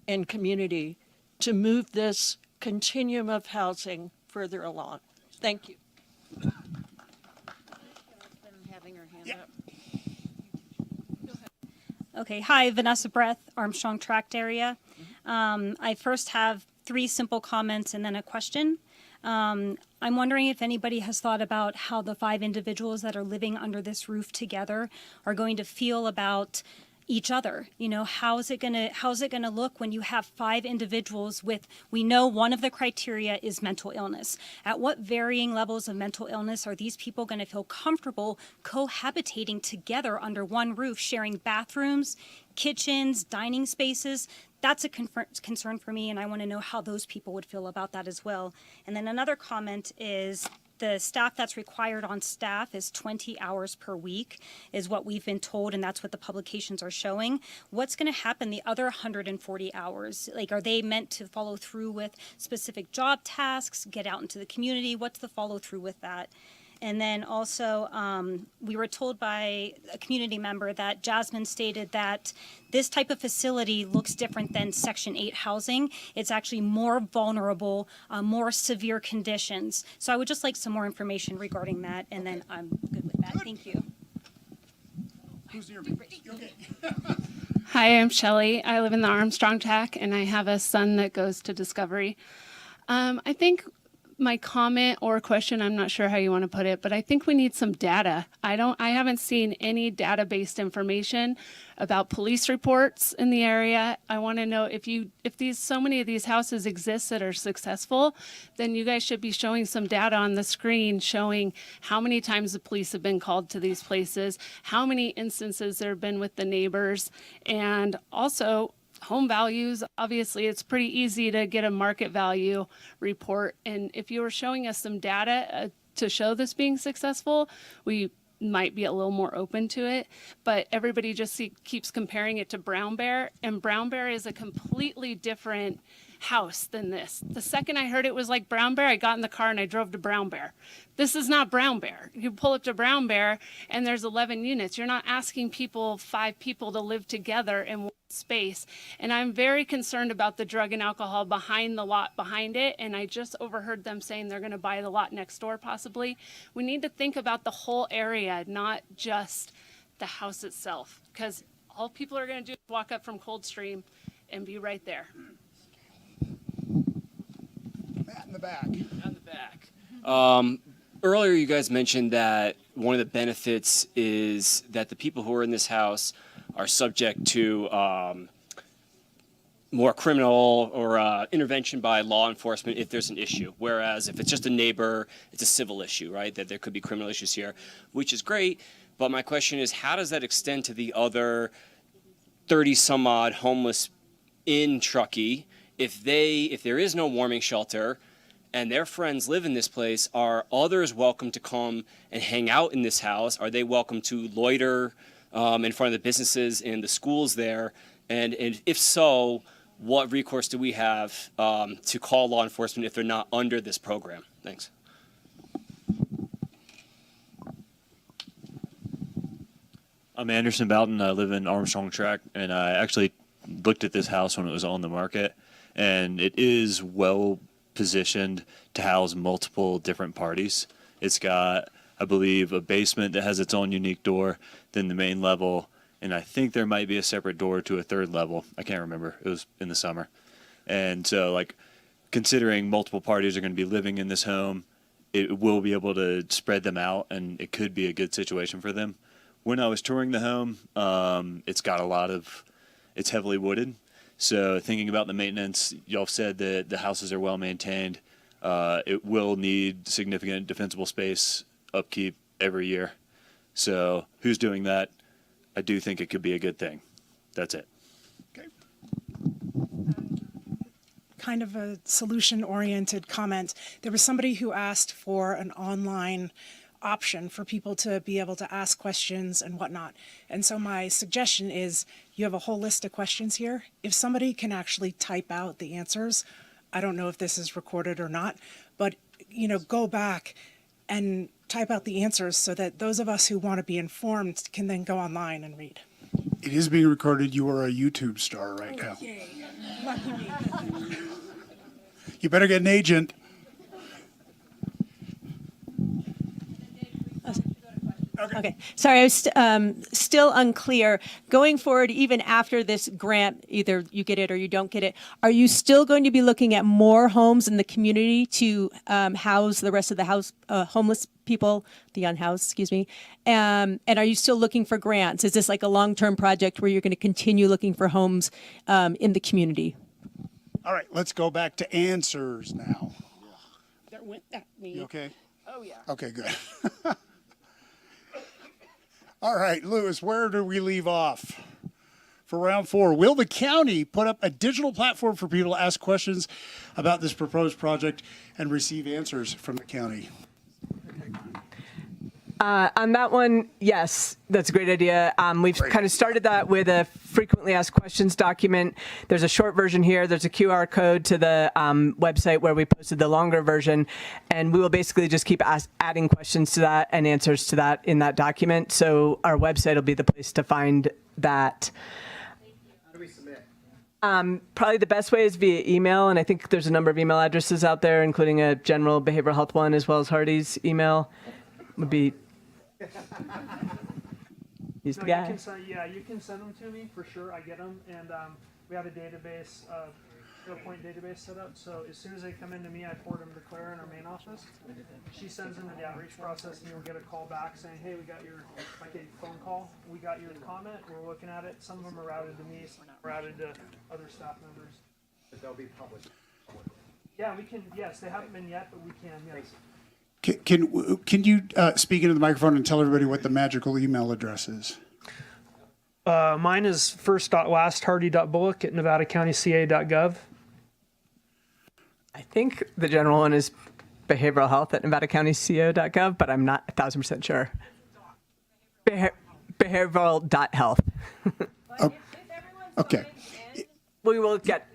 and community to move this continuum of housing further along. Thank you. Okay, hi, Vanessa Breath, Armstrong Tract area. I first have 3 simple comments and then a question. I'm wondering if anybody has thought about how the 5 individuals that are living under this roof together are going to feel about each other. You know, how's it gonna look when you have 5 individuals with, we know one of the criteria is mental illness. At what varying levels of mental illness are these people gonna feel comfortable cohabitating together under one roof, sharing bathrooms, kitchens, dining spaces? That's a concern for me, and I want to know how those people would feel about that as well. And then another comment is the staff that's required on staff is 20 hours per week is what we've been told, and that's what the publications are showing. What's going to happen the other 140 hours? Like, are they meant to follow through with specific job tasks, get out into the community? What's the follow through with that? And then also, we were told by a community member that Jasmine stated that this type of facility looks different than Section 8 housing. It's actually more vulnerable, more severe conditions. So I would just like some more information regarding that, and then I'm good with that. Thank you. Who's your okay? Hi, I'm Shelly. I live in the Armstrong Track, and I have a son that goes to Discovery. I think my comment or question, I'm not sure how you want to put it, but I think we need some data. I haven't seen any data-based information about police reports in the area. I want to know if so many of these houses exist that are successful, then you guys should be showing some data on the screen showing how many times the police have been called to these places, how many instances there have been with the neighbors, and also home values. Obviously, it's pretty easy to get a market value report. And if you were showing us some data to show this being successful, we might be a little more open to it. But everybody just keeps comparing it to Brown Bear. And Brown Bear is a completely different house than this. The second I heard it was like Brown Bear, I got in the car and I drove to Brown Bear. This is not Brown Bear. You pull up to Brown Bear and there's 11 units. You're not asking 5 people to live together in one space. And I'm very concerned about the drug and alcohol behind the lot behind it. And I just overheard them saying they're going to buy the lot next door possibly. We need to think about the whole area, not just the house itself, because all people are going to do is walk up from Coldstream and be right there. Matt in the back. Earlier, you guys mentioned that one of the benefits is that the people who are in this house are subject to more criminal or intervention by law enforcement if there's an issue. Whereas if it's just a neighbor, it's a civil issue, right? That there could be criminal issues here, which is great. But my question is, how does that extend to the other 30 some odd homeless in Truckee? If there is no warming shelter and their friends live in this place, are others welcome to come and hang out in this house? Are they welcome to loiter in front of the businesses and the schools there? And if so, what recourse do we have to call law enforcement if they're not under this program? Thanks. I'm Anderson Bowden. I live in Armstrong Track, and I actually looked at this house when it was on the market, and it is well positioned to house multiple different parties. It's got, I believe, a basement that has its own unique door, then the main level, and I think there might be a separate door to a third level. I can't remember. It was in the summer. And so, like, considering multiple parties are going to be living in this home, it will be able to spread them out, and it could be a good situation for them. When I was touring the home, it's heavily wooded. So thinking about the maintenance, y'all said that the houses are well maintained. It will need significant defensible space upkeep every year. So who's doing that? I do think it could be a good thing. That's it. Kind of a solution-oriented comment. There was somebody who asked for an online option for people to be able to ask questions and whatnot. And so my suggestion is you have a whole list of questions here. If somebody can actually type out the answers, I don't know if this is recorded or not, but go back and type out the answers so that those of us who want to be informed can then go online and read. It is being recorded. You are a YouTube star right now. Yay. Lucky me. You better get an agent. Okay. Sorry, I was still unclear. Going forward, even after this grant, either you get it or you don't get it, are you still going to be looking at more homes in the community to house the rest of the homeless people, the unhoused, excuse me? And are you still looking for grants? Is this like a long-term project where you're going to continue looking for homes in the community? All right, let's go back to answers now. That went at me. You okay? Oh, yeah. Okay, good. All right, Lewis, where do we leave off for round 4? Will the county put up a digital platform for people to ask questions about this proposed project and receive answers from the county? On that one, yes, that's a great idea. We've kind of started that with a frequently asked questions document. There's a short version here. There's a QR code to the website where we posted the longer version. And we will basically just keep adding questions to that and answers to that in that document. So our website will be the place to find that. How do we submit? Probably the best way is via email. And I think there's a number of email addresses out there, including a general behavioral health one, as well as Hardy's email would be. He's the guy. You can send them to me for sure. I get them, and we have a database of SharePoint database set up. So as soon as they come into me, I forward them to Claire in our main office. She sends them to the outreach process, and you'll get a call back saying, "Hey, we got your like a phone call. We got your comment. We're looking at it." Some of them are routed to me, some are routed to other staff members. But they'll be published. Yeah, we can. Yes, they haven't been yet, but we can. Yes. Can you speak into the microphone and tell everybody what the magical email address is? Mine is first.lasthardy.bullock@nevadacountyca.gov. I think the general one is behavioral health at nevadacountyco.gov, but I'm not 1,000% sure. Behavioral.health. Oh, okay. We will get.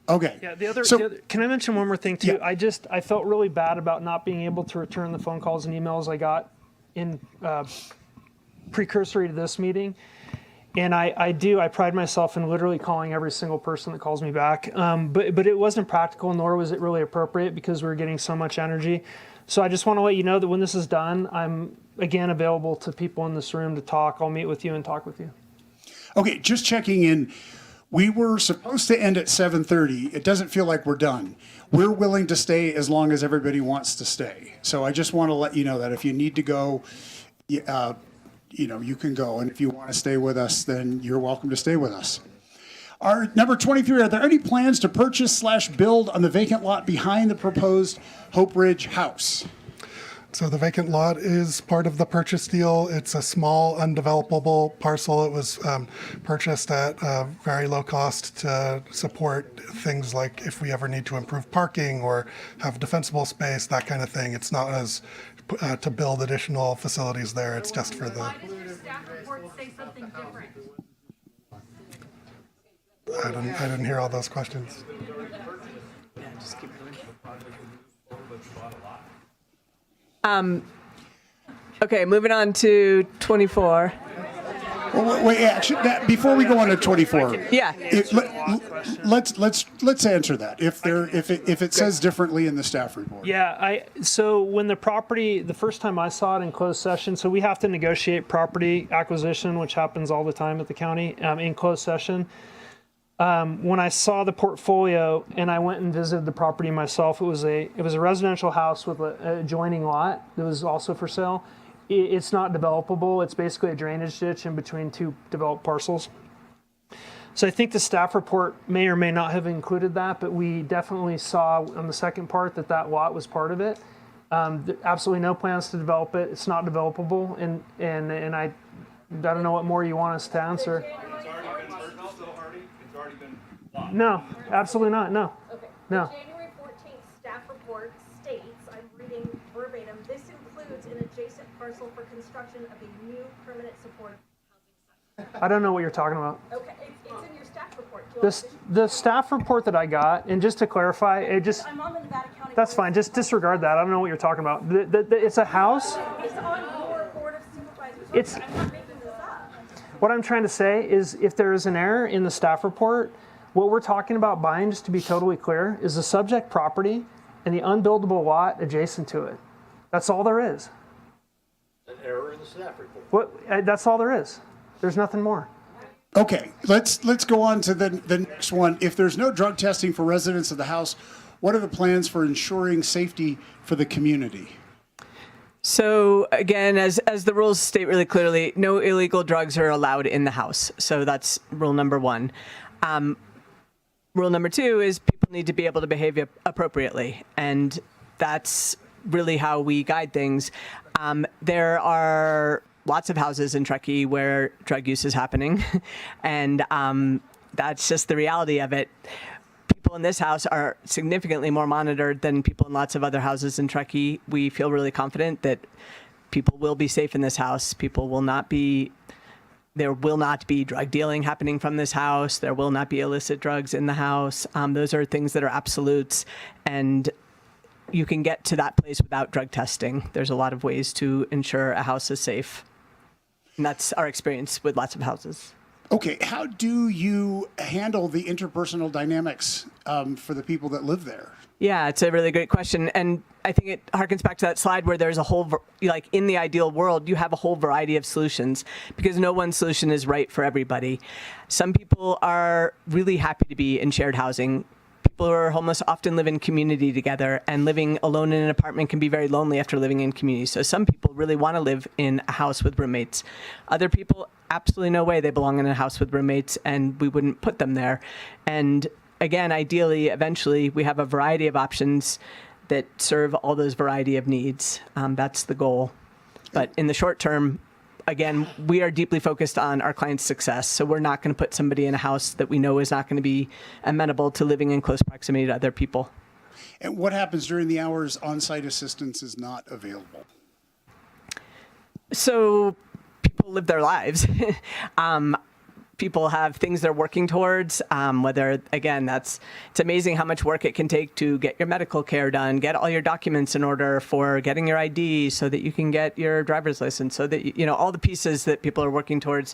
Okay. Yeah. The other, can I mention one more thing too? Yeah. I felt really bad about not being able to return the phone calls and emails I got in precursory to this meeting. And I pride myself in literally calling every single person that calls me back. But it wasn't practical, nor was it really appropriate because we were getting so much energy. So I just want to let you know that when this is done, I'm again available to people in this room to talk. I'll meet with you and talk with you. Okay, just checking in. We were supposed to end at 7:30. It doesn't feel like we're done. We're willing to stay as long as everybody wants to stay. So I just want to let you know that if you need to go, you can go. And if you want to stay with us, then you're welcome to stay with us. Our number 23, are there any plans to purchase/build on the vacant lot behind the proposed Hope Ridge house? So the vacant lot is part of the purchase deal. It's a small, undevelopable parcel. It was purchased at very low cost to support things like if we ever need to improve parking or have defensible space, that kind of thing. It's not as to build additional facilities there. It's just for the. Why does your staff report say something different? I didn't hear all those questions. Okay, moving on to 24. Well, wait, actually, before we go on to 24, yeah, let's answer that. If it says differently in the staff report. Yeah, so when the first time I saw it in closed session, so we have to negotiate property acquisition, which happens all the time at the county in closed session. When I saw the portfolio and I went and visited the property myself, it was a residential house with an adjoining lot that was also for sale. It's not developable. It's basically a drainage ditch in between two developed parcels. So I think the staff report may or may not have included that, but we definitely saw on the second part that lot was part of it. Absolutely no plans to develop it. It's not developable, and I don't know what more you want us to answer. No, absolutely not. No. Okay. No. The January 14th staff report states, I'm reading verbatim, this includes an adjacent parcel for construction of a new permanent supportive housing site. I don't know what you're talking about. Okay, it's in your staff report. The staff report that I got, and just to clarify, I'm on the Nevada County. That's fine. Just disregard that. I don't know what you're talking about. It's a house. It's on your board of supervisors. I'm not making this up. What I'm trying to say is if there is an error in the staff report, what we're talking about buying, just to be totally clear, is the subject property and the unbuildable lot adjacent to it. That's all there is. An error in the staff report. That's all there is. There's nothing more. Okay, let's go on to the next one. If there's no drug testing for residents of the house, what are the plans for ensuring safety for the community? So again, as the rules state really clearly, no illegal drugs are allowed in the house. So that's rule number one. Rule number two is people need to be able to behave appropriately, and that's really how we guide things. There are lots of houses in Truckee where drug use is happening, and that's just the reality of it. People in this house are significantly more monitored than people in lots of other houses in Truckee. We feel really confident that people will be safe in this house. There will not be drug dealing happening from this house. There will not be illicit drugs in the house. Those are things that are absolutes, and you can get to that place without drug testing. There's a lot of ways to ensure a house is safe, and that's our experience with lots of houses. Okay, how do you handle the interpersonal dynamics for the people that live there? Yeah, it's a really great question. And I think it harkens back to that slide where there's a whole, like in the ideal world, you have a whole variety of solutions because no one solution is right for everybody. Some people are really happy to be in shared housing. People who are homeless often live in community together, and living alone in an apartment can be very lonely after living in community. So some people really want to live in a house with roommates. Other people, absolutely no way they belong in a house with roommates, and we wouldn't put them there. And again, ideally, eventually, we have a variety of options that serve all those variety of needs. That's the goal. But in the short term, again, we are deeply focused on our clients' success. So we're not going to put somebody in a house that we know is not going to be amenable to living in close proximity to other people. And what happens during the hours on-site assistance is not available? So people live their lives. People have things they're working towards, whether, again, it's amazing how much work it can take to get your medical care done, get all your documents in order for getting your ID so that you can get your driver's license, so that, you know, all the pieces that people are working towards,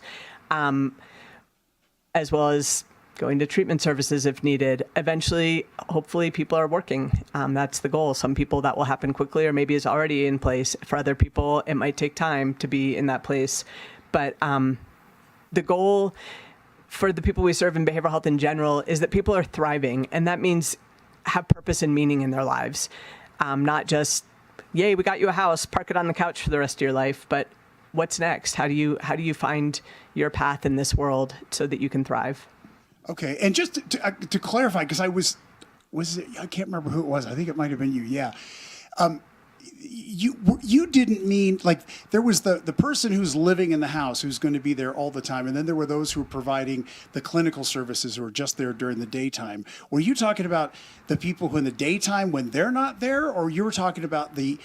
as well as going to treatment services if needed. Eventually, hopefully, people are working. That's the goal. Some people that will happen quickly or maybe is already in place. For other people, it might take time to be in that place. But the goal for the people we serve in behavioral health in general is that people are thriving, and that means have purpose and meaning in their lives. Not just, yay, we got you a house, park it on the couch for the rest of your life, but what's next? How do you find your path in this world so that you can thrive? Okay, and just to clarify, because I can't remember who it was. I think it might have been you. Yeah. You didn't mean, like, there was the person who's living in the house who's going to be there all the time, and then there were those who were providing the clinical services who are just there during the daytime. Were you talking about the people who in the daytime when they're not there, or you were talking about the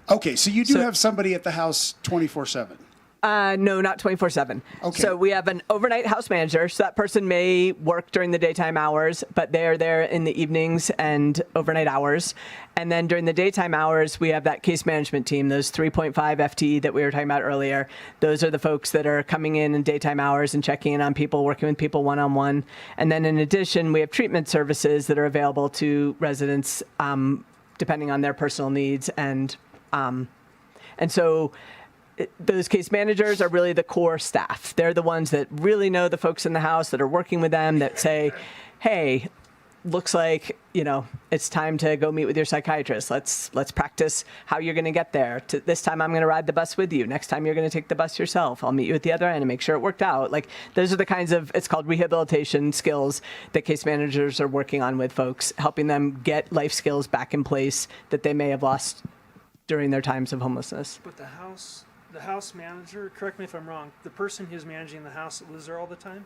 Okay, so you do have somebody at the house 24/7. No, not 24/7. Okay. So we have an overnight house manager. So that person may work during the daytime hours, but they're there in the evenings and overnight hours. And then during the daytime hours, we have that case management team, those 3.5 FTE that we were talking about earlier. Those are the folks that are coming in daytime hours and checking in on people, working with people one-on-one. And then in addition, we have treatment services that are available to residents depending on their personal needs. And so those case managers are really the core staff. They're the ones that really know the folks in the house that are working with them, that say, hey, looks like, you know, it's time to go meet with your psychiatrist. Let's practice how you're going to get there. This time I'm going to ride the bus with you. Next time you're going to take the bus yourself. I'll meet you at the other end and make sure it worked out. Like, those are the kinds of, it's called rehabilitation skills that case managers are working on with folks, helping them get life skills back in place that they may have lost during their times of homelessness. But the house manager, correct me if I'm wrong, the person who's managing the house lives there all the time?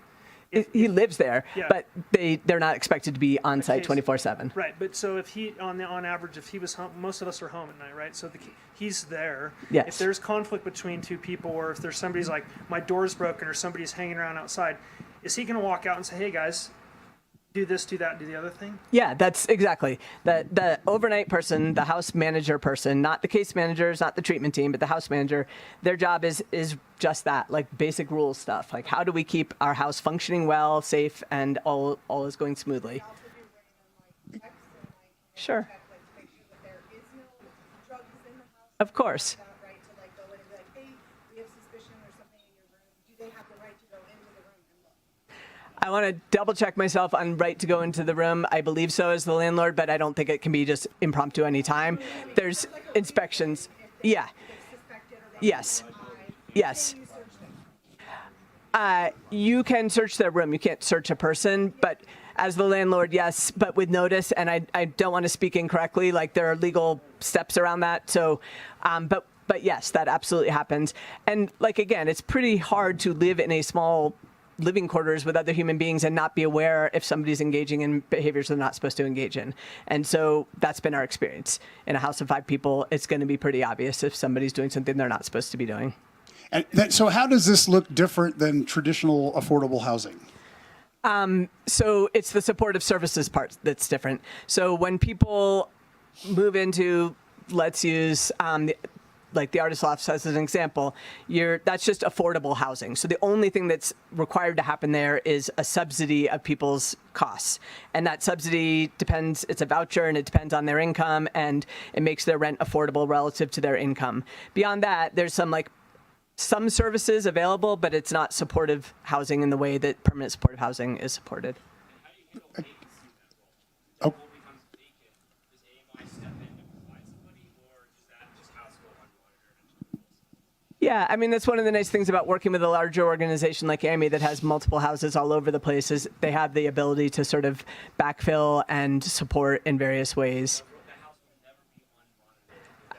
He lives there, Yeah. but they're not expected to be on site 24/7. Right, but so if he, on average, if he was home, most of us are home at night, right? So he's there. Yes. If there's conflict between two people, or if there's somebody's like, my door's broken, or somebody's hanging around outside, is he going to walk out and say, hey guys, do this, do that, do the other thing? Yeah, that's exactly. The overnight person, the house manager person, not the case managers, not the treatment team, but the house manager, their job is just that, like basic rules stuff. Like, how do we keep our house functioning well, safe, and all is going smoothly? Sure. Of course. I want to double check myself on right to go into the room. I believe so as the landlord, but I don't think it can be just impromptu anytime. There's inspections. Yeah. Yes. Yes. You can search their room. You can't search a person, but as the landlord, yes, but with notice. And I don't want to speak incorrectly. Like, there are legal steps around that. So, but yes, that absolutely happens. And like, again, it's pretty hard to live in a small living quarters with other human beings and not be aware if somebody's engaging in behaviors they're not supposed to engage in. And so that's been our experience. In a house of 5 people, it's going to be pretty obvious if somebody's doing something they're not supposed to be doing. And so how does this look different than traditional affordable housing? So it's the supportive services part that's different. So when people move into, let's use like the Artist Lofts as an example, that's just affordable housing. So the only thing that's required to happen there is a subsidy of people's costs. And that subsidy depends, it's a voucher and it depends on their income, and it makes their rent affordable relative to their income. Beyond that, there's some services available, but it's not supportive housing in the way that permanent supportive housing is supported. Oh. Yeah, I mean, that's one of the nice things about working with a larger organization like AMI that has multiple houses all over the place is they have the ability to sort of backfill and support in various ways.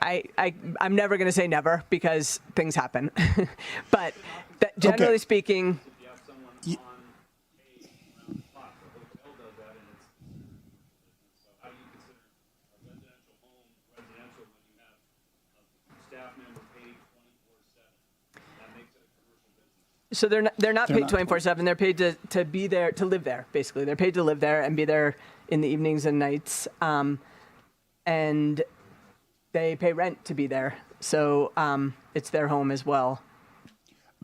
I'm never going to say never because things happen. But generally speaking, so they're not paid 24/7. They're paid to be there, to live there, basically. They're paid to live there and be there in the evenings and nights. And they pay rent to be there. So it's their home as well.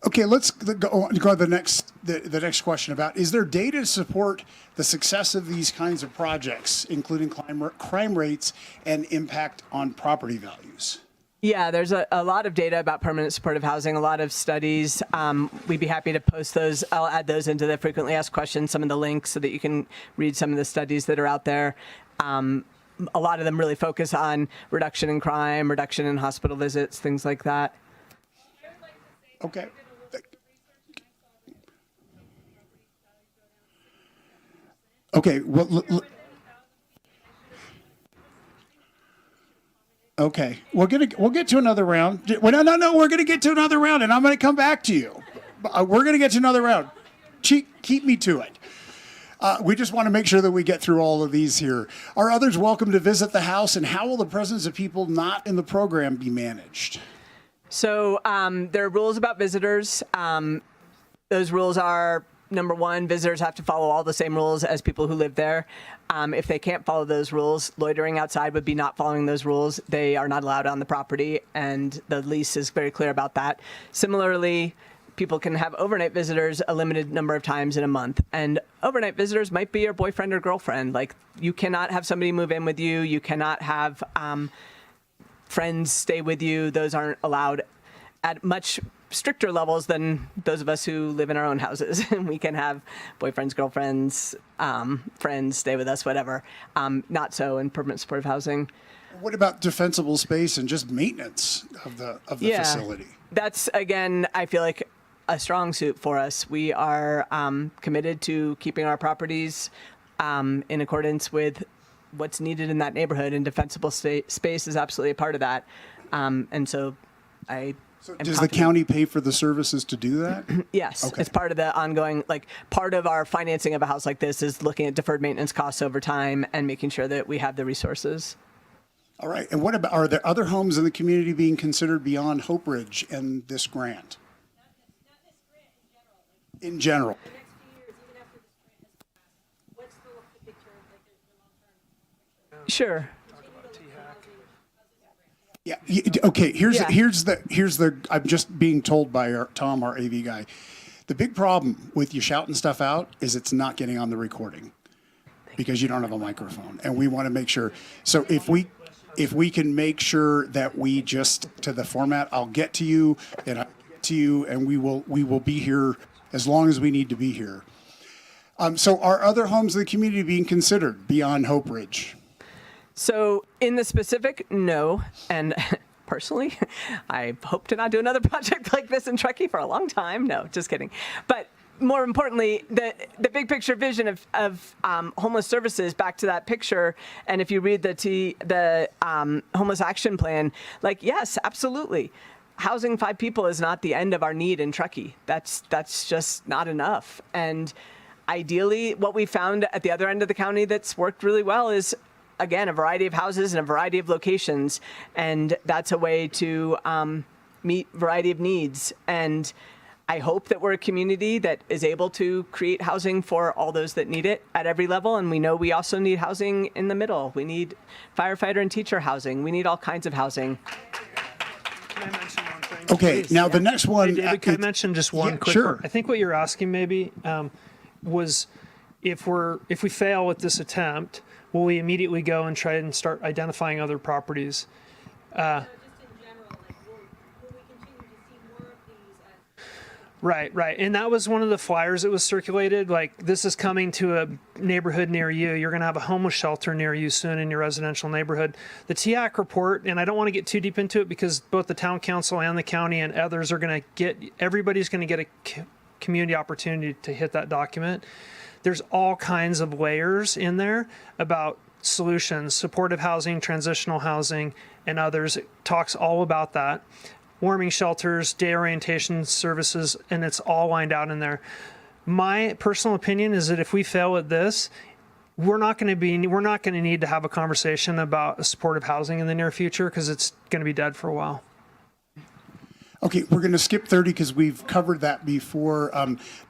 Okay, let's go to the next question about, is there data to support the success of these kinds of projects, including crime rates and impact on property values? Yeah, there's a lot of data about permanent supportive housing, a lot of studies. We'd be happy to post those. I'll add those into the frequently asked questions, some of the links so that you can read some of the studies that are out there. A lot of them really focus on reduction in crime, reduction in hospital visits, things like that. Okay. Okay. Well, okay. We'll get to another round. Well, no. We're gonna get to another round, and I'm gonna come back to you. We're gonna get to another round. Keep me to it. We just want to make sure that we get through all of these here. Are others welcome to visit the house, and how will the presence of people not in the program be managed? So there are rules about visitors. Those rules are, number one, visitors have to follow all the same rules as people who live there. If they can't follow those rules, loitering outside would be not following those rules. They are not allowed on the property, and the lease is very clear about that. Similarly, people can have overnight visitors a limited number of times in a month. And overnight visitors might be your boyfriend or girlfriend. Like, you cannot have somebody move in with you. You cannot have friends stay with you. Those aren't allowed at much stricter levels than those of us who live in our own houses. We can have boyfriends, girlfriends, friends stay with us, whatever. Not so in permanent supportive housing. What about defensible space and just maintenance of the facility? That's, again, I feel like a strong suit for us. We are committed to keeping our properties in accordance with what's needed in that neighborhood, and defensible space is absolutely a part of that. And so does the county pay for the services to do that? Yes, okay. It's part of the ongoing, part of our financing of a house like this is looking at deferred maintenance costs over time and making sure that we have the resources. All right. And what about, are there other homes in the community being considered beyond Hope Ridge and this grant? In general. Sure. Yeah. Okay. Here's the. I'm just being told by Tom, our AV guy. The big problem with you shouting stuff out is it's not getting on the recording because you don't have a microphone, and we want to make sure. So if we can make sure that we just to the format, I'll get to you and we will be here as long as we need to be here. So are other homes in the community being considered beyond Hope Ridge? So in the specific, no. And personally, I hope to not do another project like this in Truckee for a long time. No, just kidding. But more importantly, the big picture vision of homeless services, back to that picture, and if you read the homeless action plan, yes, absolutely. Housing 5 people is not the end of our need in Truckee. That's just not enough. And ideally, what we found at the other end of the county that's worked really well is, again, a variety of houses and a variety of locations. And that's a way to meet a variety of needs. And I hope that we're a community that is able to create housing for all those that need it at every level. And we know we also need housing in the middle. We need firefighter and teacher housing. We need all kinds of housing. Can I mention one thing? Okay, Please? now the next one. Hey, David, can I mention just one Yeah, quick sure. one? I think what you're asking maybe was if we fail with this attempt, will we immediately go and try and start identifying other properties? Right. And that was one of the flyers that was circulated. Like, this is coming to a neighborhood near you. You're going to have a homeless shelter near you soon in your residential neighborhood. The TIAC report, and I don't want to get too deep into it because both the town council and the county and others are going to everybody's going to get a community opportunity to hit that document. There's all kinds of layers in there about solutions, supportive housing, transitional housing, and others. It talks all about that. Warming shelters, day orientation services, and it's all lined out in there. My personal opinion is that if we fail at this, we're not going to need to have a conversation about supportive housing in the near future because it's going to be dead for a while. Okay, we're going to skip 30 because we've covered that before.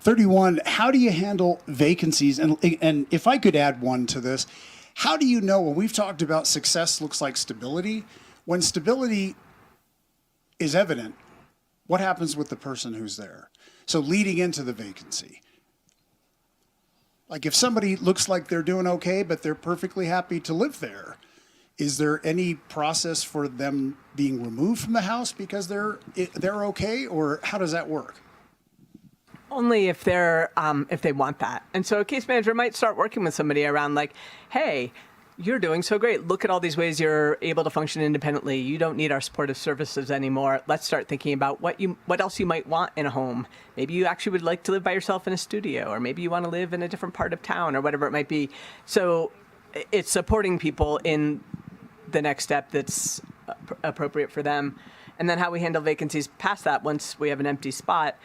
31, how do you handle vacancies? And if I could add one to this, how do you know, when we've talked about success looks like stability, when stability is evident, what happens with the person who's there? So leading into the vacancy. Like if somebody looks like they're doing okay, but they're perfectly happy to live there, is there any process for them being removed from the house because they're okay, or how does that work? Only if they want that. And so a case manager might start working with somebody around like, hey, you're doing so great. Look at all these ways you're able to function independently. You don't need our supportive services anymore. Let's start thinking about what else you might want in a home. Maybe you actually would like to live by yourself in a studio, or maybe you want to live in a different part of town, or whatever it might be. So it's supporting people in the next step that's appropriate for them. And then how we handle vacancies past that, once we have an empty spot,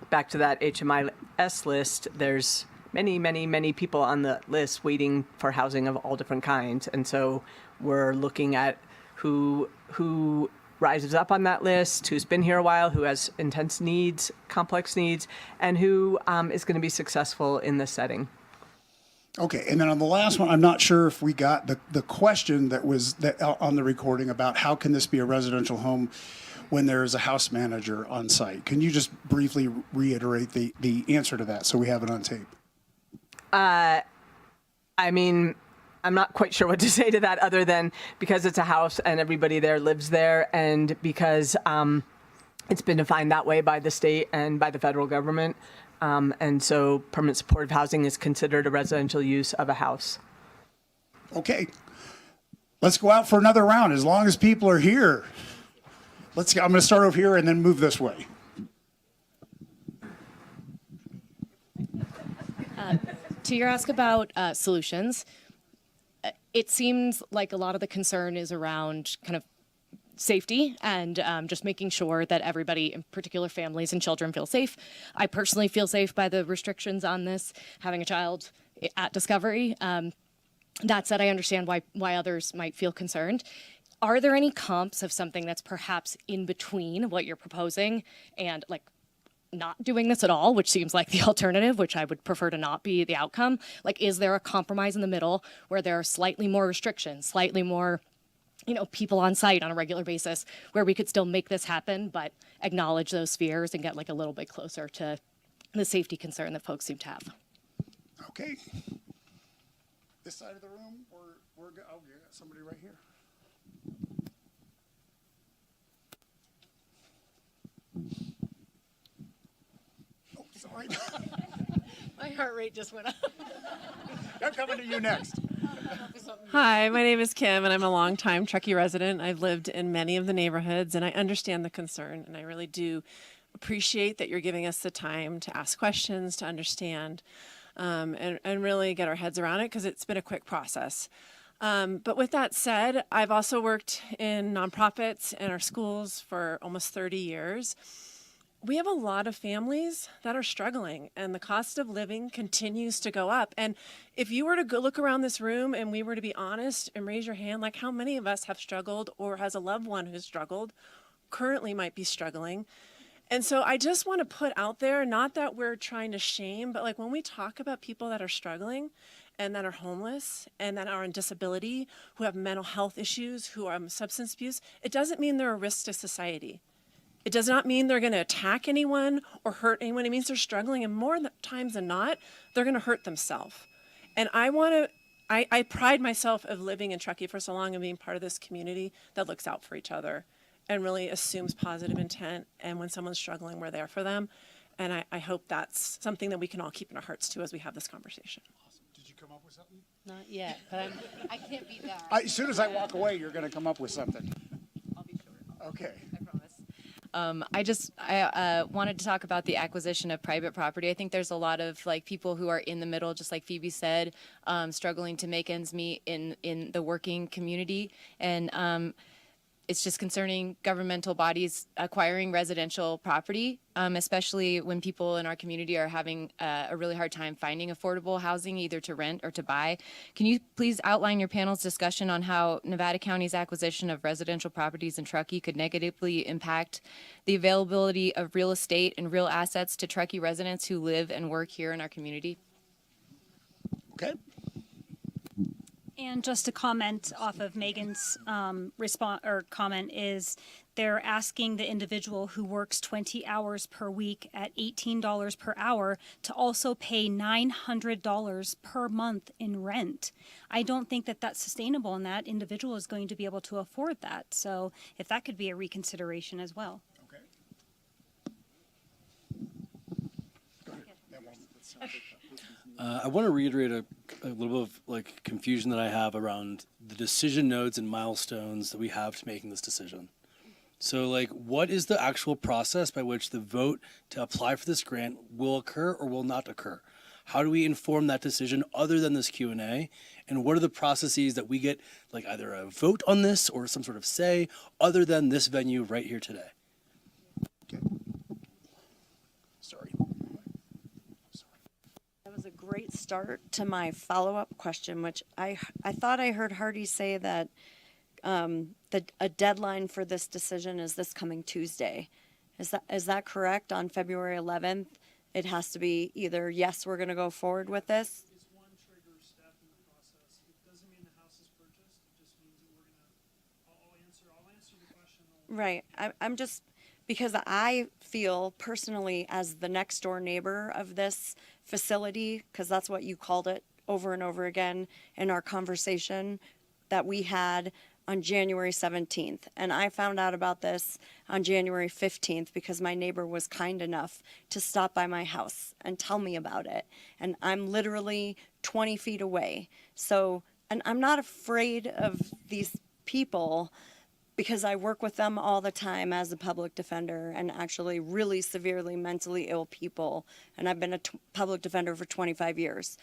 back to that HMIS list, there's many people on the list waiting for housing of all different kinds. And so we're looking at who rises up on that list, who's been here a while, who has intense needs, complex needs, and who is going to be successful in this setting. Okay, and then on the last one, I'm not sure if we got the question that was on the recording about how can this be a residential home when there is a house manager on site. Can you just briefly reiterate the answer to that so we have it on tape? I mean, I'm not quite sure what to say to that other than because it's a house and everybody there lives there, and because it's been defined that way by the state and by the federal government. And so permanent supportive housing is considered a residential use of a house. Okay, let's go out for another round as long as people are here. I'm going to start over here and then move this way. To your ask about solutions, it seems like a lot of the concern is around kind of safety and just making sure that everybody, in particular families and children, feel safe. I personally feel safe by the restrictions on this, having a child at Discovery. That said, I understand why others might feel concerned. Are there any comps of something that's perhaps in between what you're proposing and like not doing this at all, which seems like the alternative, which I would prefer to not be the outcome? Like, is there a compromise in the middle where there are slightly more restrictions, slightly more, people on site on a regular basis, where we could still make this happen, but acknowledge those fears and get like a little bit closer to the safety concern that folks seem to have? Okay. This side of the room, or you got somebody right here. Oh, sorry. My heart rate just went up. I'm coming to you next. Hi, my name is Kim, and I'm a longtime Truckee resident. I've lived in many of the neighborhoods, and I understand the concern, and I really do appreciate that you're giving us the time to ask questions, to understand, and really get our heads around it, because it's been a quick process. But with that said, I've also worked in nonprofits and our schools for almost 30 years. We have a lot of families that are struggling, and the cost of living continues to go up. And if you were to go look around this room and we were to be honest and raise your hand, like how many of us have struggled or has a loved one who's struggled, currently might be struggling, And so I just want to put out there, not that we're trying to shame, but like when we talk about people that are struggling and that are homeless and that are on disability, who have mental health issues, who are on substance abuse, it doesn't mean they're a risk to society. It does not mean they're going to attack anyone or hurt anyone. It means they're struggling, and more times than not, they're going to hurt themselves. And I pride myself of living in Truckee for so long and being part of this community that looks out for each other and really assumes positive intent. And when someone's struggling, we're there for them. And I hope that's something that we can all keep in our hearts too as we have this conversation. Did you come up with something? Not yet, but I can't beat that. As soon as I walk away, you're going to come up with something. I'll be sure. Okay. I promise. I wanted to talk about the acquisition of private property. I think there's a lot of like people who are in the middle, just like Phoebe said, struggling to make ends meet in the working community. And it's just concerning governmental bodies acquiring residential property, especially when people in our community are having a really hard time finding affordable housing, either to rent or to buy. Can you please outline your panel's discussion on how Nevada County's acquisition of residential properties in Truckee could negatively impact the availability of real estate and real assets to Truckee residents who live and work here in our community? Okay. And just to comment off of Megan's response or comment is they're asking the individual who works 20 hours per week at $18 per hour to also pay $900 per month in rent. I don't think that that's sustainable, and that individual is going to be able to afford that. So if that could be a reconsideration as well. I want to reiterate a little bit of like confusion that I have around the decision nodes and milestones that we have to making this decision. So like, what is the actual process by which the vote to apply for this grant will occur or will not occur? How do we inform that decision other than this Q&A? And what are the processes that we get, like either a vote on this or some sort of say other than this venue right here today? That was a great start to my follow-up question, which I thought I heard Hardy say that a deadline for this decision is this coming Tuesday. Is that correct? On February 11th, it has to be either yes, we're going to go forward with this. It's one trigger step in the process. It doesn't mean the house is purchased. It just means that we're gonna. I'll answer the question. Right. I'm just because I feel personally as the next door neighbor of this facility, because that's what you called it over and over again in our conversation that we had on January 17th. And I found out about this on January 15th because my neighbor was kind enough to stop by my house and tell me about it. And I'm literally 20 feet away. So, and I'm not afraid of these people because I work with them all the time as a public defender and actually really severely mentally ill people. And I've been a public defender for 25 years.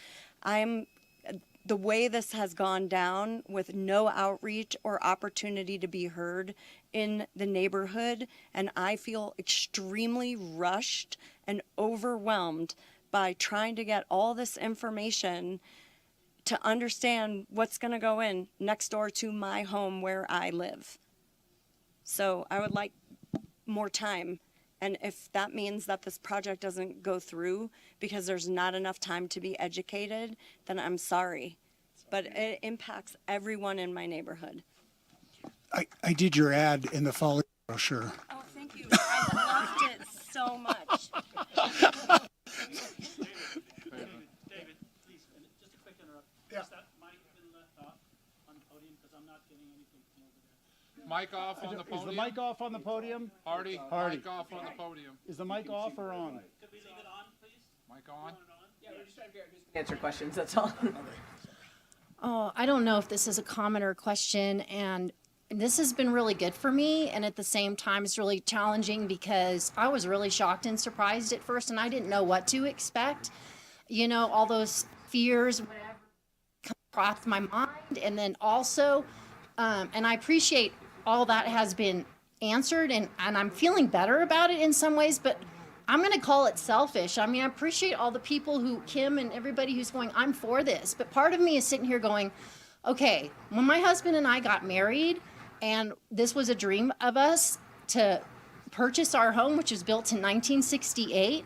The way this has gone down with no outreach or opportunity to be heard in the neighborhood, and I feel extremely rushed and overwhelmed by trying to get all this information to understand what's going to go in next door to my home where I live. So I would like more time. And if that means that this project doesn't go through because there's not enough time to be educated, then I'm sorry. But it impacts everyone in my neighborhood. I did your ad in the fall brochure. Oh, thank you. I loved it so much. David, please, just a quick interrupt. Yeah. Is that mic been left off on the podium? Because I'm not getting anything from over there. Mic off on the podium. Is the mic off on the podium? Hardy, Hardy. mic off on the podium. Is the mic off or on? Could we leave it on, please? Mic on? Yeah, we're just trying to figure out who's answer questions, that's all. Oh, I don't know if this is a comment or a question, and this has been really good for me, and at the same time, it's really challenging because I was really shocked and surprised at first, and I didn't know what to expect. You know, all those fears, whatever, come across my mind, and then also, and I appreciate all that has been answered, and I'm feeling better about it in some ways, but I'm going to call it selfish. I mean, I appreciate all the people who, Kim and everybody who's going, I'm for this. But part of me is sitting here going, okay, when my husband and I got married, and this was a dream of us to purchase our home, which was built in 1968.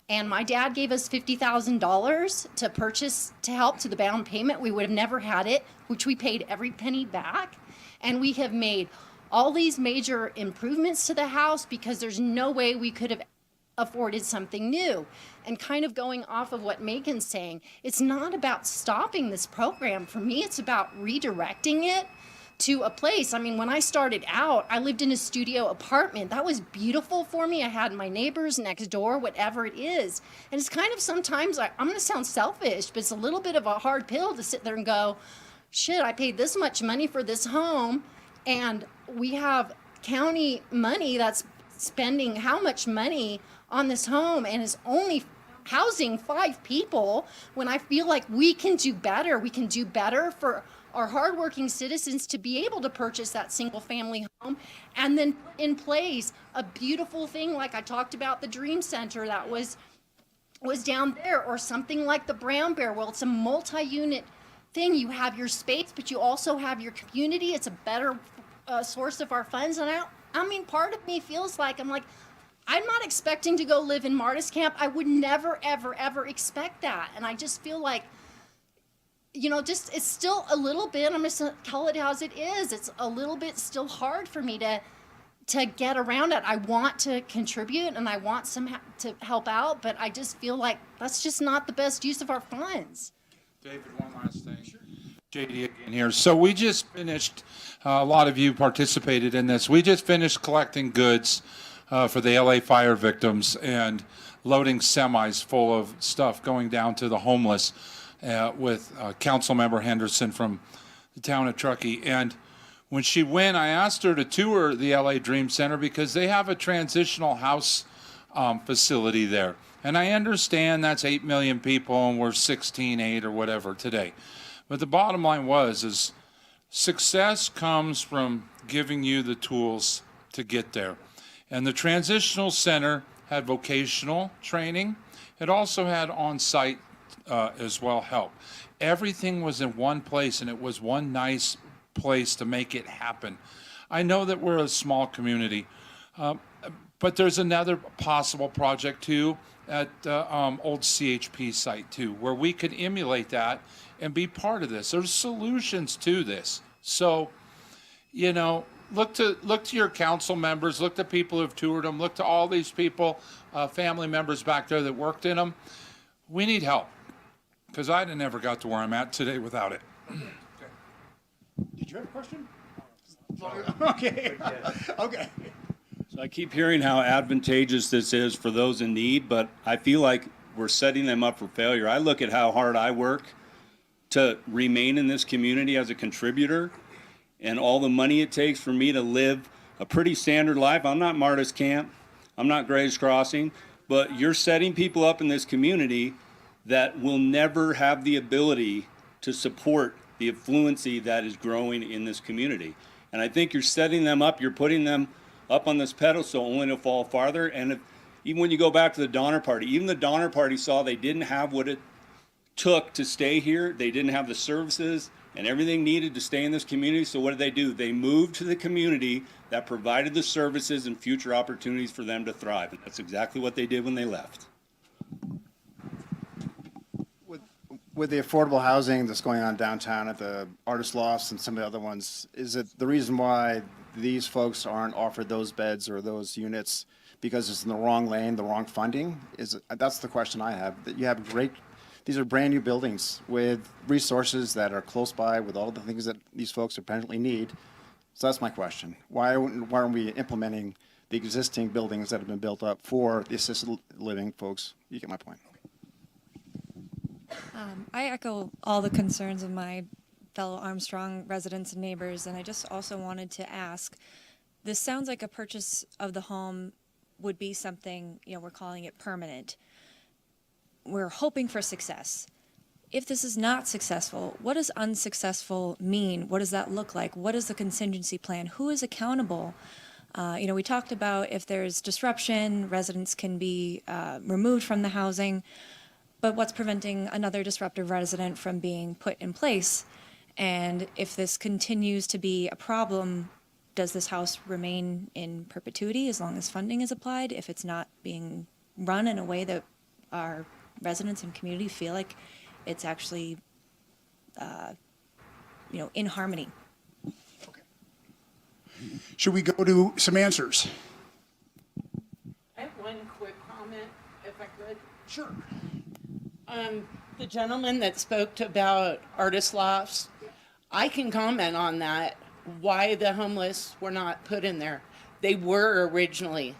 And my dad gave us $50,000 to purchase, to help to the down payment. We would have never had it, which we paid every penny back. And we have made all these major improvements to the house because there's no way we could have afforded something new. And kind of going off of what Megan's saying, it's not about stopping this program. For me, it's about redirecting it to a place. I mean, when I started out, I lived in a studio apartment. That was beautiful for me. I had my neighbors next door, whatever it is. And it's kind of sometimes, I'm going to sound selfish, but it's a little bit of a hard pill to sit there and go, shit, I paid this much money for this home, and we have county money that's spending how much money on this home and is only housing 5 people, when I feel like we can do better. We can do better for our hardworking citizens to be able to purchase that single family home, and then put in place a beautiful thing like I talked about, the Dream Center that was down there, or something like the Brown Bear. Well, it's a multi-unit thing. You have your space, but you also have your community. It's a better source of our funds. And I mean, part of me feels like, I'm not expecting to go live in Martis Camp. I would never, ever, ever expect that. And I just feel like, you know, just, it's still a little bit, I'm just gonna tell it as it is. It's a little bit still hard for me to get around it. I want to contribute and I want to help out, but I just feel like that's just not the best use of our funds. David, one last thing. JD again here. So we just finished, a lot of you participated in this. We just finished collecting goods for the LA fire victims and loading semis full of stuff going down to the homeless with Councilmember Henderson from the town of Truckee. And when she went, I asked her to tour the LA Dream Center because they have a transitional house facility there. And I understand that's 8 million people and we're 16.8 or whatever today. But the bottom line is success comes from giving you the tools to get there. And the transitional center had vocational training. It also had on-site as well help. Everything was in one place, and it was one nice place to make it happen. I know that we're a small community, but there's another possible project too at the old CHP site too, where we could emulate that and be part of this. There's solutions to this. So, you know, look to your council members, look to people who've toured them, look to all these people, family members back there that worked in them. We need help, because I never got to where I'm at today without it. Did you have a question? Okay. Okay. So I keep hearing how advantageous this is for those in need, but I feel like we're setting them up for failure. I look at how hard I work to remain in this community as a contributor, and all the money it takes for me to live a pretty standard life. I'm not Martis Camp, I'm not Grays Crossing, but you're setting people up in this community that will never have the ability to support the affluency that is growing in this community. And I think you're setting them up, you're putting them up on this pedestal only to fall farther. And even when you go back to the Donner Party, even the Donner Party saw they didn't have what it took to stay here. They didn't have the services and everything needed to stay in this community. So what did? They moved to the community that provided the services and future opportunities for them to thrive. And that's exactly what they did when they left. With the affordable housing that's going on downtown at the Artist Lofts and some of the other ones, is it the reason why these folks aren't offered those beds or those units because it's in the wrong lane, the wrong funding? That's the question I have. That you have these are brand new buildings with resources that are close by with all the things that these folks apparently need. So that's my question. Why aren't we implementing the existing buildings that have been built up for the assisted living folks? You get my point. I echo all the concerns of my fellow Armstrong residents and neighbors, and I just also wanted to ask, this sounds like a purchase of the home would be something, you know, we're calling it permanent. We're hoping for success. If this is not successful, what does unsuccessful mean? What does that look like? What is the contingency plan? Who is accountable? You know, we talked about if there's disruption, residents can be removed from the housing. But what's preventing another disruptive resident from being put in place? And if this continues to be a problem, does this house remain in perpetuity as long as funding is applied if it's not being run in a way that our residents and community feel like it's actually, in harmony? Should we go to some answers? I have one quick comment, if I could. Sure. The gentleman that spoke about artist lofts, I can comment on that, why the homeless were not put in there. They were originally,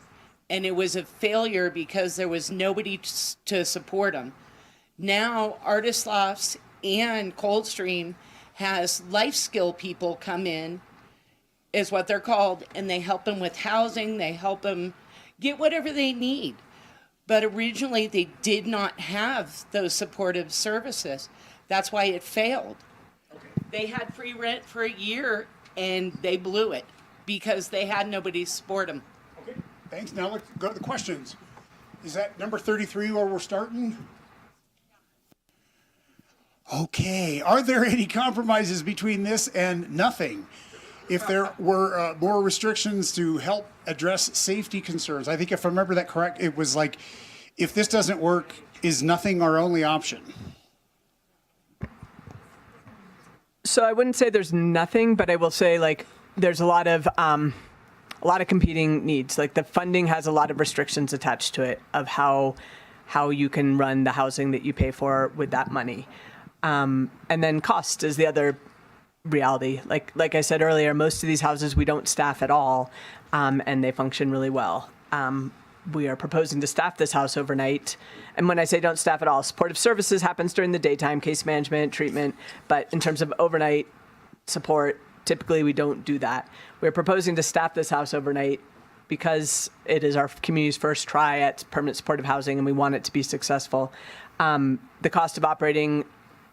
and it was a failure because there was nobody to support them. Now, artist lofts and Coldstream has life skill people come in, is what they're called, and they help them with housing, they help them get whatever they need. But originally they did not have those supportive services. That's why it failed. They had free rent for a year and they blew it because they had nobody to support them. Okay, thanks. Now let's go to the questions. Is that number 33 where we're starting? Okay, are there any compromises between this and nothing? If there were more restrictions to help address safety concerns, I think if I remember that correct, it was like, if this doesn't work, is nothing our only option? So I wouldn't say there's nothing, but I will say like there's a lot of competing needs. Like the funding has a lot of restrictions attached to it of how you can run the housing that you pay for with that money, and then cost is the other reality. Like I said earlier, most of these houses we don't staff at all, and they function really well. We are proposing to staff this house overnight. And when I say don't staff at all, supportive services happens during the daytime, case management, treatment. But in terms of overnight support, typically we don't do that. We're proposing to staff this house overnight because it is our community's first try at permanent supportive housing and we want it to be successful. The cost of operating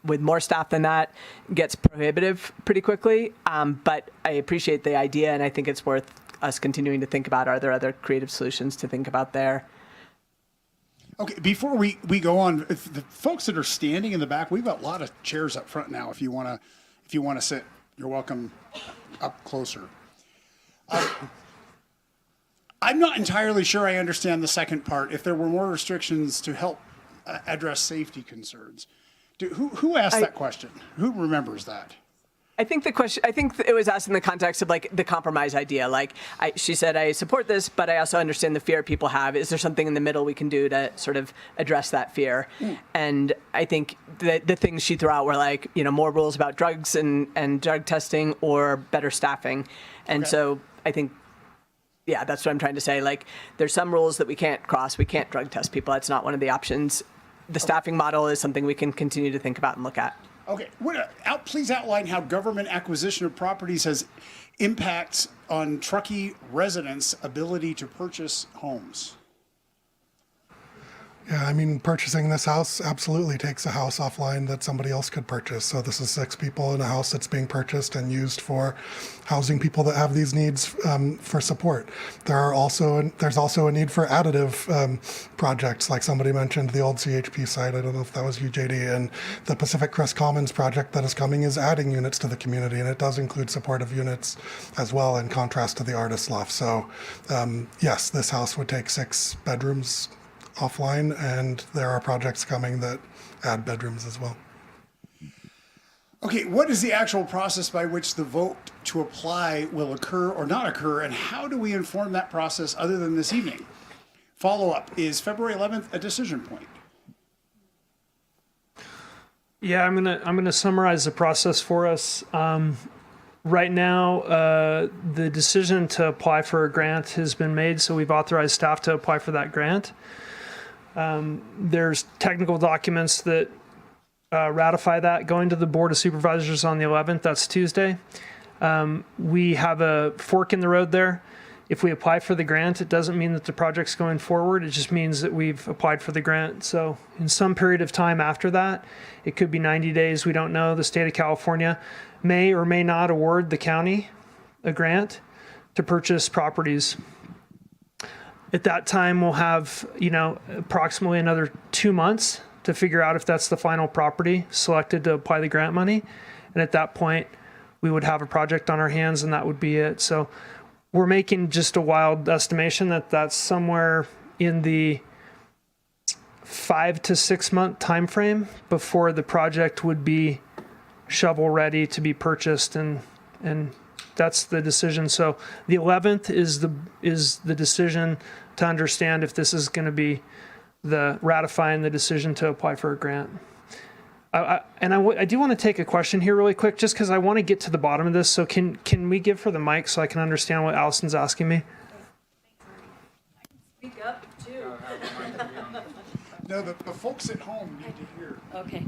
with more staff than that gets prohibitive pretty quickly. But I appreciate the idea and I think it's worth us continuing to think about, are there other creative solutions to think about there? Okay, before we go on, if the folks that are standing in the back, we've got a lot of chairs up front now. If you want to sit, you're welcome up closer. I'm not entirely sure I understand the second part. If there were more restrictions to help address safety concerns, who asked that question? Who remembers that? I think it was asked in the context of like the compromise idea. Like she said, I support this, but I also understand the fear people have. Is there something in the middle we can do to sort of address that fear? And I think the things she threw out were like, more rules about drugs and drug testing or better staffing. And so I think, yeah, that's what I'm trying to say. Like there's some rules that we can't cross. We can't drug test people. That's not one of the options. The staffing model is something we can continue to think about and look at. Okay, please outline how government acquisition of properties has impacts on Truckee residents' ability to purchase homes. Yeah, I mean, purchasing this house absolutely takes a house offline that somebody else could purchase. So this is 6 people in a house that's being purchased and used for housing people that have these needs for support. There's also a need for additive projects, like somebody mentioned the old CHP site. I don't know if that was you, JD. And the Pacific Crest Commons project that is coming is adding units to the community, and it does include supportive units as well, in contrast to the artist loft. So yes, this house would take 6 bedrooms offline, and there are projects coming that add bedrooms as well. Okay, what is the actual process by which the vote to apply will occur or not occur, and how do we inform that process other than this evening? Follow-up, is February 11th a decision point? Yeah, I'm gonna summarize the process for us. Right now, the decision to apply for a grant has been made, so we've authorized staff to apply for that grant. There's technical documents that ratify that going to the Board of Supervisors on the 11th. That's Tuesday. We have a fork in the road there. If we apply for the grant, it doesn't mean that the project's going forward. It just means that we've applied for the grant. So in some period of time after that, it could be 90 days, we don't know. The state of California may or may not award the county a grant to purchase properties. At that time, we'll have, approximately another 2 months to figure out if that's the final property selected to apply the grant money. And at that point, we would have a project on our hands and that would be it. So we're making just a wild estimation that that's somewhere in the 5 to 6 month time frame before the project would be shovel ready to be purchased, and that's the decision. So the 11th is the decision to understand if this is going to be the ratifying the decision to apply for a grant. I do want to take a question here really quick, just because I want to get to the bottom of this. So can we give her the mic so I can understand what Allison's asking me? Speak up, too. No, the folks at home need to hear. Okay.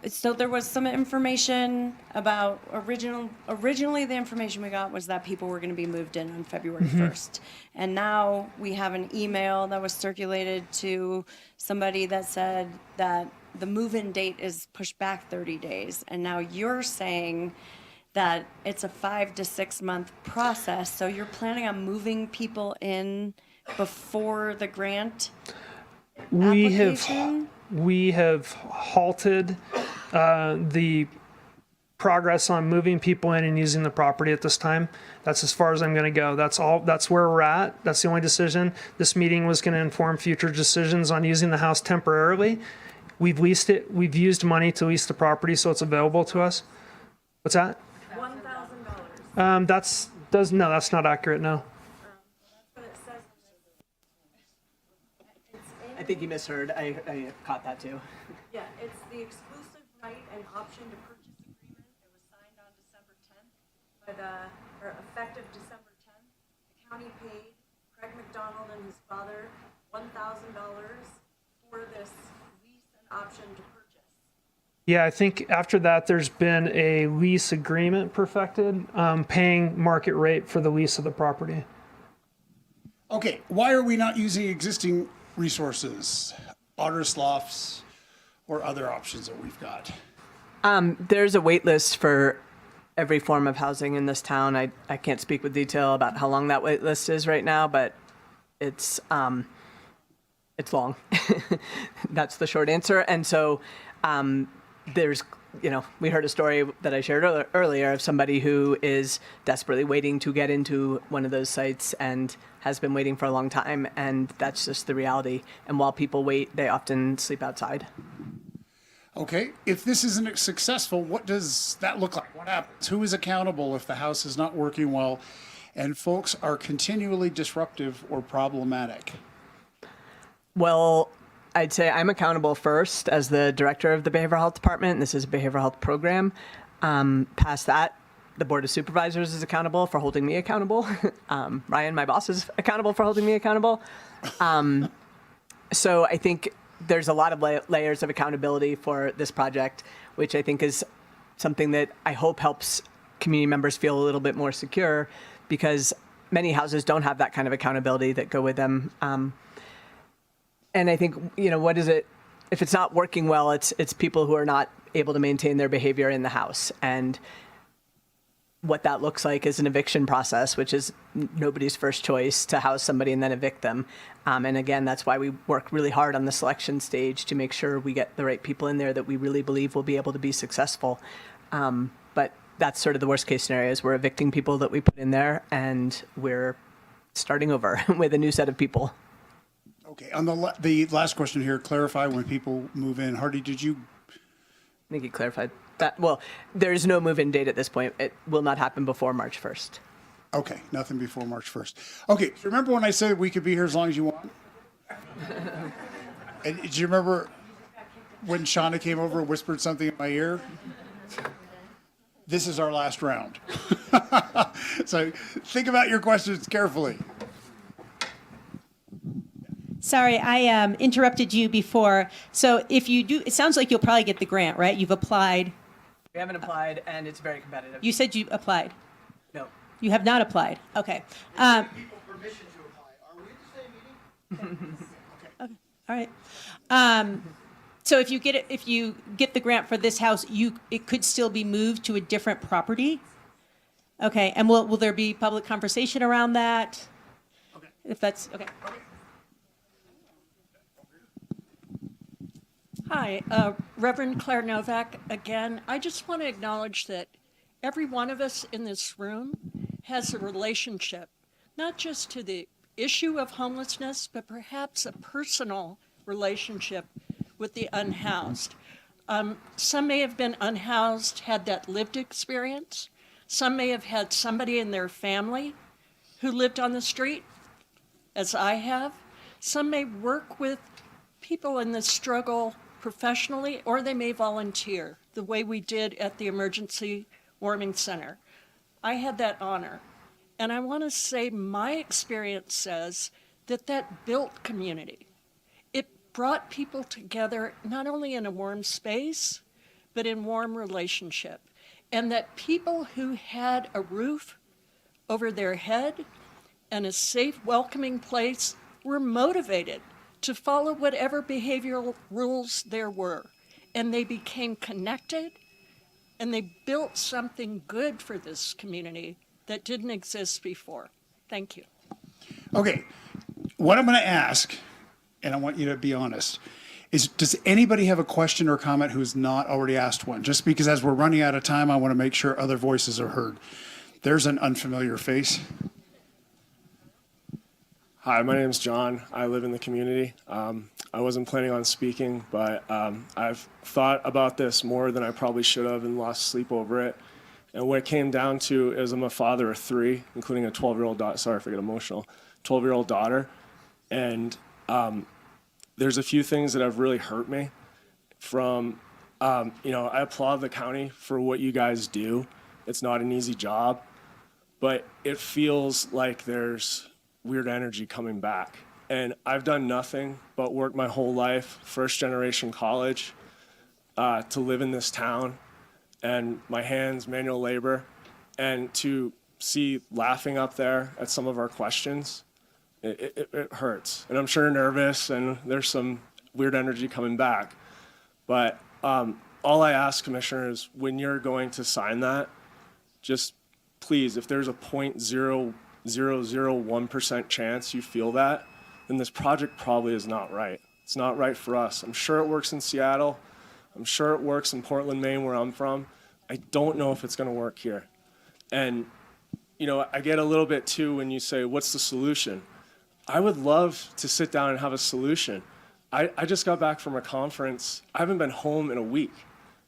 So there was some information about originally the information we got was that people were going to be moved in on February 1st. And now we have an email that was circulated to somebody that said that the move-in date is pushed back 30 days. And now you're saying that it's a 5 to 6 month process. So you're planning on moving people in before the grant application? We have halted the progress on moving people in and using the property at this time. That's as far as I'm going to go. That's all. That's where we're at. That's the only decision. This meeting was going to inform future decisions on using the house temporarily. We've leased it. We've used money to lease the property, so it's available to us. What's that? $1,000. No, that's not accurate. No. I think you misheard. I caught that too. Yeah, it's the exclusive right and option to purchase agreement. It was signed on December 10th, or effective December 10th. The county paid Craig McDonald and his father $1,000 for this lease and option to purchase. Yeah, I think after that, there's been a lease agreement perfected, paying market rate for the lease of the property. Okay, why are we not using existing resources, artist lofts, or other options that we've got? There's a wait list for every form of housing in this town. I can't speak with detail about how long that wait list is right now, but it's long. That's the short answer. And so there's, we heard a story that I shared earlier of somebody who is desperately waiting to get into one of those sites and has been waiting for a long time, and that's just the reality. And while people wait, they often sleep outside. Okay, if this isn't successful, what does that look like? What happens? Who is accountable if the house is not working well and folks are continually disruptive or problematic? Well, I'd say I'm accountable first as the director of the behavioral health department. This is a behavioral health program. Past that, the board of supervisors is accountable for holding me accountable. Ryan, my boss, is accountable for holding me accountable. So I think there's a lot of layers of accountability for this project, which I think is something that I hope helps community members feel a little bit more secure, because many houses don't have that kind of accountability that go with them. And I think, what is it? If it's not working well, it's people who are not able to maintain their behavior in the house. And what that looks like is an eviction process, which is nobody's first choice, to house somebody and then evict them. And again, that's why we work really hard on the selection stage to make sure we get the right people in there that we really believe will be able to be successful. But that's sort of the worst case scenario, is we're evicting people that we put in there and we're starting over with a new set of people. Okay, on the last question here, clarify when people move in. Hardy, did you? I think you clarified that. Well, there is no move-in date at this point. It will not happen before March 1st. Okay, nothing before March 1st. Okay, remember when I said we could be here as long as you want? And do you remember when Shauna came over and whispered something in my ear? This is our last round. So think about your questions carefully. Sorry, I interrupted you before. So if you do, it sounds like you'll probably get the grant, right? You've applied. We haven't applied, and it's very competitive. You said you applied. No. You have not applied. Okay. People permission to apply. Are we at the same meeting? Okay. All right. So if you get the grant for this house, it could still be moved to a different property. Okay. And will there be public conversation around that? Okay. If that's okay. Hi, Reverend Claire Novak again. I just want to acknowledge that every one of us in this room has a relationship, not just to the issue of homelessness, but perhaps a personal relationship with the unhoused. Some may have been unhoused, had that lived experience. Some may have had somebody in their family who lived on the street, as I have. Some may work with people in this struggle professionally, or they may volunteer, the way we did at the Emergency Warming Center. I had that honor. And I want to say my experience says that that built community. It brought people together not only in a warm space, but in warm relationship. And that people who had a roof over their head and a safe, welcoming place were motivated to follow whatever behavioral rules there were. And they became connected, and they built something good for this community that didn't exist before. Thank you. Okay, what I'm going to ask, and I want you to be honest, is does anybody have a question or comment who's not already asked one? Just because as we're running out of time, I want to make sure other voices are heard. There's an unfamiliar face. Hi, my name is John. I live in the community. I wasn't planning on speaking, but I've thought about this more than I probably should have and lost sleep over it. And what it came down to is I'm a father of 3, including a 12-year-old daughter. Sorry if I get emotional. 12-year-old daughter. And there's a few things that have really hurt me from, I applaud the county for what you guys do. It's not an easy job, but it feels like there's weird energy coming back. And I've done nothing but work my whole life, first generation college, to live in this town, and my hands, manual labor, and to see laughing up there at some of our questions, it hurts. And I'm sure nervous, and there's some weird energy coming back. But all I ask, Commissioner, is when you're going to sign that, just please, if there's a 0.0001% chance you feel that, then this project probably is not right. It's not right for us. I'm sure it works in Seattle. I'm sure it works in Portland, Maine, where I'm from. I don't know if it's going to work here. And, I get a little bit too when you say, what's the solution? I would love to sit down and have a solution. I just got back from a conference. I haven't been home in a week.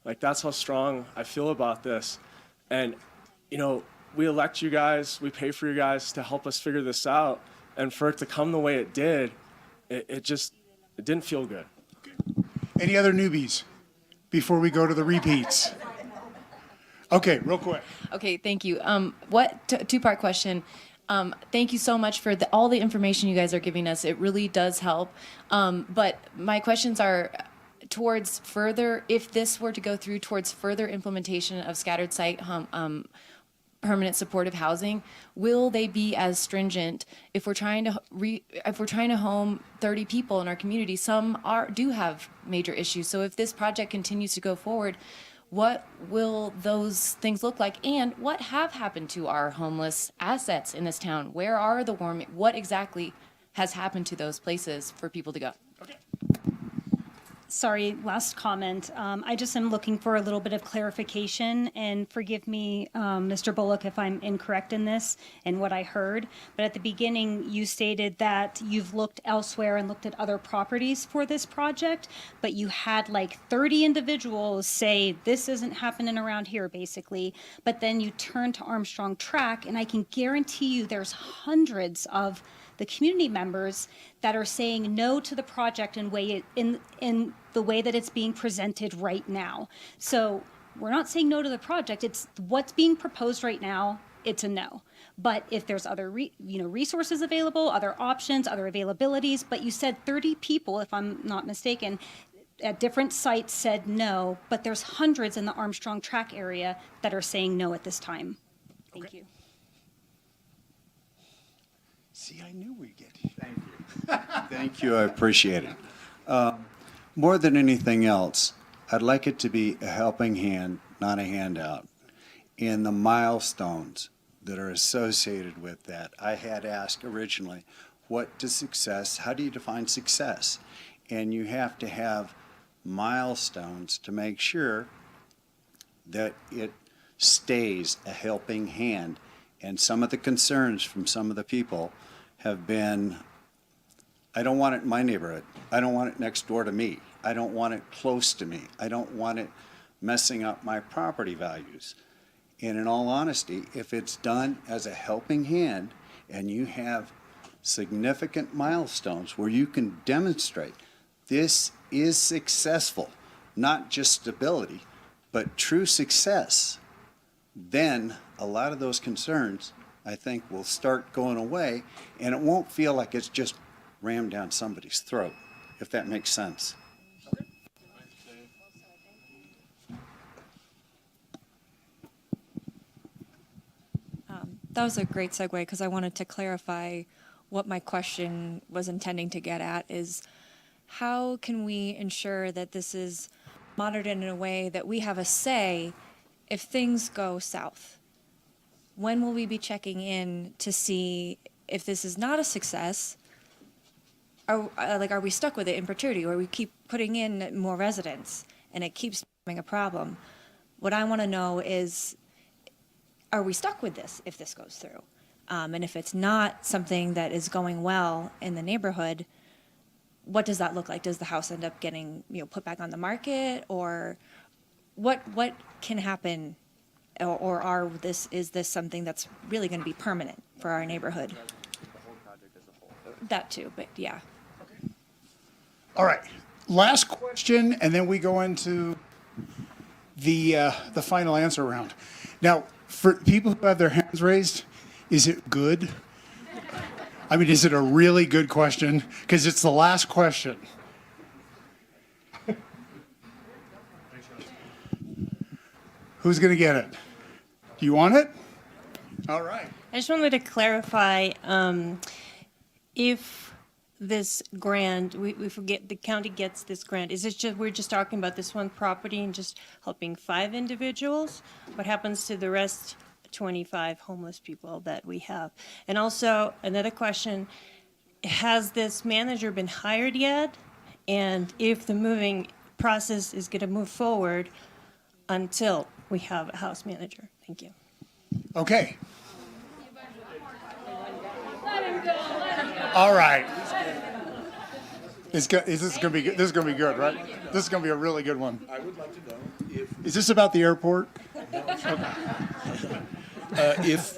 Like, that's how strong I feel about this. And, we elect you guys, we pay for you guys to help us figure this out. And for it to come the way it did, it didn't feel good. Any other newbies before we go to the repeats? Okay, real quick. Okay, thank you. Two-part question. Thank you so much for all the information you guys are giving us. It really does help. But my questions are towards further, if this were to go through towards further implementation of scattered site permanent supportive housing, will they be as stringent if we're trying to home 30 people in our community? Some do have major issues. So if this project continues to go forward, what will those things look like? And what have happened to our homeless assets in this town? Where are the warming? What exactly has happened to those places for people to go? Sorry, last comment. I just am looking for a little bit of clarification, and forgive me, Mr. Bullock, if I'm incorrect in this and what I heard. But at the beginning, you stated that you've looked elsewhere and looked at other properties for this project, but you had like 30 individuals say, this isn't happening around here, basically. But then you turned to Armstrong Track, and I can guarantee you there's hundreds of the community members that are saying no to the project in the way that it's being presented right now. So we're not saying no to the project. It's what's being proposed right now. It's a no. But if there's other resources available, other options, other availabilities, but you said 30 people, if I'm not mistaken, at different sites said no, but there's hundreds in the Armstrong Track area that are saying no at this time. Thank you. See, I knew we'd get. Thank you. Thank you. I appreciate it. More than anything else, I'd like it to be a helping hand, not a handout. In the milestones that are associated with that, I had asked originally, what does success, how do you define success? And you have to have milestones to make sure that it stays a helping hand. And some of the concerns from some of the people have been, I don't want it in my neighborhood. I don't want it next door to me. I don't want it close to me. I don't want it messing up my property values. And in all honesty, if it's done as a helping hand and you have significant milestones where you can demonstrate this is successful, not just stability, but true success, then a lot of those concerns, I think, will start going away, and it won't feel like it's just rammed down somebody's throat, if that makes sense. That was a great segue because I wanted to clarify what my question was intending to get at is how can we ensure that this is monitored in a way that we have a say if things go south? When will we be checking in to see if this is not a success? Are we stuck with it in perpetuity, or we keep putting in more residents and it keeps becoming a problem? What I want to know is, are we stuck with this if this goes through? And if it's not something that is going well in the neighborhood, what does that look like? Does the house end up getting put back on the market, or what can happen, or is this something that's really going to be permanent for our neighborhood? That too, but yeah. All right, last question, and then we go into the final answer round. Now, for people who have their hands raised, is it good? I mean, is it a really good question? Because it's the last question. Who's going to get it? Do you want it? All right. I just wanted to clarify, if this grant, we forget the county gets this grant, is it just, we're just talking about this one property and just helping 5 individuals? What happens to the rest 25 homeless people that we have? And also, another question, has this manager been hired yet? And if the moving process is going to move forward until we have a house manager? Thank you. Okay. All right. Is this going to be good? This is going to be good, right? This is going to be a really good one. I would like to know if... Is this about the airport?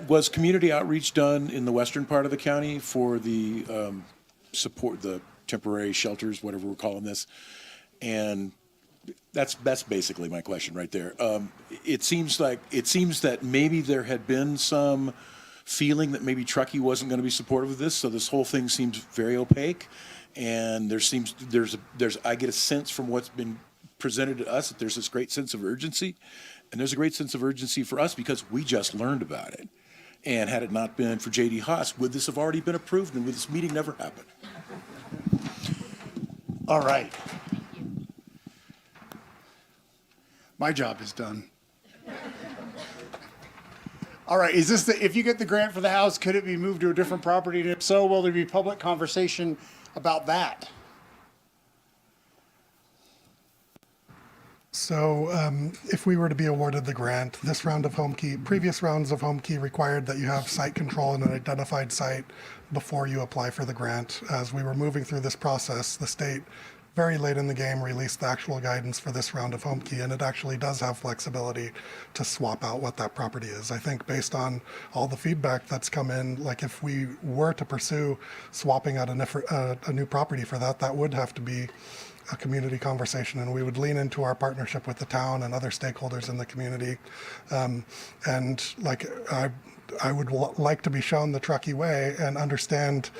Was community outreach done in the western part of the county for the support, the temporary shelters, whatever we're calling this? And that's basically my question right there. It seems that maybe there had been some feeling that maybe Truckee wasn't going to be supportive of this, so this whole thing seems very opaque. And I get a sense from what's been presented to us that there's this great sense of urgency, and there's a great sense of urgency for us because we just learned about it. And had it not been for J.D. Haas, would this have already been approved, and would this meeting never happen? All right. My job is done. All right, is this if you get the grant for the house, could it be moved to a different property? And if so, will there be public conversation about that? So if we were to be awarded the grant, this round of home key, previous rounds of home key required that you have site control in an identified site before you apply for the grant. As we were moving through this process, the state very late in the game released the actual guidance for this round of home key, and it actually does have flexibility to swap out what that property is. I think based on all the feedback that's come in, like if we were to pursue swapping out a new property for that, that would have to be a community conversation, and we would lean into our partnership with the town and other stakeholders in the community. And like I would like to be shown the Truckee way and understand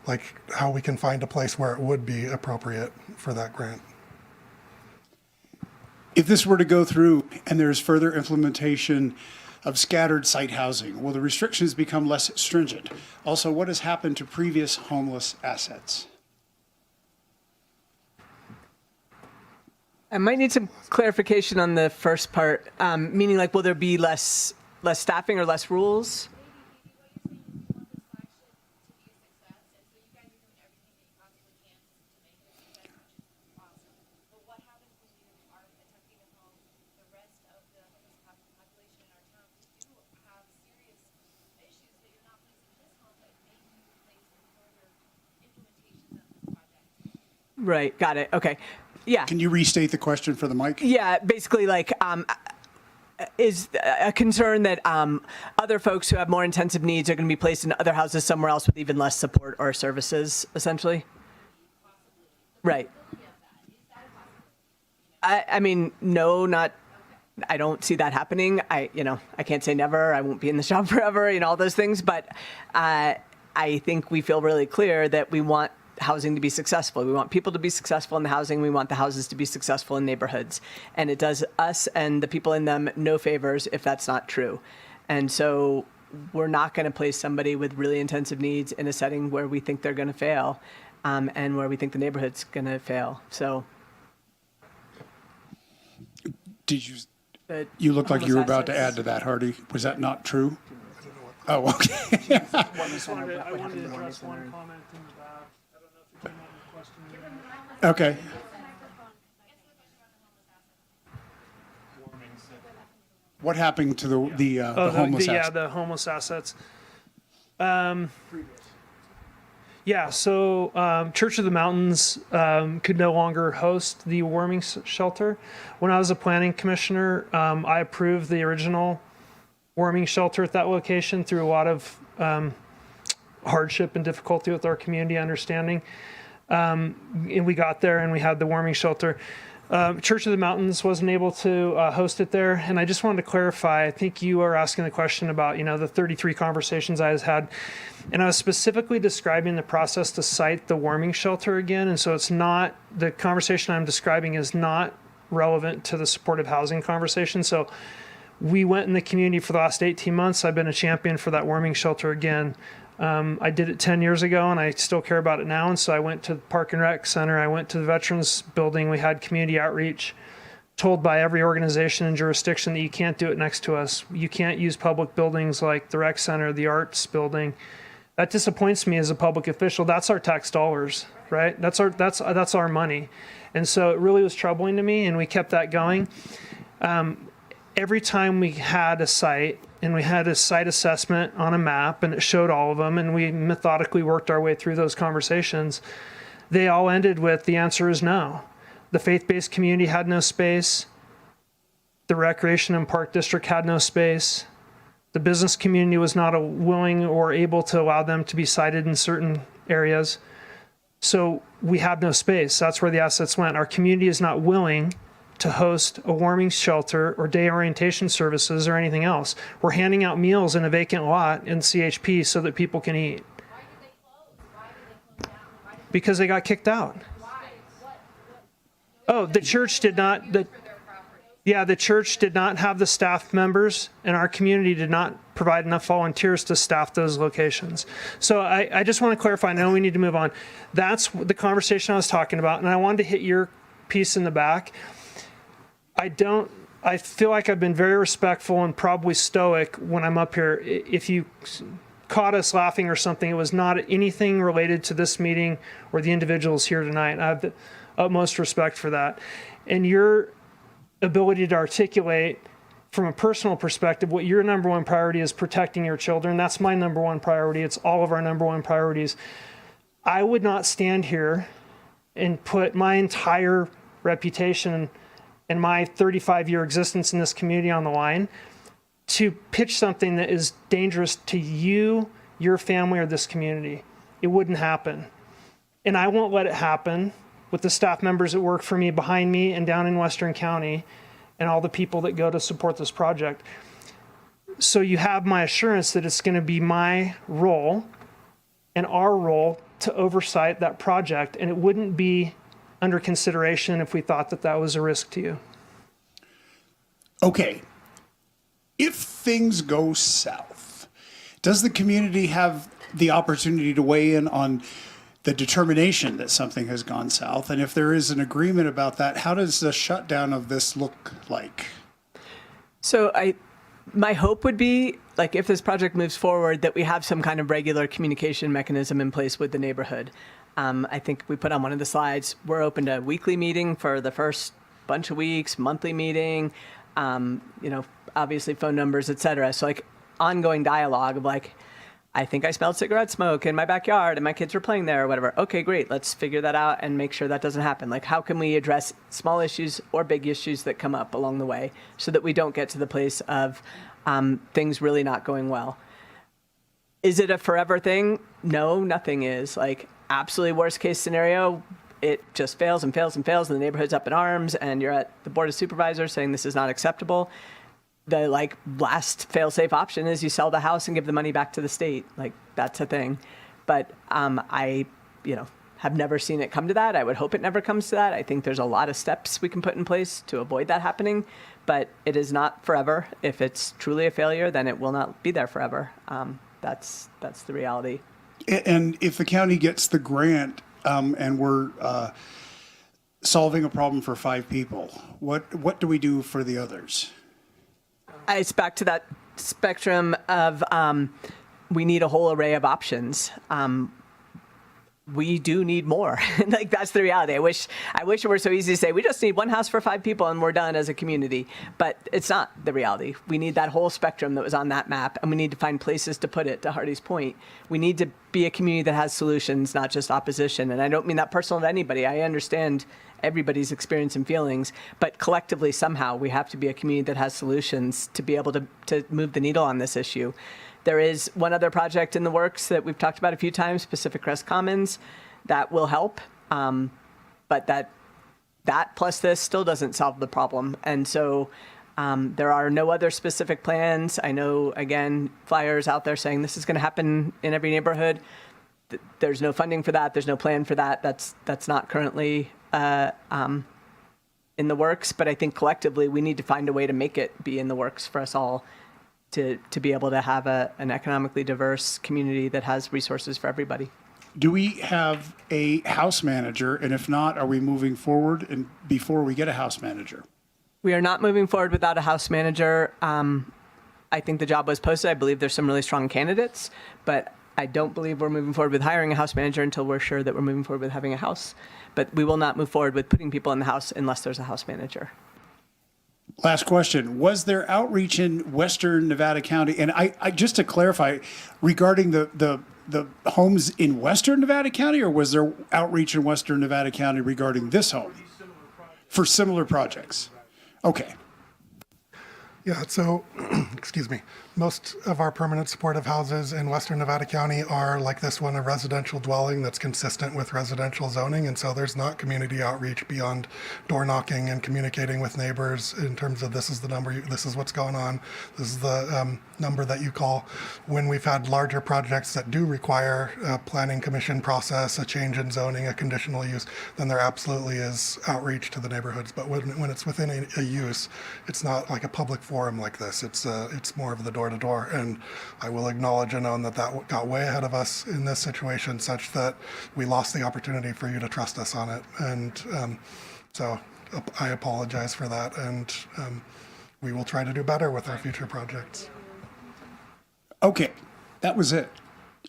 like how we can find a place where it would be appropriate for that grant. If this were to go through and there's further implementation of scattered site housing, will the restrictions become less stringent? Also, what has happened to previous homeless assets? I might need some clarification on the first part, meaning like, will there be less staffing or less rules? Right. Got it. Okay. Yeah. Can you restate the question for the mic? Yeah. Basically, like, is a concern that other folks who have more intensive needs are going to be placed in other houses somewhere else with even less support or services, essentially? Right. I mean, no, not. I don't see that happening. I can't say never. I won't be in the shop forever. All those things. But I think we feel really clear that we want housing to be successful. We want people to be successful in the housing. We want the houses to be successful in neighborhoods. And it does us and the people in them no favors if that's not true. And so we're not going to place somebody with really intensive needs in a setting where we think they're going to fail, and where we think the neighborhood's going to fail. So. Did you? You looked like you were about to add to that, Hardy. Was that not true? Oh, okay. I wanted to address one comment in the back. I don't know if it came out in the question. Okay. What happened to the homeless assets? Yeah, the homeless assets. Yeah, so Church of the Mountains could no longer host the warming shelter. When I was a planning commissioner, I approved the original warming shelter at that location through a lot of hardship and difficulty with our community understanding. And we got there and we had the warming shelter. Church of the Mountains wasn't able to host it there. And I just wanted to clarify, I think you are asking the question about, the 33 conversations I had. And I was specifically describing the process to site the warming shelter again. And so it's not, the conversation I'm describing is not relevant to the supportive housing conversation. So we went in the community for the last 18 months. I've been a champion for that warming shelter again. I did it 10 years ago and I still care about it now. And so I went to the Park and Rec Center. I went to the Veterans Building. We had community outreach, told by every organization and jurisdiction that you can't do it next to us. You can't use public buildings like the Rec Center, the Arts Building. That disappoints me as a public official. That's our tax dollars, right? That's our money. And so it really was troubling to me, and we kept that going. Every time we had a site, and we had a site assessment on a map, and it showed all of them, and we methodically worked our way through those conversations, they all ended with the answer is no. The faith-based community had no space. The recreation and park district had no space. The business community was not willing or able to allow them to be sited in certain areas. So we have no space. That's where the assets went. Our community is not willing to host a warming shelter or day orientation services or anything else. We're handing out meals in a vacant lot in CHP so that people can eat. Because they got kicked out. Oh, the church did not. The church did not have the staff members, and our community did not provide enough volunteers to staff those locations. So I just want to clarify. I know we need to move on. That's the conversation I was talking about, and I wanted to hit your piece in the back. I feel like I've been very respectful and probably stoic when I'm up here. If you caught us laughing or something, it was not anything related to this meeting or the individuals here tonight. I have the utmost respect for that. And your ability to articulate from a personal perspective what your number one priority is, protecting your children. That's my number one priority. It's all of our number one priorities. I would not stand here and put my entire reputation and my 35-year existence in this community on the line to pitch something that is dangerous to you, your family, or this community. It wouldn't happen. And I won't let it happen with the staff members that work for me behind me and down in Western County and all the people that go to support this project. So you have my assurance that it's going to be my role and our role to oversight that project, and it wouldn't be under consideration if we thought that that was a risk to you. Okay. If things go south, does the community have the opportunity to weigh in on the determination that something has gone south? And if there is an agreement about that, how does the shutdown of this look like? So my hope would be, like, if this project moves forward, that we have some kind of regular communication mechanism in place with the neighborhood. I think we put on one of the slides, we're open to weekly meeting for the first bunch of weeks, monthly meeting, obviously phone numbers, et cetera. So like ongoing dialogue of like, I think I smelled cigarette smoke in my backyard and my kids were playing there or whatever. Okay, great. Let's figure that out and make sure that doesn't happen. Like, how can we address small issues or big issues that come up along the way so that we don't get to the place of things really not going well? Is it a forever thing? No, nothing is. Like, absolutely worst case scenario, it just fails and fails and fails and the neighborhood's up in arms and you're at the Board of Supervisors saying this is not acceptable. The last fail-safe option is you sell the house and give the money back to the state. Like, that's a thing. But I have never seen it come to that. I would hope it never comes to that. I think there's a lot of steps we can put in place to avoid that happening, but it is not forever. If it's truly a failure, then it will not be there forever. That's the reality. And if the county gets the grant and we're solving a problem for 5 people, what do we do for the others? It's back to that spectrum of we need a whole array of options. We do need more. Like, that's the reality. I wish it were so easy to say we just need one house for 5 people and we're done as a community. But it's not the reality. We need that whole spectrum that was on that map, and we need to find places to put it, to Hardy's point. We need to be a community that has solutions, not just opposition. And I don't mean that personal to anybody. I understand everybody's experience and feelings, but collectively somehow we have to be a community that has solutions to be able to move the needle on this issue. There is one other project in the works that we've talked about a few times, Pacific Crest Commons, that will help, but that plus this still doesn't solve the problem. And so there are no other specific plans. I know, again, flyers out there saying this is going to happen in every neighborhood. There's no funding for that. There's no plan for that. That's not currently in the works, but I think collectively we need to find a way to make it be in the works for us all to be able to have an economically diverse community that has resources for everybody. Do we have a house manager? And if not, are we moving forward and before we get a house manager? We are not moving forward without a house manager. I think the job was posted. I believe there's some really strong candidates, but I don't believe we're moving forward with hiring a house manager until we're sure that we're moving forward with having a house. But we will not move forward with putting people in the house unless there's a house manager. Last question. Was there outreach in Western Nevada County? And I just to clarify, regarding the homes in Western Nevada County, or was there outreach in Western Nevada County regarding this home? For similar projects? Okay. Yeah, so, excuse me, most of our permanent supportive houses in Western Nevada County are, like this one, a residential dwelling that's consistent with residential zoning, and so there's not community outreach beyond door knocking and communicating with neighbors in terms of this is the number, this is what's going on, this is the number that you call. When we've had larger projects that do require a planning commission process, a change in zoning, a conditional use, then there absolutely is outreach to the neighborhoods. But when it's within a use, it's not like a public forum like this. It's more of the door-to-door. And I will acknowledge and own that got way ahead of us in this situation, such that we lost the opportunity for you to trust us on it. And so I apologize for that. And we will try to do better with our future projects. Okay, that was it.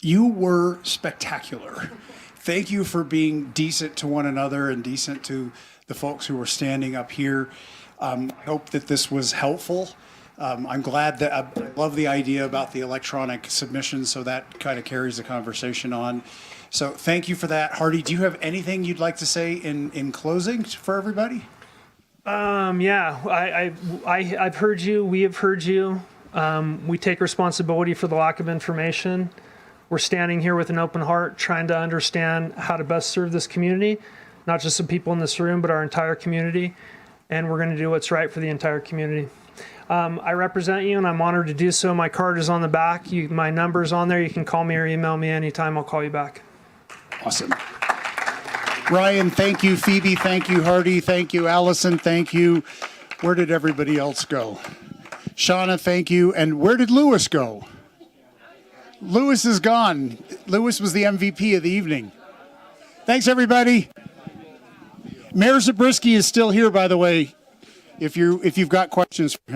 You were spectacular. Thank you for being decent to one another and decent to the folks who were standing up here. I hope that this was helpful. I'm glad that I love the idea about the electronic submissions, so that kind of carries the conversation on. So thank you for that. Hardy, do you have anything you'd like to say in closing for everybody? Yeah, I've heard you. We have heard you. We take responsibility for the lack of information. We're standing here with an open heart, trying to understand how to best serve this community, not just the people in this room, but our entire community. And we're going to do what's right for the entire community. I represent you, and I'm honored to do so. My card is on the back. My number's on there. You can call me or email me anytime. I'll call you back. Awesome. Ryan, thank you. Phoebe, thank you. Hardy, thank you. Allison, thank you. Where did everybody else go? Shauna, thank you. And where did Lewis go? Lewis is gone. Lewis was the MVP of the evening. Thanks, everybody. Mayor Zabriskie is still here, by the way, if you've got questions for him.